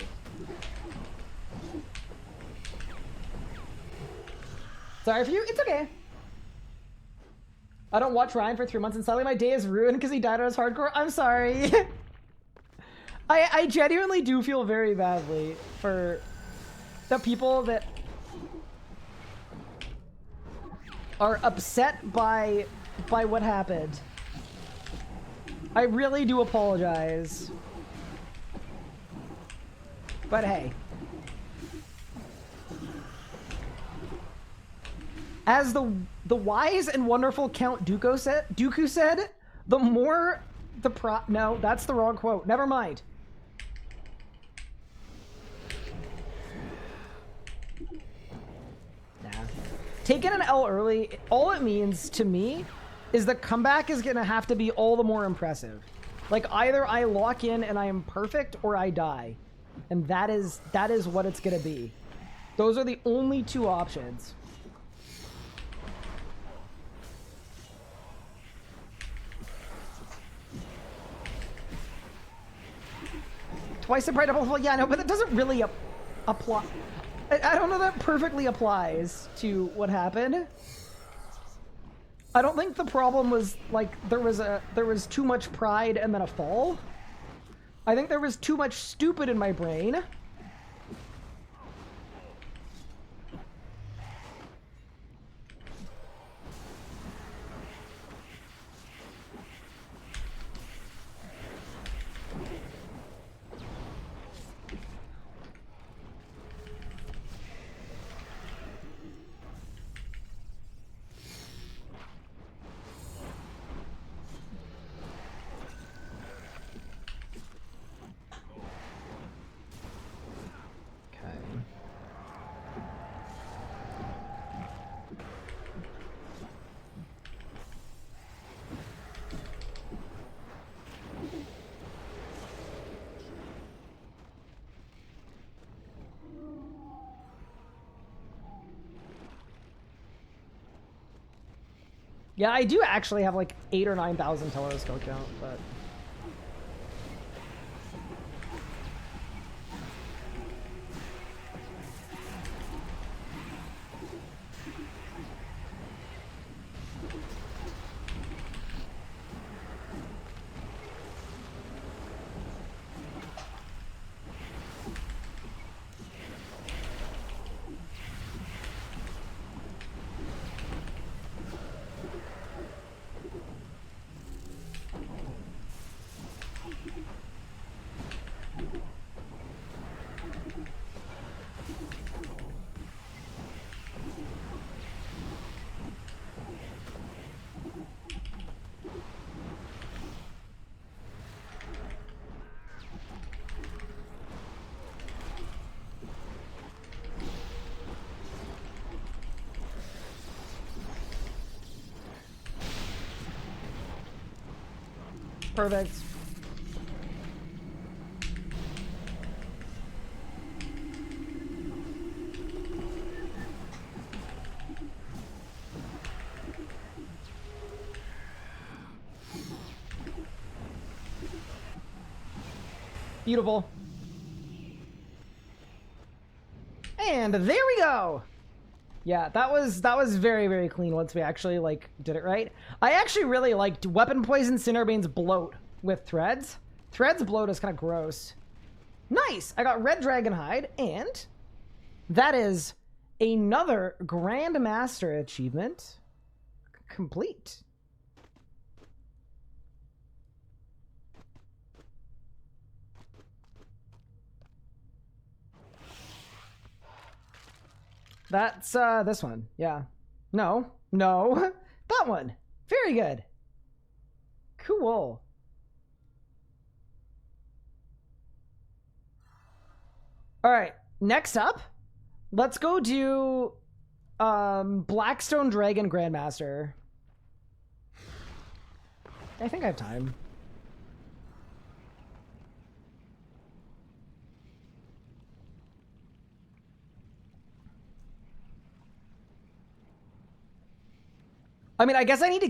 Sorry for you. It's okay. I don't watch Ryan for 3 months and suddenly my day is ruined because he died on his hardcore. I'm sorry. I genuinely do feel very badly for the people that are upset by what happened. I really do apologize. But hey. As the wise and wonderful Count Dooku said, the more the no, that's the wrong quote. Never mind. Nah. Taking an L early, all it means to me is the comeback is gonna have to be all the more impressive. Like either I lock in and I am perfect or I die. And that is what it's gonna be. Those are the only two options. Twice the pride of well, yeah, no, but that doesn't really apply. I don't know that perfectly applies to what happened. I don't think the problem was like there was too much pride and then a fall. I think there was too much stupid in my brain. Yeah, I do actually have like 8,000 or 9,000 telescope count, but perfect. Beautiful. And there we go. Yeah, that was very, very clean once we actually like did it right. I actually really liked Weapon Poison Cinderbane's bloat with Threads. Threads bloat is kind of gross. Nice! I got Red Dragon Hide, and that is another Grandmaster achievement complete. That's this one. Yeah. No. That one. Very good. Cool. All right, next up, let's go do Blackstone Dragon Grandmaster. I think I have time. I mean, I guess I need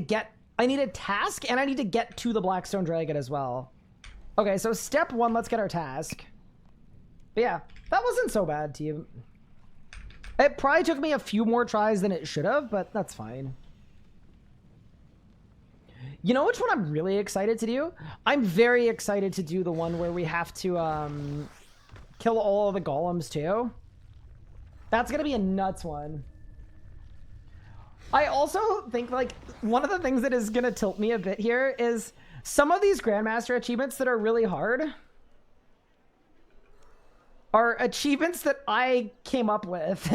a task and I need to get to the Blackstone Dragon as well. Okay, so step 1, let's get our task. But yeah, that wasn't so bad, team. It probably took me a few more tries than it should have, but that's fine. You know which one I'm really excited to do? I'm very excited to do the one where we have to kill all of the golems too. That's gonna be a nuts one. I also think, like, one of the things that is gonna tilt me a bit here is some of these Grandmaster achievements that are really hard are achievements that I came up with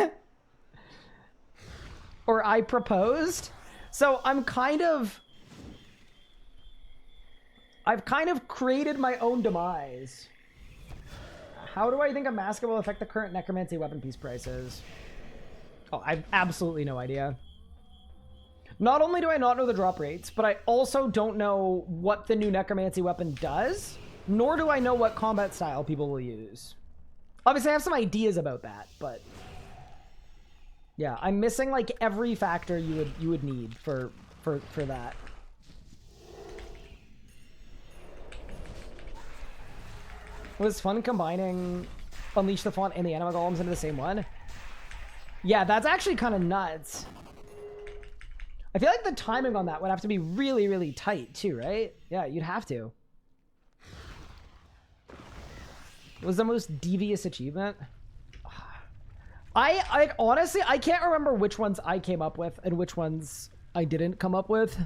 or I proposed. So I've kind of created my own demise. How do I think a mask will affect the current necromancy weapon piece prices? Oh, I have absolutely no idea. Not only do I not know the drop rates, but I also don't know what the new necromancy weapon does, nor do I know what combat style people will use. Obviously, I have some ideas about that, but yeah, I'm missing like every factor you would need for that. It was fun combining Unleash the Font and the Anima Golems into the same one. Yeah, that's actually kind of nuts. I feel like the timing on that would have to be really, really tight too, right? Yeah, you'd have to. It was the most devious achievement. I honestly, I can't remember which ones I came up with and which ones I didn't come up with.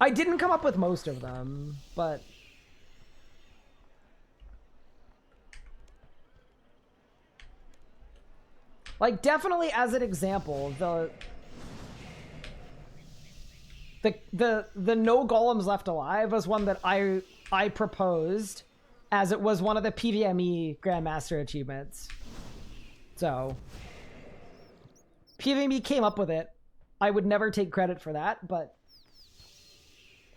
I didn't come up with most of them, but... like, definitely as an example, the no golems left alive was one that I proposed, as it was one of the PvMe Grandmaster achievements. So PvMe came up with it. I would never take credit for that, but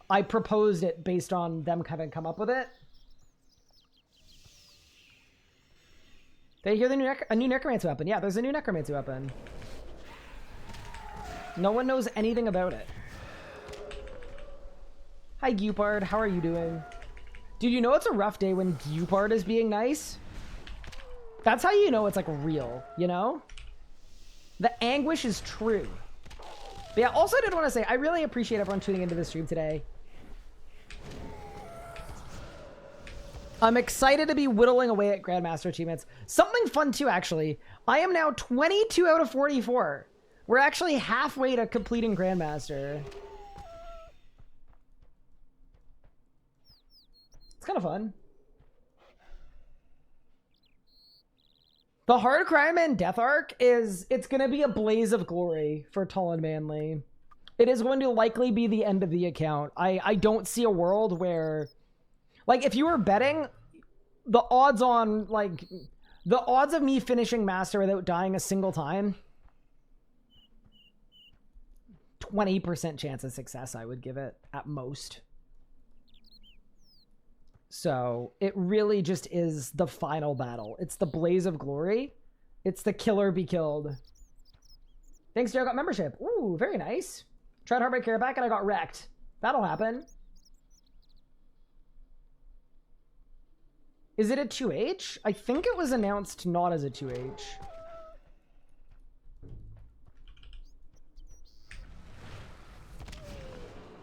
I proposed it based on them having come up with it. Did you hear a new necromancy weapon? Yeah, there's a new necromancy weapon. No one knows anything about it. Hi, Gupard. How are you doing? Dude, you know it's a rough day when Gupard is being nice? That's how you know it's, like, real, you know? The anguish is true. But yeah, also I did want to say, I really appreciate everyone tuning into the stream today. I'm excited to be whittling away at Grandmaster achievements. Something fun, too, actually. I am now 22 out of 44. We're actually halfway to completing Grandmaster. It's kind of fun. The Hard Crime and Death Arc it's going to be a blaze of glory for Tall and Manly. It is going to likely be the end of the account. I don't see a world where... like, if you were betting, the odds on, like, the odds of me finishing Master without dying a single time, 20% chance of success, I would give it, at most. So, it really just is the final battle. It's the blaze of glory. It's the killer be killed. Thanks, Joe. Got membership. Ooh, very nice. Tried hard by care back and I got wrecked. That'll happen. Is it a 2H? I think it was announced not as a 2H.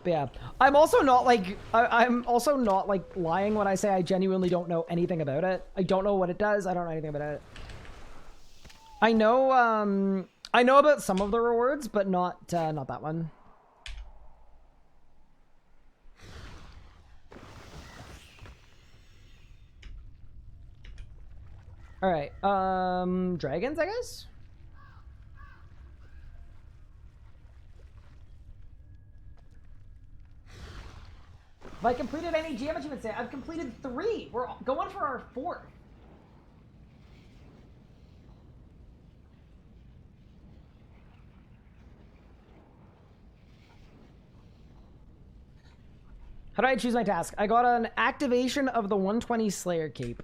But yeah, I'm also not like lying when I say I genuinely don't know anything about it. I don't know what it does. I don't know anything about it. I know about some of the rewards, but not that one. All right, dragons, I guess. Have I completed any GM achievements today? I've completed 3. We're going for our 4th. How do I choose my task? I got an activation of the 120 Slayer Cape.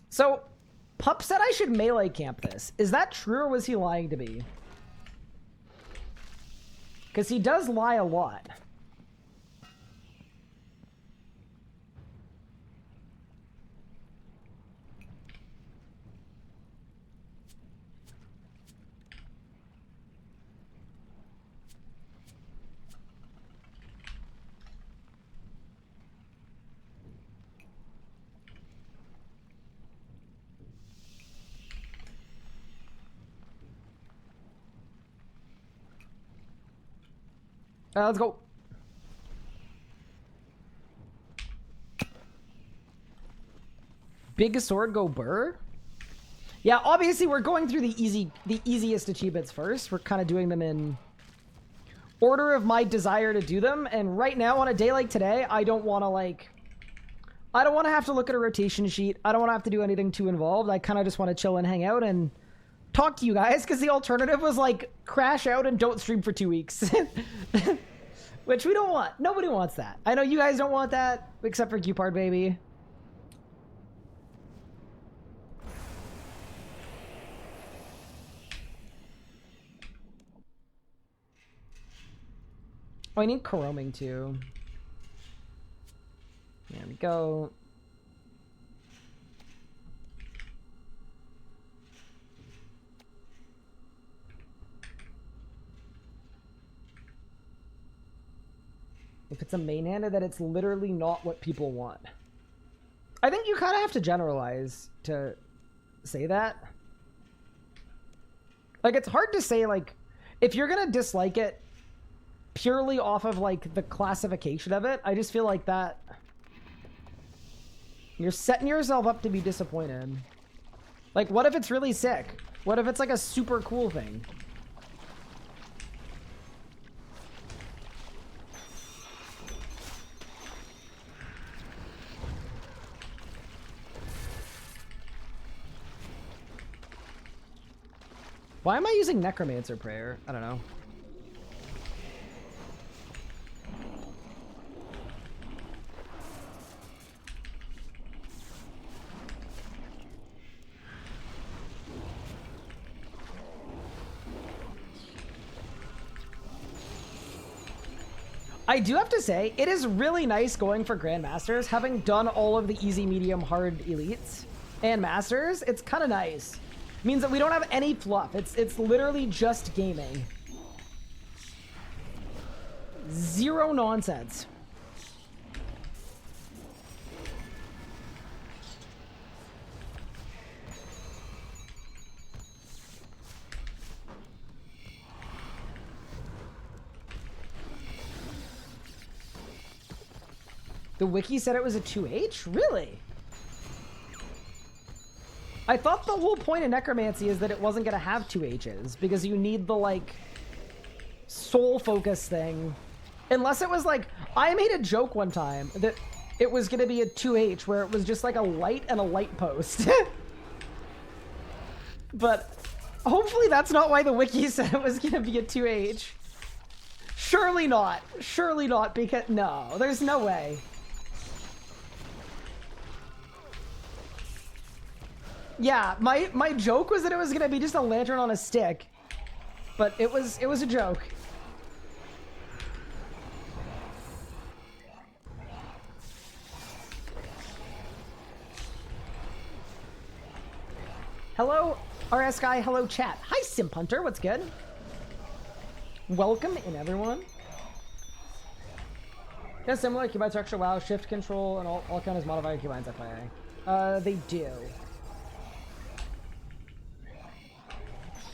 So, Pup said I should melee camp this. Is that true or was he lying to me? Because he does lie a lot. Let's go. Big sword go burr? Yeah, obviously we're going through the easiest achievements first. We're kind of doing them in order of my desire to do them. And right now on a day like today, I don't want to have to look at a rotation sheet. I don't want to have to do anything too involved. I kind of just want to chill and hang out and talk to you guys, because the alternative was like crash out and don't stream for 2 weeks. Which we don't want. Nobody wants that. I know you guys don't want that, except for Cupard baby. Oh, I need Coroming too. There we go. If it's a main-handed, then it's literally not what people want. I think you kind of have to generalize to say that. Like, it's hard to say, like, if you're gonna dislike it purely off of, like, the classification of it, I just feel like that... You're setting yourself up to be disappointed. Like, what if it's really sick? What if it's, like, a super cool thing? Why am I using Necromancer Prayer? I don't know. I do have to say, it is really nice going for Grandmasters, having done all of the easy, medium, hard elites and masters. It's kind of nice. Means that we don't have any fluff. It's literally just gaming. Zero nonsense. The wiki said it was a 2H? Really? I thought the whole point of Necromancy is that it wasn't going to have 2Hs, because you need the, like, soul focus thing. Unless it was, like, I made a joke one time that it was going to be a 2H, where it was just, like, a light and a light post. But hopefully that's not why the wiki said it was going to be a 2H. Surely not. Surely not, because... No, there's no way. Yeah, my joke was that it was gonna be just a lantern on a stick, but it was a joke. Hello, RS guy. Hello, chat. Hi, Simp Hunter. What's good? Welcome in, everyone. Yeah, similar keybind structure. Wow, shift control and all count as modifier keybinds. FYI. They do.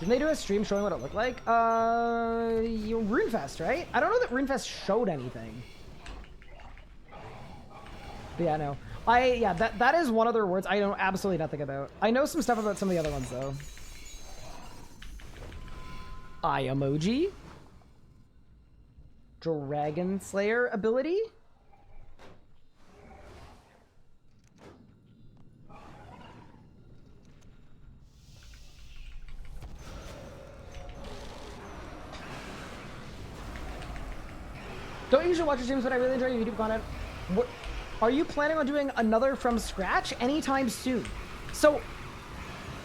Didn't they do a stream showing what it looked like? RuneFest, right? I don't know that RuneFest showed anything. But yeah, no. Yeah, that is one of their words I know absolutely nothing about. I know some stuff about some of the other ones, though. Eye emoji. Dragon Slayer ability. Don't usually watch your streams, but I really enjoy your YouTube content. What, are you planning on doing another from scratch anytime soon? So,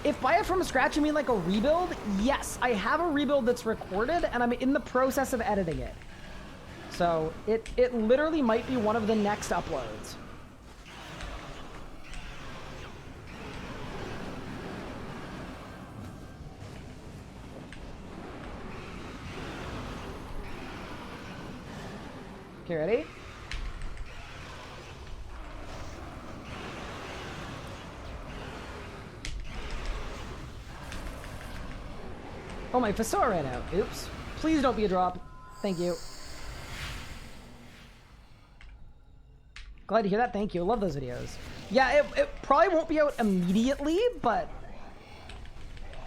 if by a from scratch you mean like a rebuild, yes, I have a rebuild that's recorded, and I'm in the process of editing it. So, it literally might be one of the next uploads. Okay, ready? Oh, my Fasor ran out. Oops. Please don't be a drop. Thank you. Glad to hear that. Thank you. Love those videos. Yeah, it probably won't be out immediately, but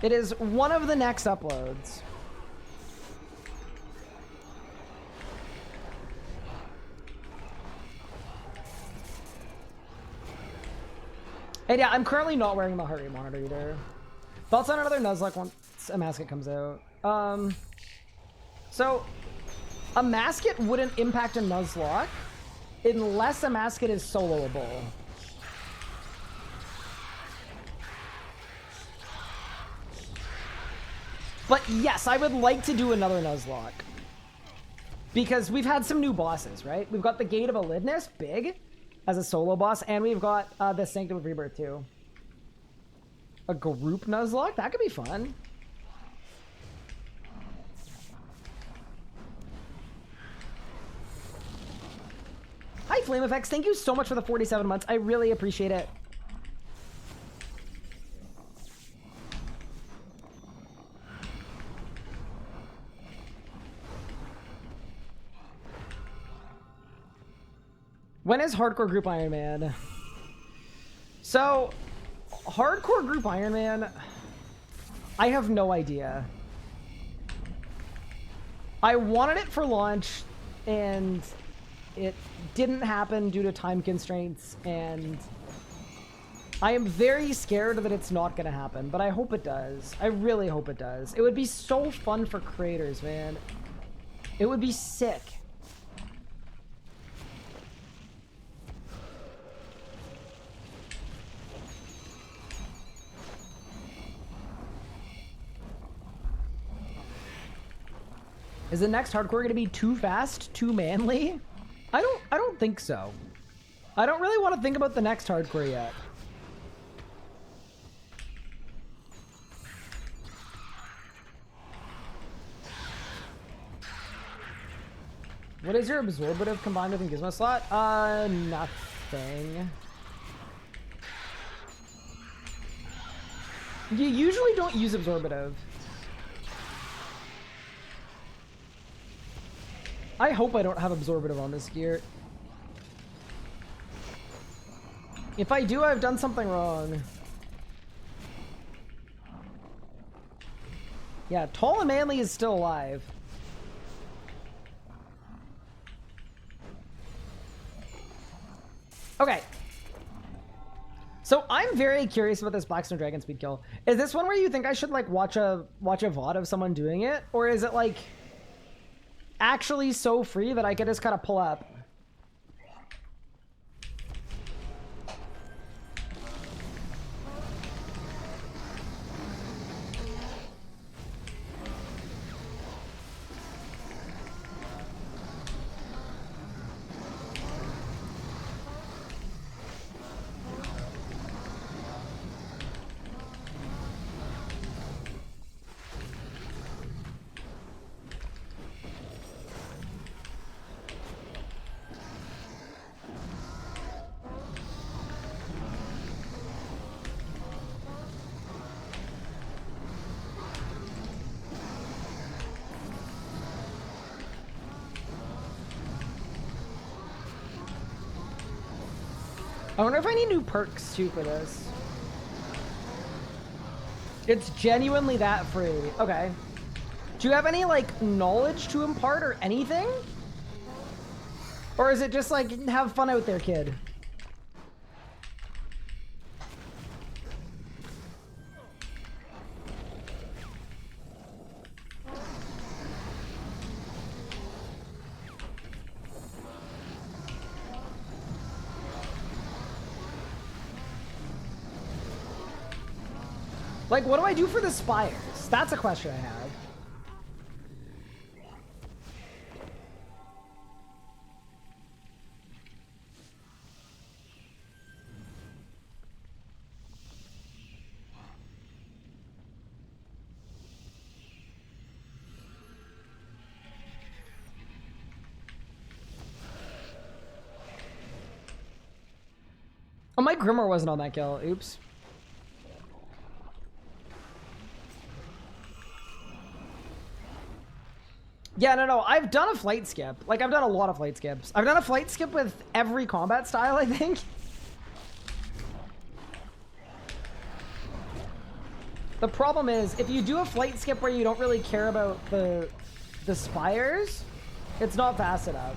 it is one of the next uploads. And yeah, I'm currently not wearing the heart rate monitor either. Thoughts on another Nuzlocke once a Masket comes out? So, a Masket wouldn't impact a Nuzlocke unless a Masket is soloable. But yes, I would like to do another Nuzlocke. Because we've had some new bosses, right? We've got the Gate of Elidness, big, as a solo boss, and we've got the Sanctum of Rebirth too. A group Nuzlocke? That could be fun. Hi, Flame Effects. Thank you so much for the 47 months. I really appreciate it. When is Hardcore Group Iron Man? So, Hardcore Group Iron Man, I have no idea. I wanted it for launch, and it didn't happen due to time constraints, and I am very scared that it's not going to happen, but I hope it does. I really hope it does. It would be so fun for creators, man. It would be sick. Is the next hardcore going to be too fast, too manly? I don't think so. I don't really want to think about the next hardcore yet. What is your absorbative combined with Gizmo slot? Nothing. You usually don't use absorbative. I hope I don't have absorbative on this gear. If I do, I've done something wrong. Yeah, Tall and Manly is still alive. Okay. So I'm very curious about this Blackstone Dragon speed kill. Is this one where you think I should like watch a VOD of someone doing it? Or is it like actually so free that I could just kind of pull up? I wonder if I need new perks too for this. It's genuinely that free. Okay. Do you have any like knowledge to impart or anything? Or is it just like have fun out there, kid? Like, what do I do for the spires? That's a question I have. Oh, my Grimoire wasn't on that kill. Oops. Yeah, no. I've done a flight skip. Like, I've done a lot of flight skips. I've done a flight skip with every combat style, I think. The problem is, if you do a flight skip where you don't really care about the spires, it's not fast enough.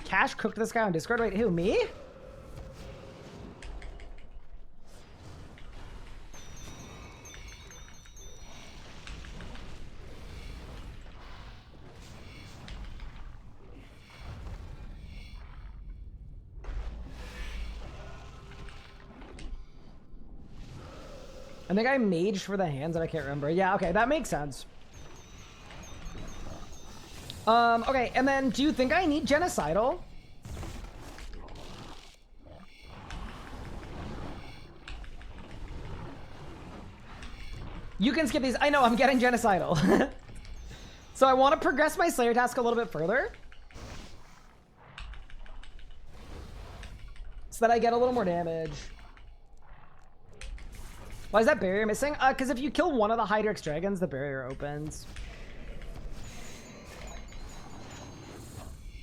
Cash cooked this guy on Discord. Wait, who, me? I think I maged for the hands and I can't remember. Yeah, okay, that makes sense. Okay, and then do you think I need Genocidal? You can skip these. I know, I'm getting Genocidal. So I want to progress my Slayer task a little bit further, so that I get a little more damage. Why is that barrier missing? Because if you kill one of the Hydrix dragons, the barrier opens.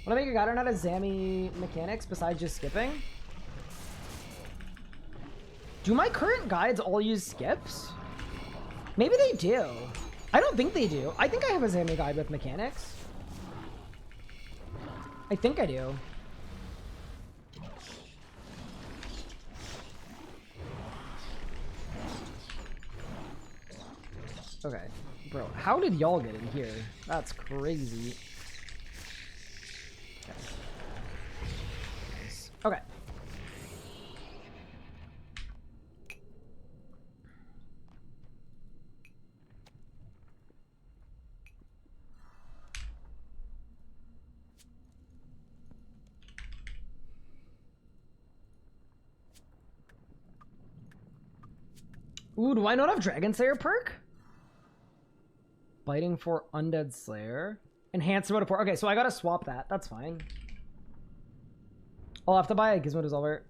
Want to make a guide on how to Zammy mechanics besides just skipping? Do my current guides all use skips? Maybe they do. I don't think they do. I think I have a Zammy guide with mechanics. I think I do. Okay. Bro, how did y'all get in here? That's crazy. Okay. Ooh, do I not have Dragon Slayer perk? Biting for Undead Slayer. Enhanced mode of port. Okay, so I gotta swap that. That's fine. I'll have to buy a Gizmo Dissolver.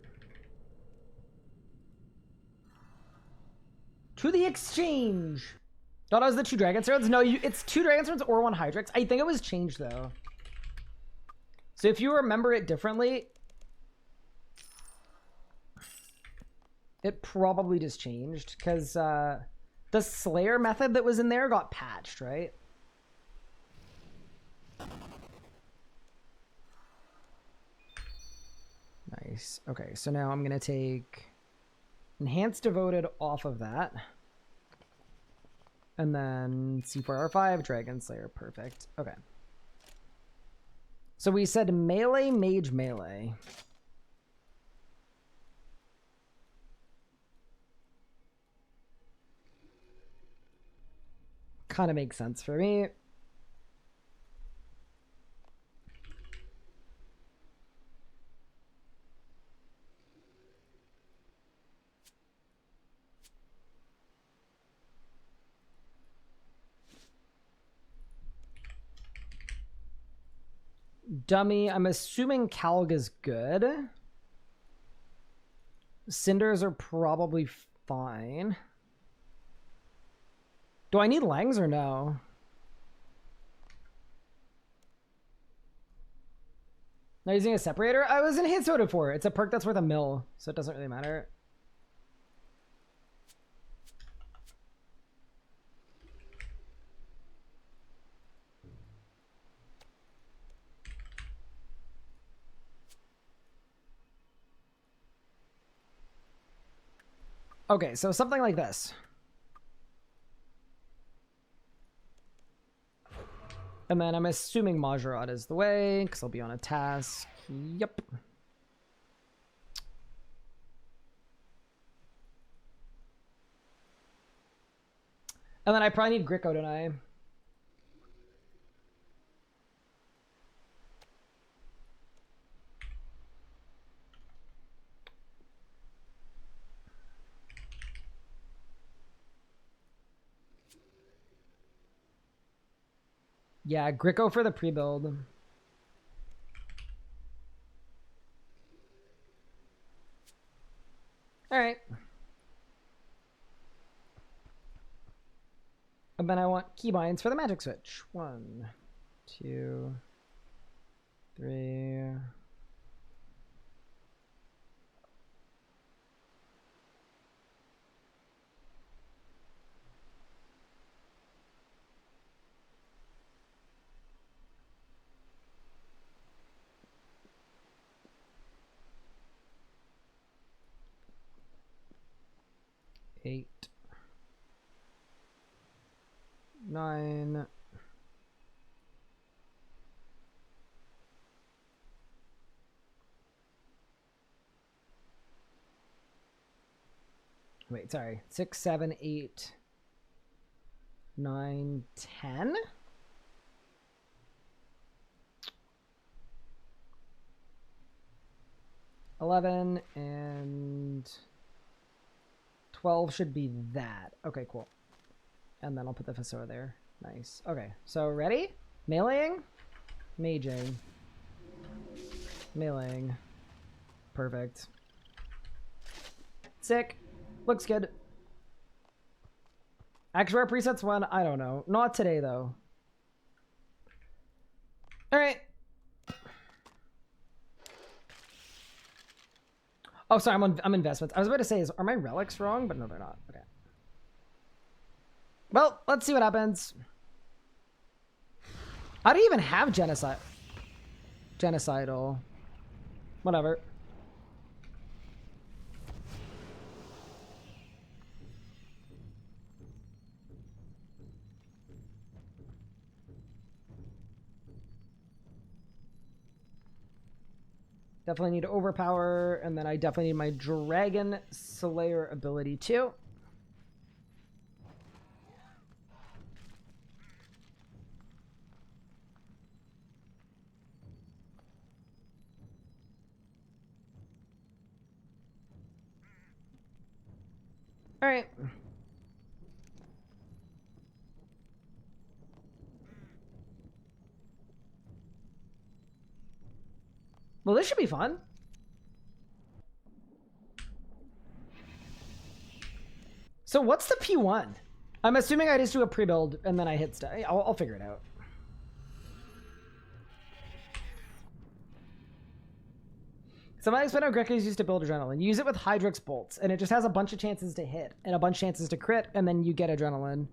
To the exchange. Thought it was the 2 Dragon Swords. No, it's 2 Dragon Swords or 1 Hydrix. I think it was changed though. So if you remember it differently, it probably just changed because the Slayer method that was in there got patched, right? Nice. Okay, so now I'm going to take Enhanced Devoted off of that. And then C4R5, Dragon Slayer. Perfect. Okay. So we said melee, mage, melee. Kind of makes sense for me. Dummy, I'm assuming Kalg is good. Cinders are probably fine. Do I need Langs or no? Not using a separator? I was enhanced voted for. It's a perk that's worth a mil, so it doesn't really matter. Okay, so something like this. And then I'm assuming Majorat is the way, because I'll be on a task. Yep. And then I probably need Gricko, don't I? Yeah, Gricko for the pre-build. All right. And then I want keybinds for the magic switch. 1, 2, 3. Eight. 9. Wait, sorry. 6, 7, 8, 9, 10. 11 and 12 should be that. Okay, cool. And then I'll put the Fesoa there. Nice. Okay, so ready? Meleeing? Maging. Meleeing. Perfect. Sick. Looks good. Actually, our presets one, I don't know. Not today, though. Alright. Oh, sorry, I'm investments. I was about to say, are my relics wrong? But no, they're not. Okay. Well, let's see what happens. How do you even have genocide? Genocidal. Whatever. Definitely need overpower, and then I definitely need my Dragon Slayer ability too. All right. Well, this should be fun. So what's the P1? I'm assuming I just do a pre-build and then I hit stuff. I'll figure it out. Somebody explained how Greco is used to build adrenaline. You use it with Hydrix bolts, and it just has a bunch of chances to hit and a bunch of chances to crit, and then you get adrenaline.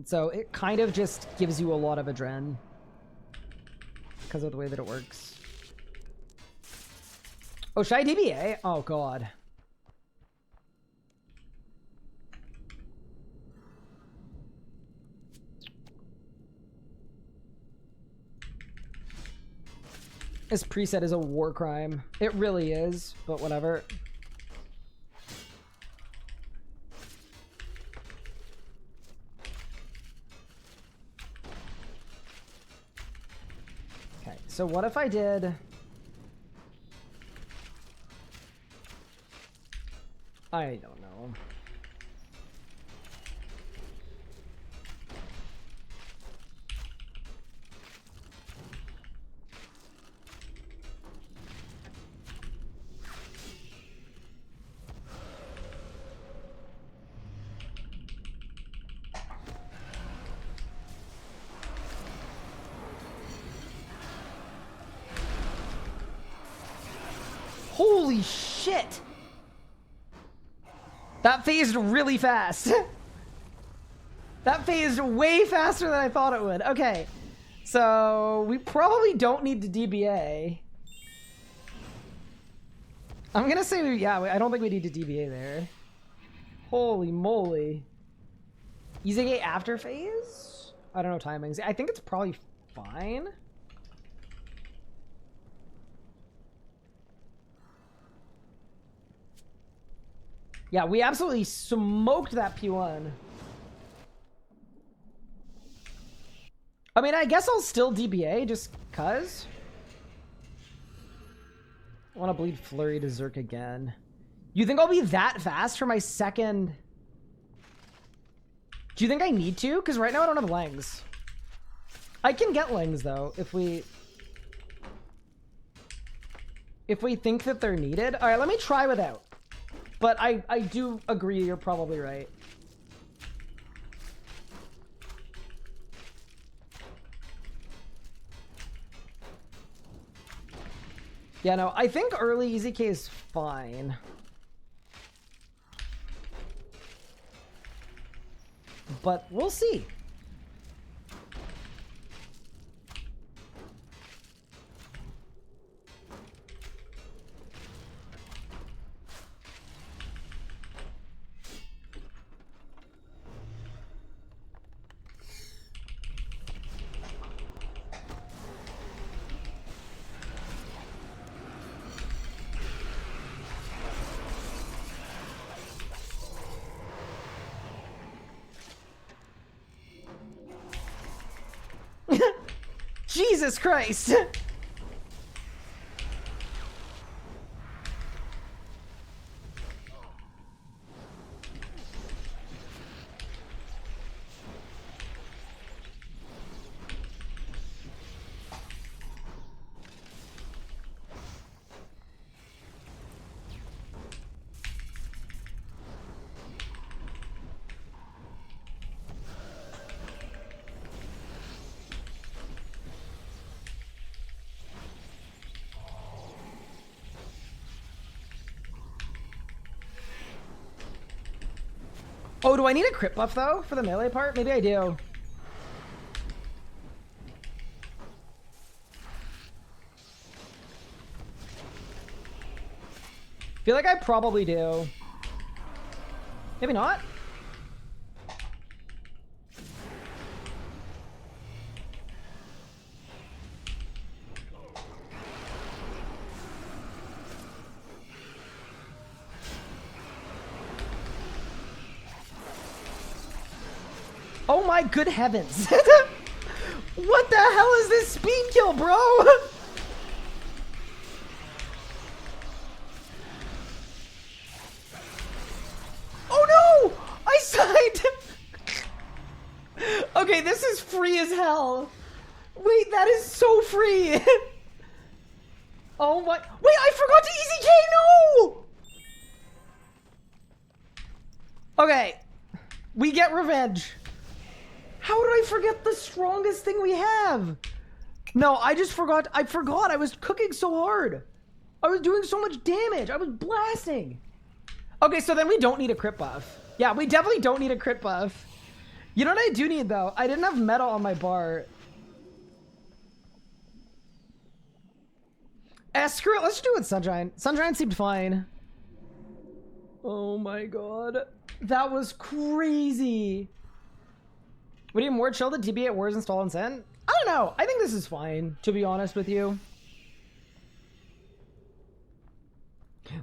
So it kind of just gives you a lot of adren because of the way that it works. Oh, should I DBA? Oh, God. This preset is a war crime. It really is, but whatever. Okay, so what if I did... I don't know. Holy shit! That phased really fast. That phased way faster than I thought it would. Okay, so we probably don't need to DBA. I'm gonna say, yeah, I don't think we need to DBA there. Holy moly. Easy after phase? I don't know timings. I think it's probably fine. Yeah, we absolutely smoked that P1. I mean, I guess I'll still DBA just cuz. I want to bleed Flurry to Zerk again. You think I'll be that fast for my second... Do you think I need to? Because right now I don't have Langs. I can get Langs, though, if we think that they're needed. All right, let me try without. But I do agree you're probably right. Yeah, no, I think early EZK is fine. But we'll see. Jesus Christ! Oh, do I need a crit buff, though, for the melee part? Maybe I do. Feel like I probably do. Maybe not. Oh my good heavens. What the hell is this speed kill, bro? Oh no! I signed! Okay, this is free as hell. Wait, that is so free. Oh my... Wait, I forgot to EZK, no! Okay. We get revenge. How did I forget the strongest thing we have? No, I just forgot. I forgot. I was cooking so hard. I was doing so much damage. I was blasting. Okay, so then we don't need a crit buff. Yeah, we definitely don't need a crit buff. You know what I do need, though? I didn't have metal on my bar. Screw it. Let's do it, Sunshine. Sunshine seemed fine. Oh my god. That was crazy. Would you more chill the DB at Wars install and send? I don't know. I think this is fine, to be honest with you.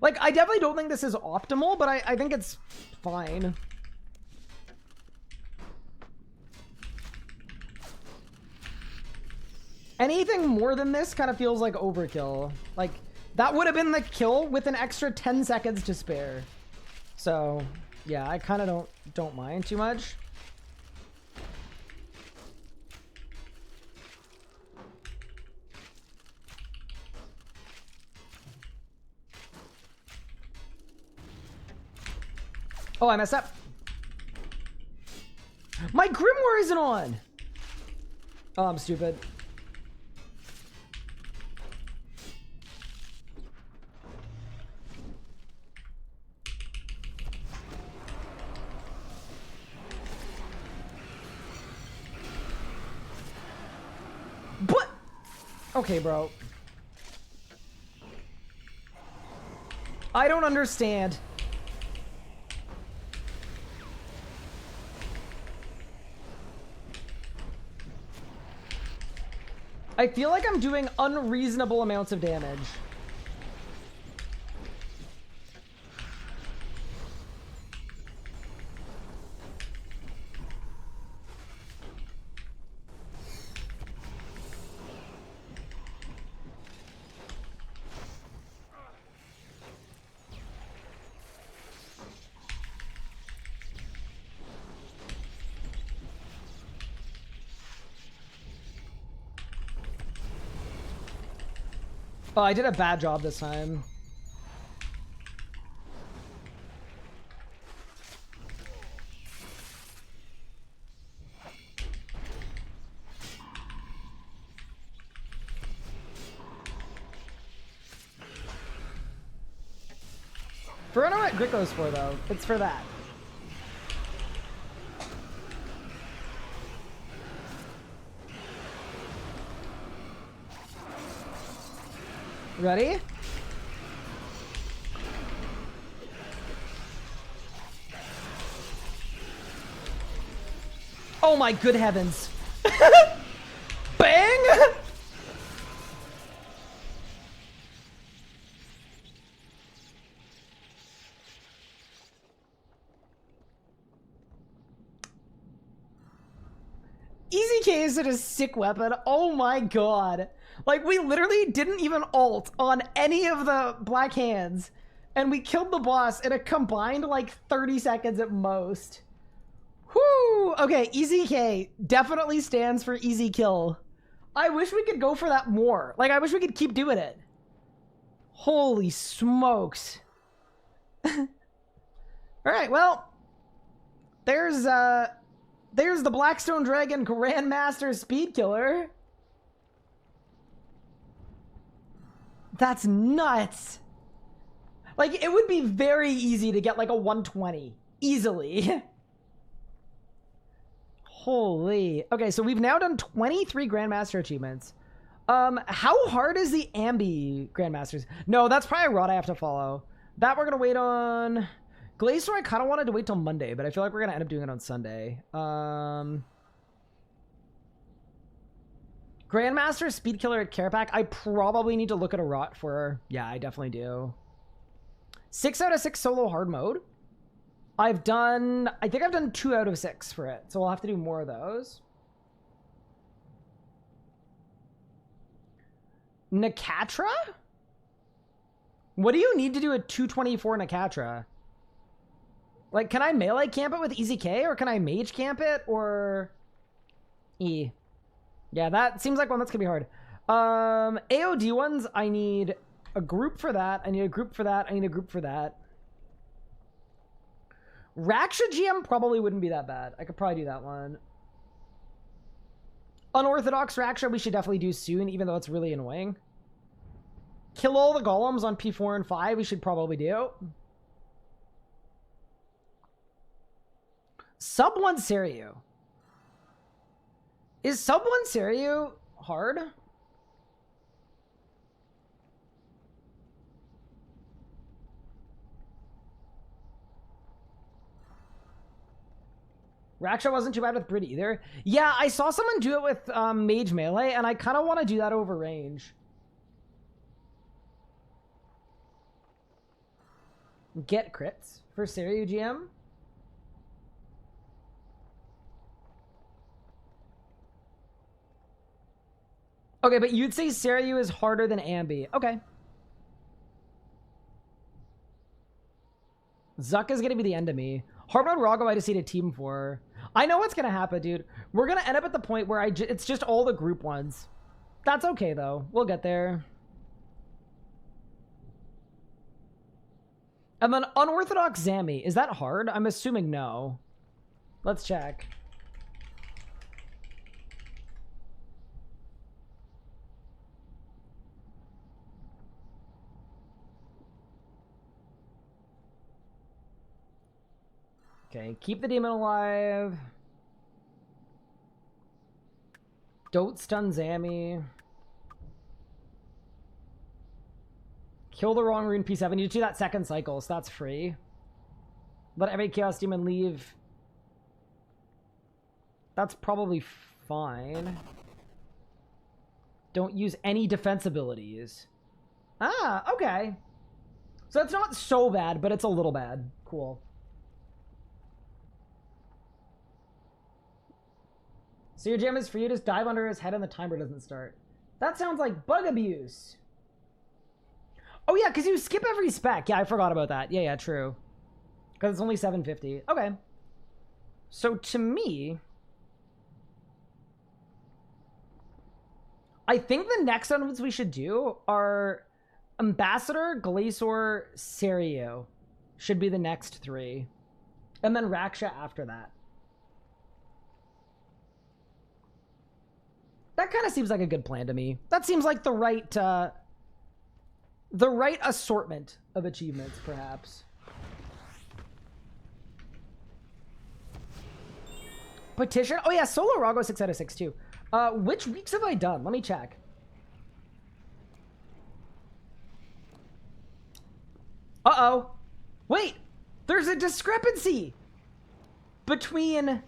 Like, I definitely don't think this is optimal, but I think it's fine. Anything more than this kind of feels like overkill. Like, that would have been the kill with an extra 10 seconds to spare. So, yeah, I kind of don't mind too much. Oh, I messed up. My Grimoire isn't on. Oh, I'm stupid. But okay, bro. I don't understand. I feel like I'm doing unreasonable amounts of damage. Oh, I did a bad job this time. I don't know what Gricko's for, though. It's for that. Ready? Oh my good heavens. Bang! Easy K is a sick weapon. Oh my god. Like, we literally didn't even ult on any of the black hands, and we killed the boss in a combined, like, 30 seconds at most. Whoo! Okay, Easy K definitely stands for easy kill. I wish we could go for that more. Like, I wish we could keep doing it. Holy smokes. Alright, well, there's the Blackstone Dragon Grandmaster Speed Killer. That's nuts. Like, it would be very easy to get like a 120. Easily. Holy. Okay, so we've now done 23 Grandmaster achievements. How hard is the Ambi Grandmasters? No, that's probably a rod I have to follow. That we're gonna wait on. Glacier, I kind of wanted to wait till Monday, but I feel like we're gonna end up doing it on Sunday. Grandmaster Speed Killer at Carapac. I probably need to look at a rot for. Yeah, I definitely do. 6 out of 6 solo hard mode. I think I've done 2 out of 6 for it, so we'll have to do more of those. Nakatra? What do you need to do a 224 Nakatra? Like, can I melee camp it with Easy K, or can I mage camp it, or E? Yeah, that seems like one that's gonna be hard. AOD ones, I need a group for that. I need a group for that. I need a group for that. Raksha GM probably wouldn't be that bad. I could probably do that one. Unorthodox Raksha we should definitely do soon, even though it's really annoying. Kill all the golems on P4 and 5 we should probably do. Sub 1 Seiryu. Is Sub 1 Seiryu hard? Raksha wasn't too bad with Brit either. Yeah, I saw someone do it with Mage Melee, and I kind of want to do that over range. Get crits for Seiryu GM. Okay, but you'd say Seiryu is harder than Ambi. Okay. Zuck is going to be the end of me. Hard mode Rago I just need a team for. I know what's going to happen, dude. We're going to end up at the point where it's just all the group ones. That's okay, though. We'll get there. And then Unorthodox Zami. Is that hard? I'm assuming no. Let's check. Okay, keep the demon alive. Don't stun Zami. Kill the wrong rune P7. You do that second cycle, so that's free. Let every Chaos Demon leave. That's probably fine. Don't use any defense abilities. Ah, okay. So it's not so bad, but it's a little bad. Cool. So your gem is for you to just dive under his head and the timer doesn't start. That sounds like bug abuse. Oh yeah, because you skip every spec. Yeah, I forgot about that. Yeah, true. Because it's only 750. Okay. So to me, I think the next ones we should do are Ambassador, Glacier, Serio. Should be the next 3. And then Raksha after that. That kind of seems like a good plan to me. That seems like the right assortment of achievements, perhaps. Petition? Oh yeah, Solo Rago 6 out of 6 too. Which weeks have I done? Let me check. Uh-oh. Wait, there's a discrepancy between...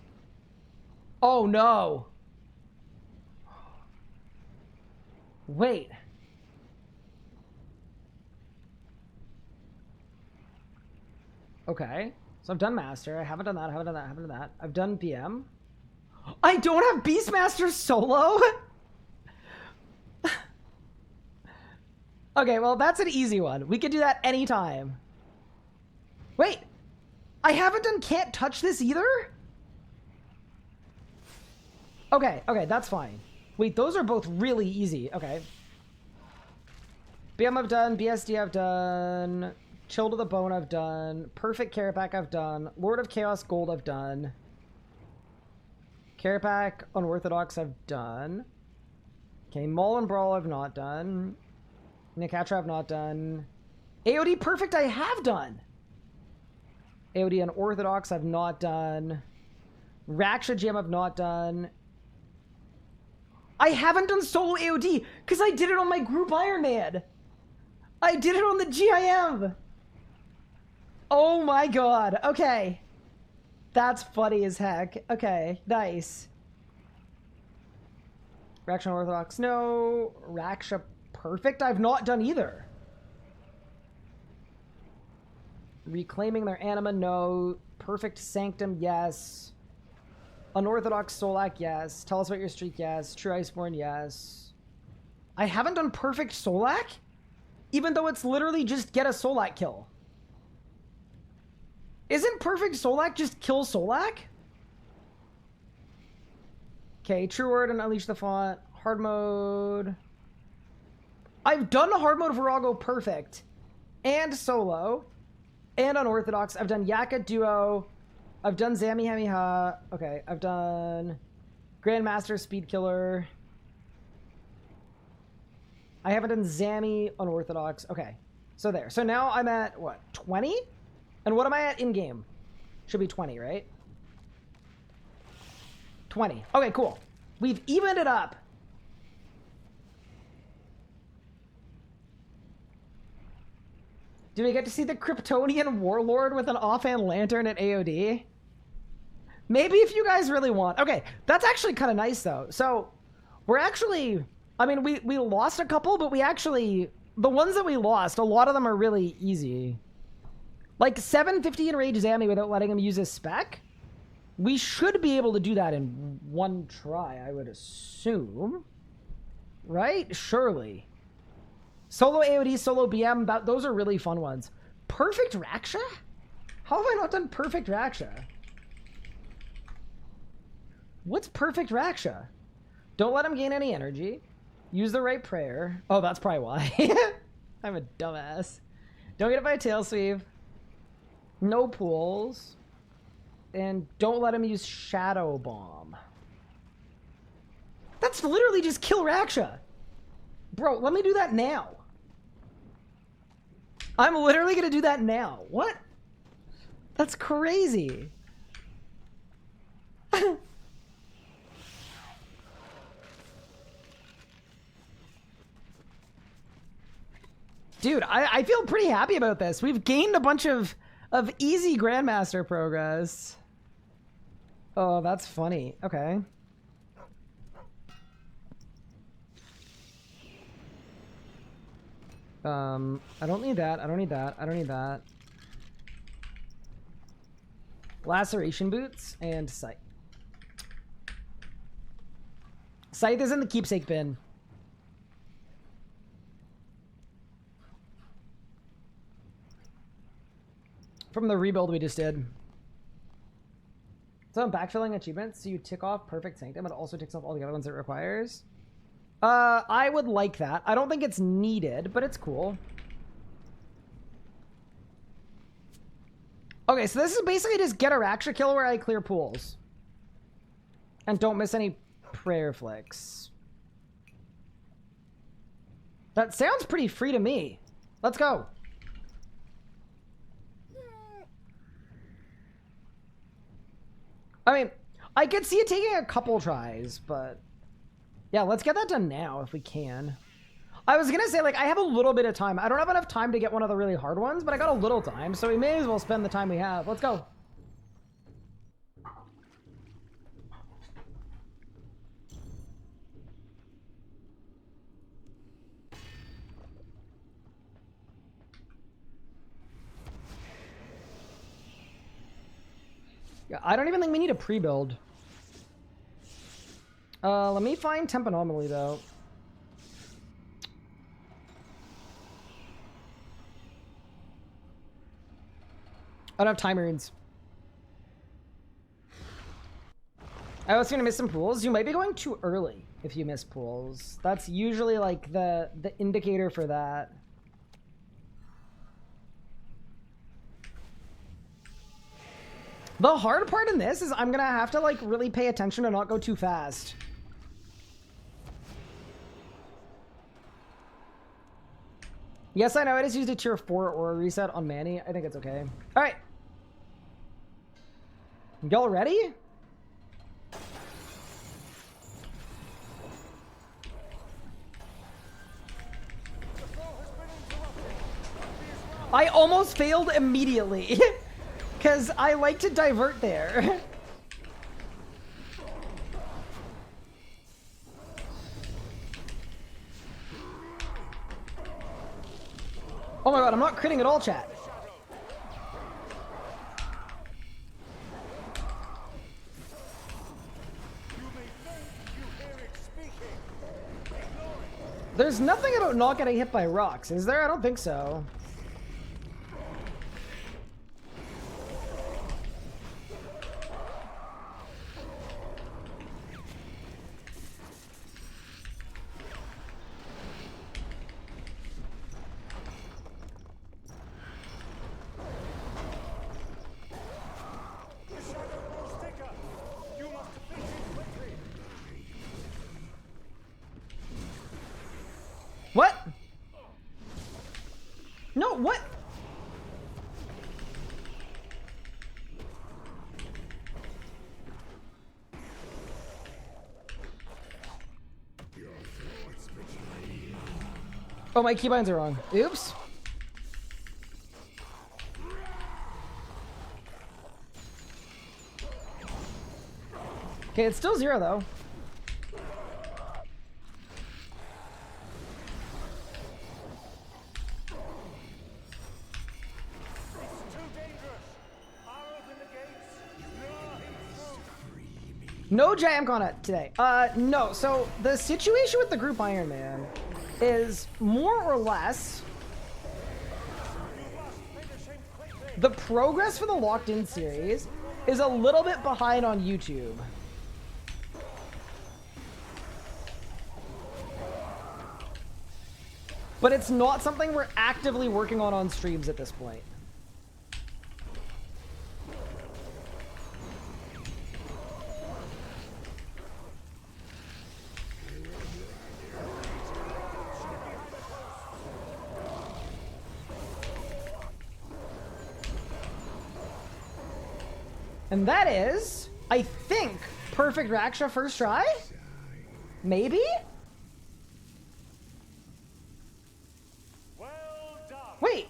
Oh no. Wait. Okay. So I've done Master. I haven't done that. I haven't done that. I haven't done that. I've done PM. I don't have Beastmaster solo? Okay, well, that's an easy one. We could do that anytime. Wait. I haven't done Can't Touch This either? Okay, that's fine. Wait, those are both really easy. Okay. BM I've done. BSD I've done. Chill to the Bone I've done. Perfect Carapac I've done. Lord of Chaos Gold I've done. Carapac Unorthodox I've done. Okay, Maul and Brawl I've not done. Nikatra I've not done. AOD Perfect I have done. AOD Unorthodox I've not done. Raksha Gem I've not done. I haven't done solo AOD because I did it on my group Iron Man. I did it on the GIM. Oh my god. Okay. That's funny as heck. Okay, nice. Raksha Unorthodox, no. Raksha Perfect I've not done either. Reclaiming their anima, no. Perfect Sanctum, yes. Unorthodox Solak, yes. Tell us about your streak, yes. True Iceborne, yes. I haven't done Perfect Solak? Even though it's literally just get a Solak kill. Isn't Perfect Solak just kill Solak? Okay, True Word and Unleash the Font. Hard mode. I've done hard mode Virago Perfect. And solo. And Unorthodox. I've done Yaka Duo. I've done Zami Hamiha. Okay, I've done Grandmaster Speed Killer. I haven't done Zami Unorthodox. Okay, so there. So now I'm at, what, 20? And what am I at in-game? Should be 20, right? 20. Okay, cool. We've evened it up. Do we get to see the Kryptonian Warlord with an offhand lantern at AOD? Maybe if you guys really want. Okay, that's actually kind of nice, though. So, we're actually... I mean, we lost a couple, but we actually... The ones that we lost, a lot of them are really easy. Like 750 in Rage Zami without letting him use his spec? We should be able to do that in one try, I would assume. Right? Surely. Solo AOD, solo BM, those are really fun ones. Perfect Raksha? How have I not done Perfect Raksha? What's Perfect Raksha? Don't let him gain any energy. Use the right prayer. Oh, that's probably why. I'm a dumbass. Don't get it by a tail sweep. No pools. And don't let him use Shadow Bomb. That's literally just kill Raksha. Bro, let me do that now. I'm literally gonna do that now. What? That's crazy. Dude, I feel pretty happy about this. We've gained a bunch of easy Grandmaster progress. Oh, that's funny. Okay. I don't need that. I don't need that. I don't need that. Laceration boots and scythe. Scythe is in the keepsake bin. From the rebuild we just did. So I'm backfilling achievements, so you tick off Perfect Sanctum, but it also ticks off all the other ones it requires. I would like that. I don't think it's needed, but it's cool. Okay, so this is basically just get a Raksha kill where I clear pools. And don't miss any prayer flicks. That sounds pretty free to me. Let's go. I mean, I could see it taking a couple tries, but yeah, let's get that done now if we can. I was gonna say, like, I have a little bit of time. I don't have enough time to get one of the really hard ones, but I got a little time, so we may as well spend the time we have. Let's go. Yeah, I don't even think we need a pre-build. Let me find temp anomaly though. I don't have time runes. I was gonna miss some pools. You might be going too early if you miss pools. That's usually like the indicator for that. The hard part in this is I'm gonna have to like really pay attention to not go too fast. Yes, I know. I just used a tier 4 or a reset on Manny. I think it's okay. All right. Y'all ready? I almost failed immediately. Because I like to divert there. Oh my god, I'm not critting at all, chat. There's nothing about not getting hit by rocks, is there? I don't think so. What? No, what? Oh, my keybinds are wrong. Oops. Okay, it's still 0 though. No Jamcon today. No. So the situation with the group Iron Man is more or less the progress for the Locked In series is a little bit behind on YouTube. But it's not something we're actively working on streams at this point. And that is, I think, perfect Raksha first try? Maybe? Well done. Wait,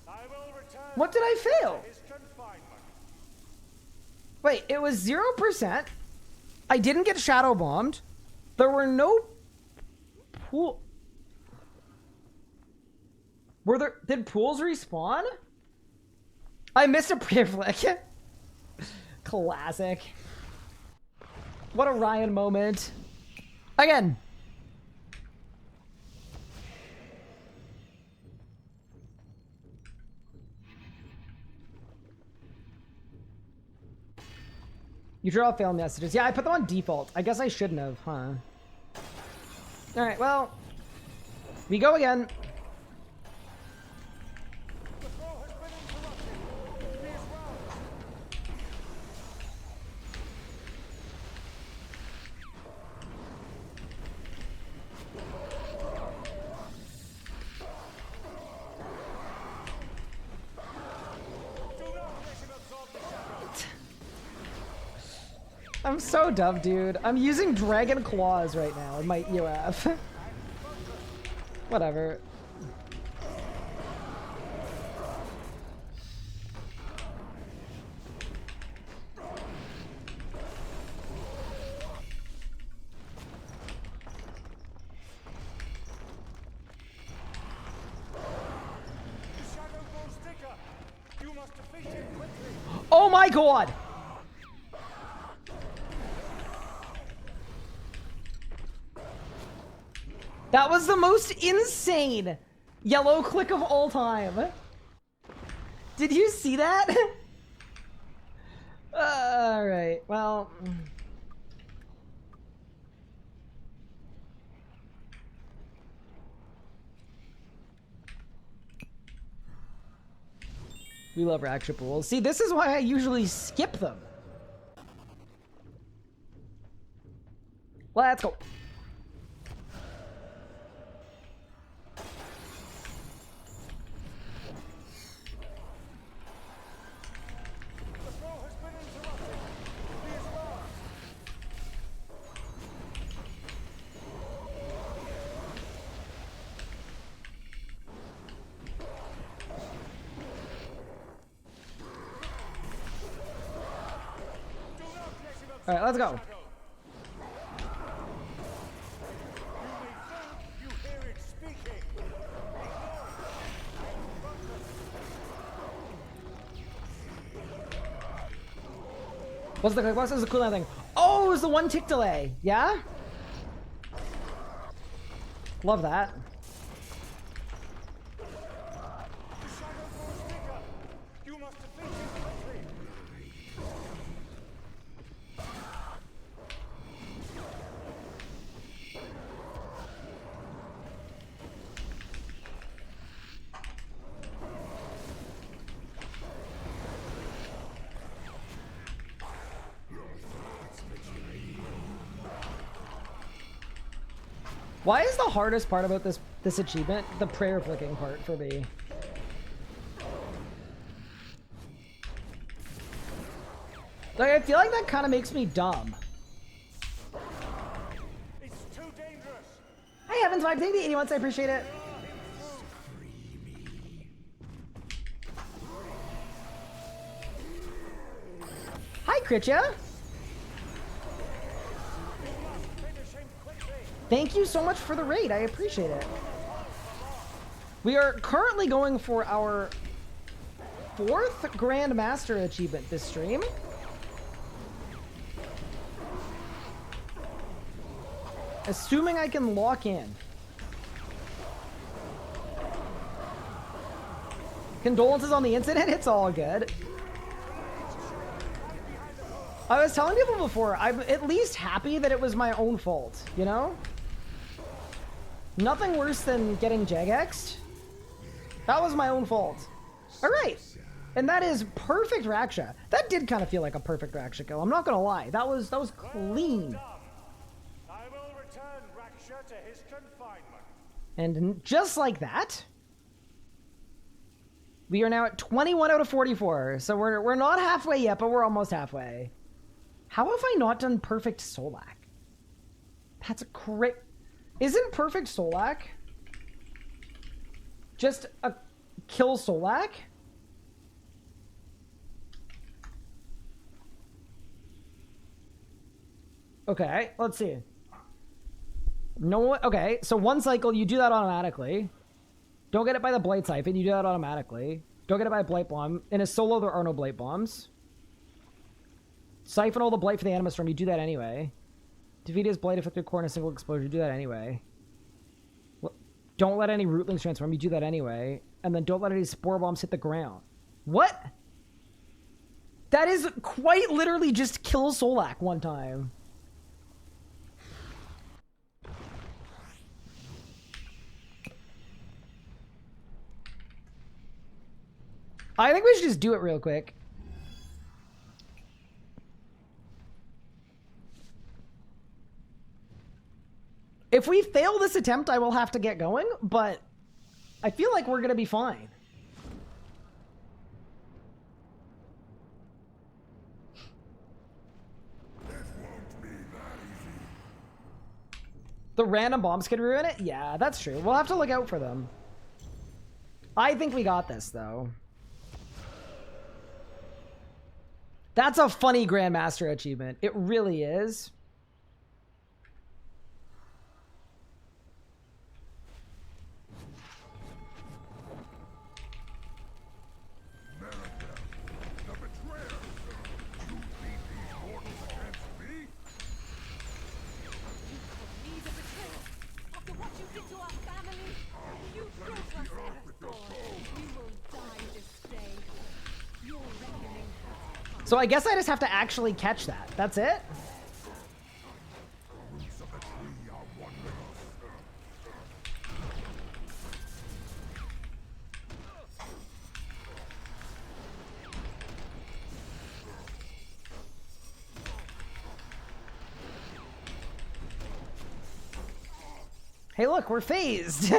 I will return what did I fail? his confinement. Wait, it was 0%. I didn't get shadow bombed. There were no pool. Were there... Did pools respawn? I missed a pre-flick. Classic. What a Ryan moment. Again. You draw fail messages. Yeah, I put them on default. I guess I shouldn't have, huh? Alright, well. We go again. The flow has been interrupted. Please run. Do not let him absorb the shadow. I'm so dumb, dude. I'm using Dragon Claws right now in my EOF. Whatever. The shadow grows thicker. You must defeat him quickly. Oh my god! That was the most insane yellow click of all time. Did you see that? Alright, well... We love Raksha pools. See, this is why I usually skip them. Let's go. The flow has been interrupted. Please run. Do not let him absorb Alright, let's go. the shadow. You may think you hear it speaking. Ignore it. What's the cooldown thing? Oh, it was the 1 tick delay. Yeah? Love that. The shadow grows thicker. You must defeat him quickly. Why is the hardest part about this achievement the prayer flicking part for me? Like, I feel like that kind of makes me dumb. It's too dangerous. Hey, Heavens, Vibe, thank you 80 months, I appreciate it. Hi, Kritya. Finish him quickly. Thank you so much for the raid. I appreciate it. We are currently going for our 4th Grandmaster achievement this stream. Assuming I can lock in. Condolences on the incident. It's all good. I was telling people before, I'm at least happy that it was my own fault, you know? Nothing worse than getting Jagexed. That was my own fault. Alright. And that is perfect Raksha. That did kind of feel like a perfect Raksha kill. I'm not gonna lie. That was clean. Done. I will return Raksha to his confinement. And just like that, we are now at 21 out of 44. So we're not halfway yet, but we're almost halfway. How have I not done perfect Solak? That's a great... Isn't perfect Solak just a kill Solak? Okay, let's see. No, okay, so 1 cycle, you do that automatically. Don't get it by the Blight Siphon. You do that automatically. Don't get it by a Blight Bomb. In a solo, there are no Blight Bombs. Siphon all the Blight for the Animus Storm. You do that anyway. Defeat his Blight affected core in a single exposure. You do that anyway. Don't let any Rootlings transform. You do that anyway. And then don't let any Spore Bombs hit the ground. What? That is quite literally just kill Solak one time. I think we should just do it real quick. If we fail this attempt, I will have to get going, but I feel like we're going to be fine. The random bombs could ruin it? Yeah, that's true. We'll have to look out for them. I think we got this, though. That's a funny Grandmaster achievement. It really is. So I guess I just have to actually catch that. That's it? Hey, look, we're phased.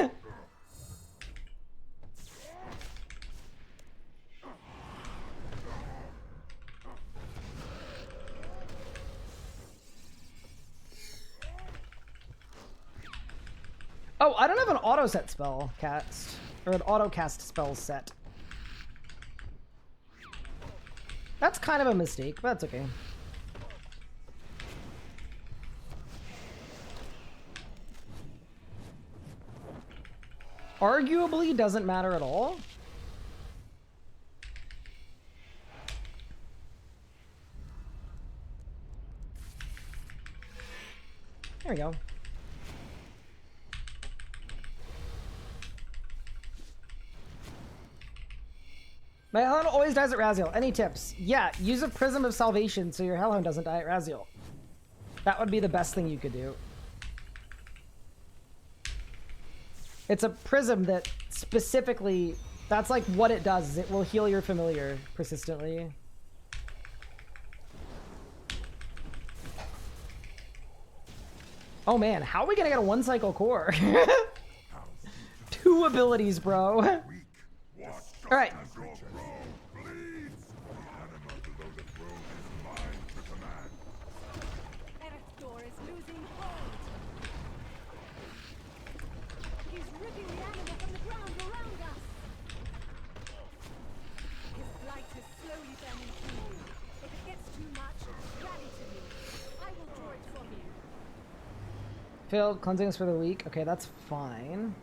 Oh, I don't have an auto set spell cast, or an auto cast spell set. That's kind of a mistake, but that's okay. Arguably doesn't matter at all. There we go. My Hellhound always dies at Raziel. Any tips? Yeah, use a Prism of Salvation so your Hellhound doesn't die at Raziel. That would be the best thing you could do. It's a prism that specifically, that's like what it does, is it will heal your familiar persistently. Oh man, how are we gonna get a one cycle core? 2 abilities, bro. Alright. Failed cleansing is for the weak. Okay, that's fine.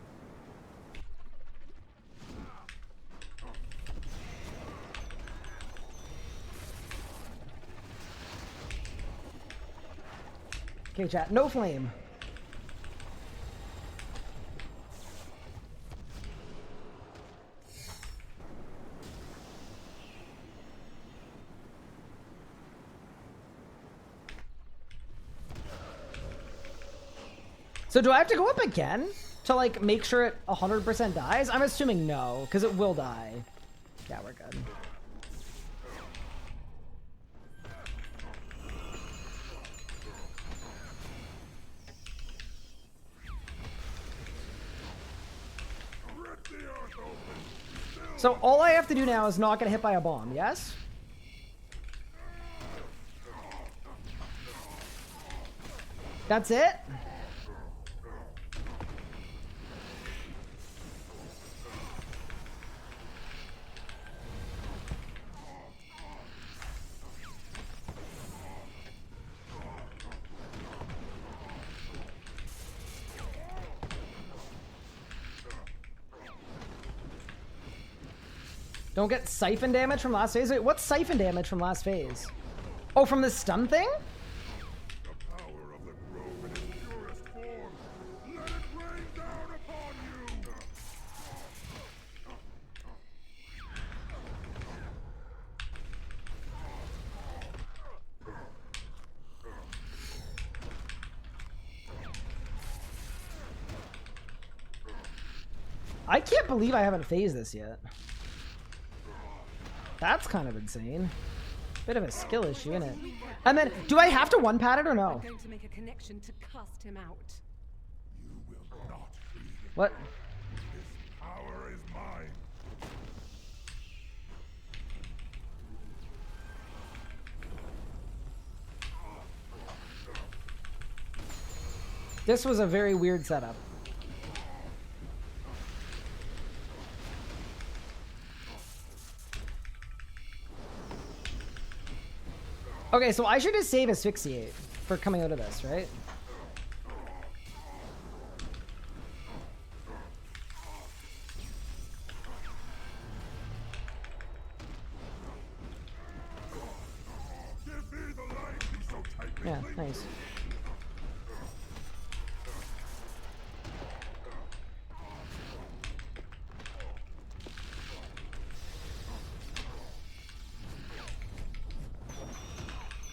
Okay, chat. No flame. So do I have to go up again to like make sure it 100% dies? I'm assuming no, because it will die. Yeah, we're good. So all I have to do now is not get hit by a bomb, yes? That's it? Don't get siphon damage from last phase? Wait, what's siphon damage from last phase? Oh, from the stun thing? The power of the grove in its purest form. Let it rain down upon you. I can't believe I haven't phased this yet. That's kind of insane. Bit of a skill issue, isn't it? And then, do I have to one-pat it or no? I'm going to make a connection to cast him out. You will not free him. What? This power is mine. This was a very weird setup. Okay, so I should just save Asphyxiate for coming out of this, right? Give me the light you so tightly Yeah, cling nice. to.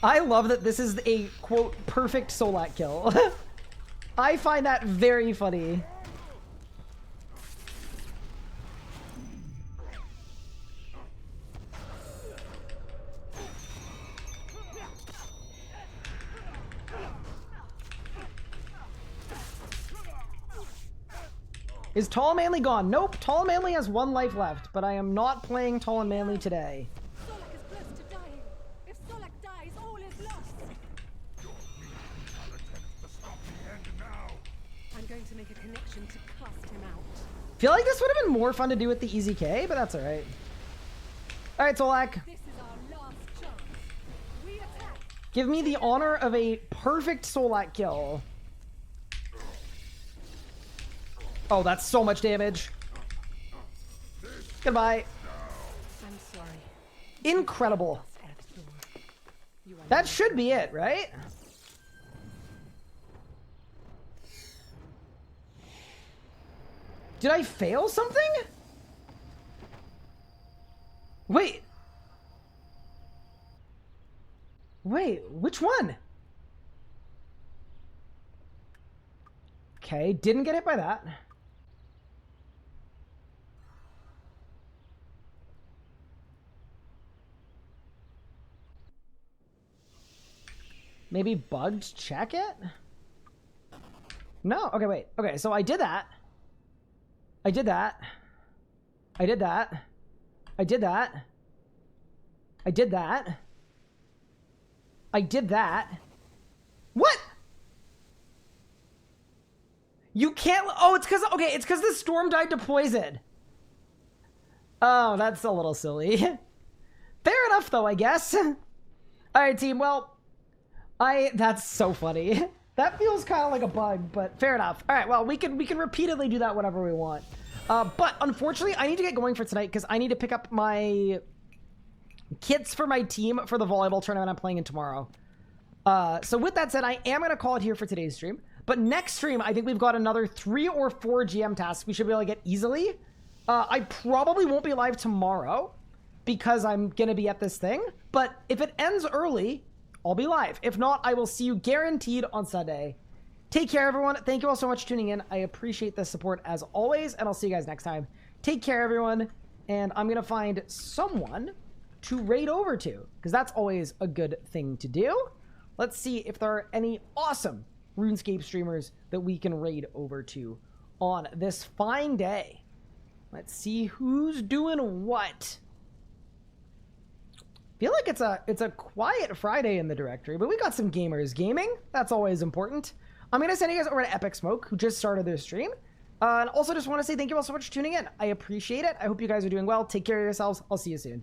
I love that this is a, quote, perfect Solak kill. I find that very funny. Is Tall and Manly gone? Nope, Tall and Manly has 1 life left, but I am not playing Tall and Manly today. Solak is close to dying. If Solak dies, all is lost. I'll attempt to stop the end now. I'm going to make a connection to cast him out. Feel like this would have been more fun to do with the Easy K, but that's alright. Alright, Solak. This is our last chance. We attack. Give me the honor of a perfect Solak kill. Oh, that's so much damage. Goodbye. I'm sorry. Incredible. Death2. You are That should be it, right? Did I fail something? Wait. Wait, which one? Okay, didn't get hit by that. Maybe bugged check it? No, okay, wait. Okay, so I did that. I did that. I did that. I did that. I did that. I did that. What? You can't. Oh, it's because. Okay, it's because the storm died to poison. Oh, that's a little silly. Fair enough, though, I guess. All right, team. Well, that's so funny. That feels kind of like a bug, but fair enough. All right, well, we can repeatedly do that whenever we want. But unfortunately, I need to get going for tonight because I need to pick up my kits for my team for the volleyball tournament I'm playing in tomorrow. So with that said, I am going to call it here for today's stream. But next stream, I think we've got another 3 or 4 GM tasks we should be able to get easily. I probably won't be live tomorrow because I'm going to be at this thing. But if it ends early, I'll be live. If not, I will see you guaranteed on Sunday. Take care, everyone. Thank you all so much for tuning in. I appreciate the support as always, and I'll see you guys next time. Take care, everyone. And I'm going to find someone to raid over to because that's always a good thing to do. Let's see if there are any awesome RuneScape streamers that we can raid over to on this fine day. Let's see who's doing what. Feel like it's a quiet Friday in the directory, but we got some gamers gaming. That's always important. I'm gonna send you guys over to Epic Smoke, who just started their stream. And also just want to say thank you all so much for tuning in. I appreciate it. I hope you guys are doing well. Take care of yourselves. I'll see you soon.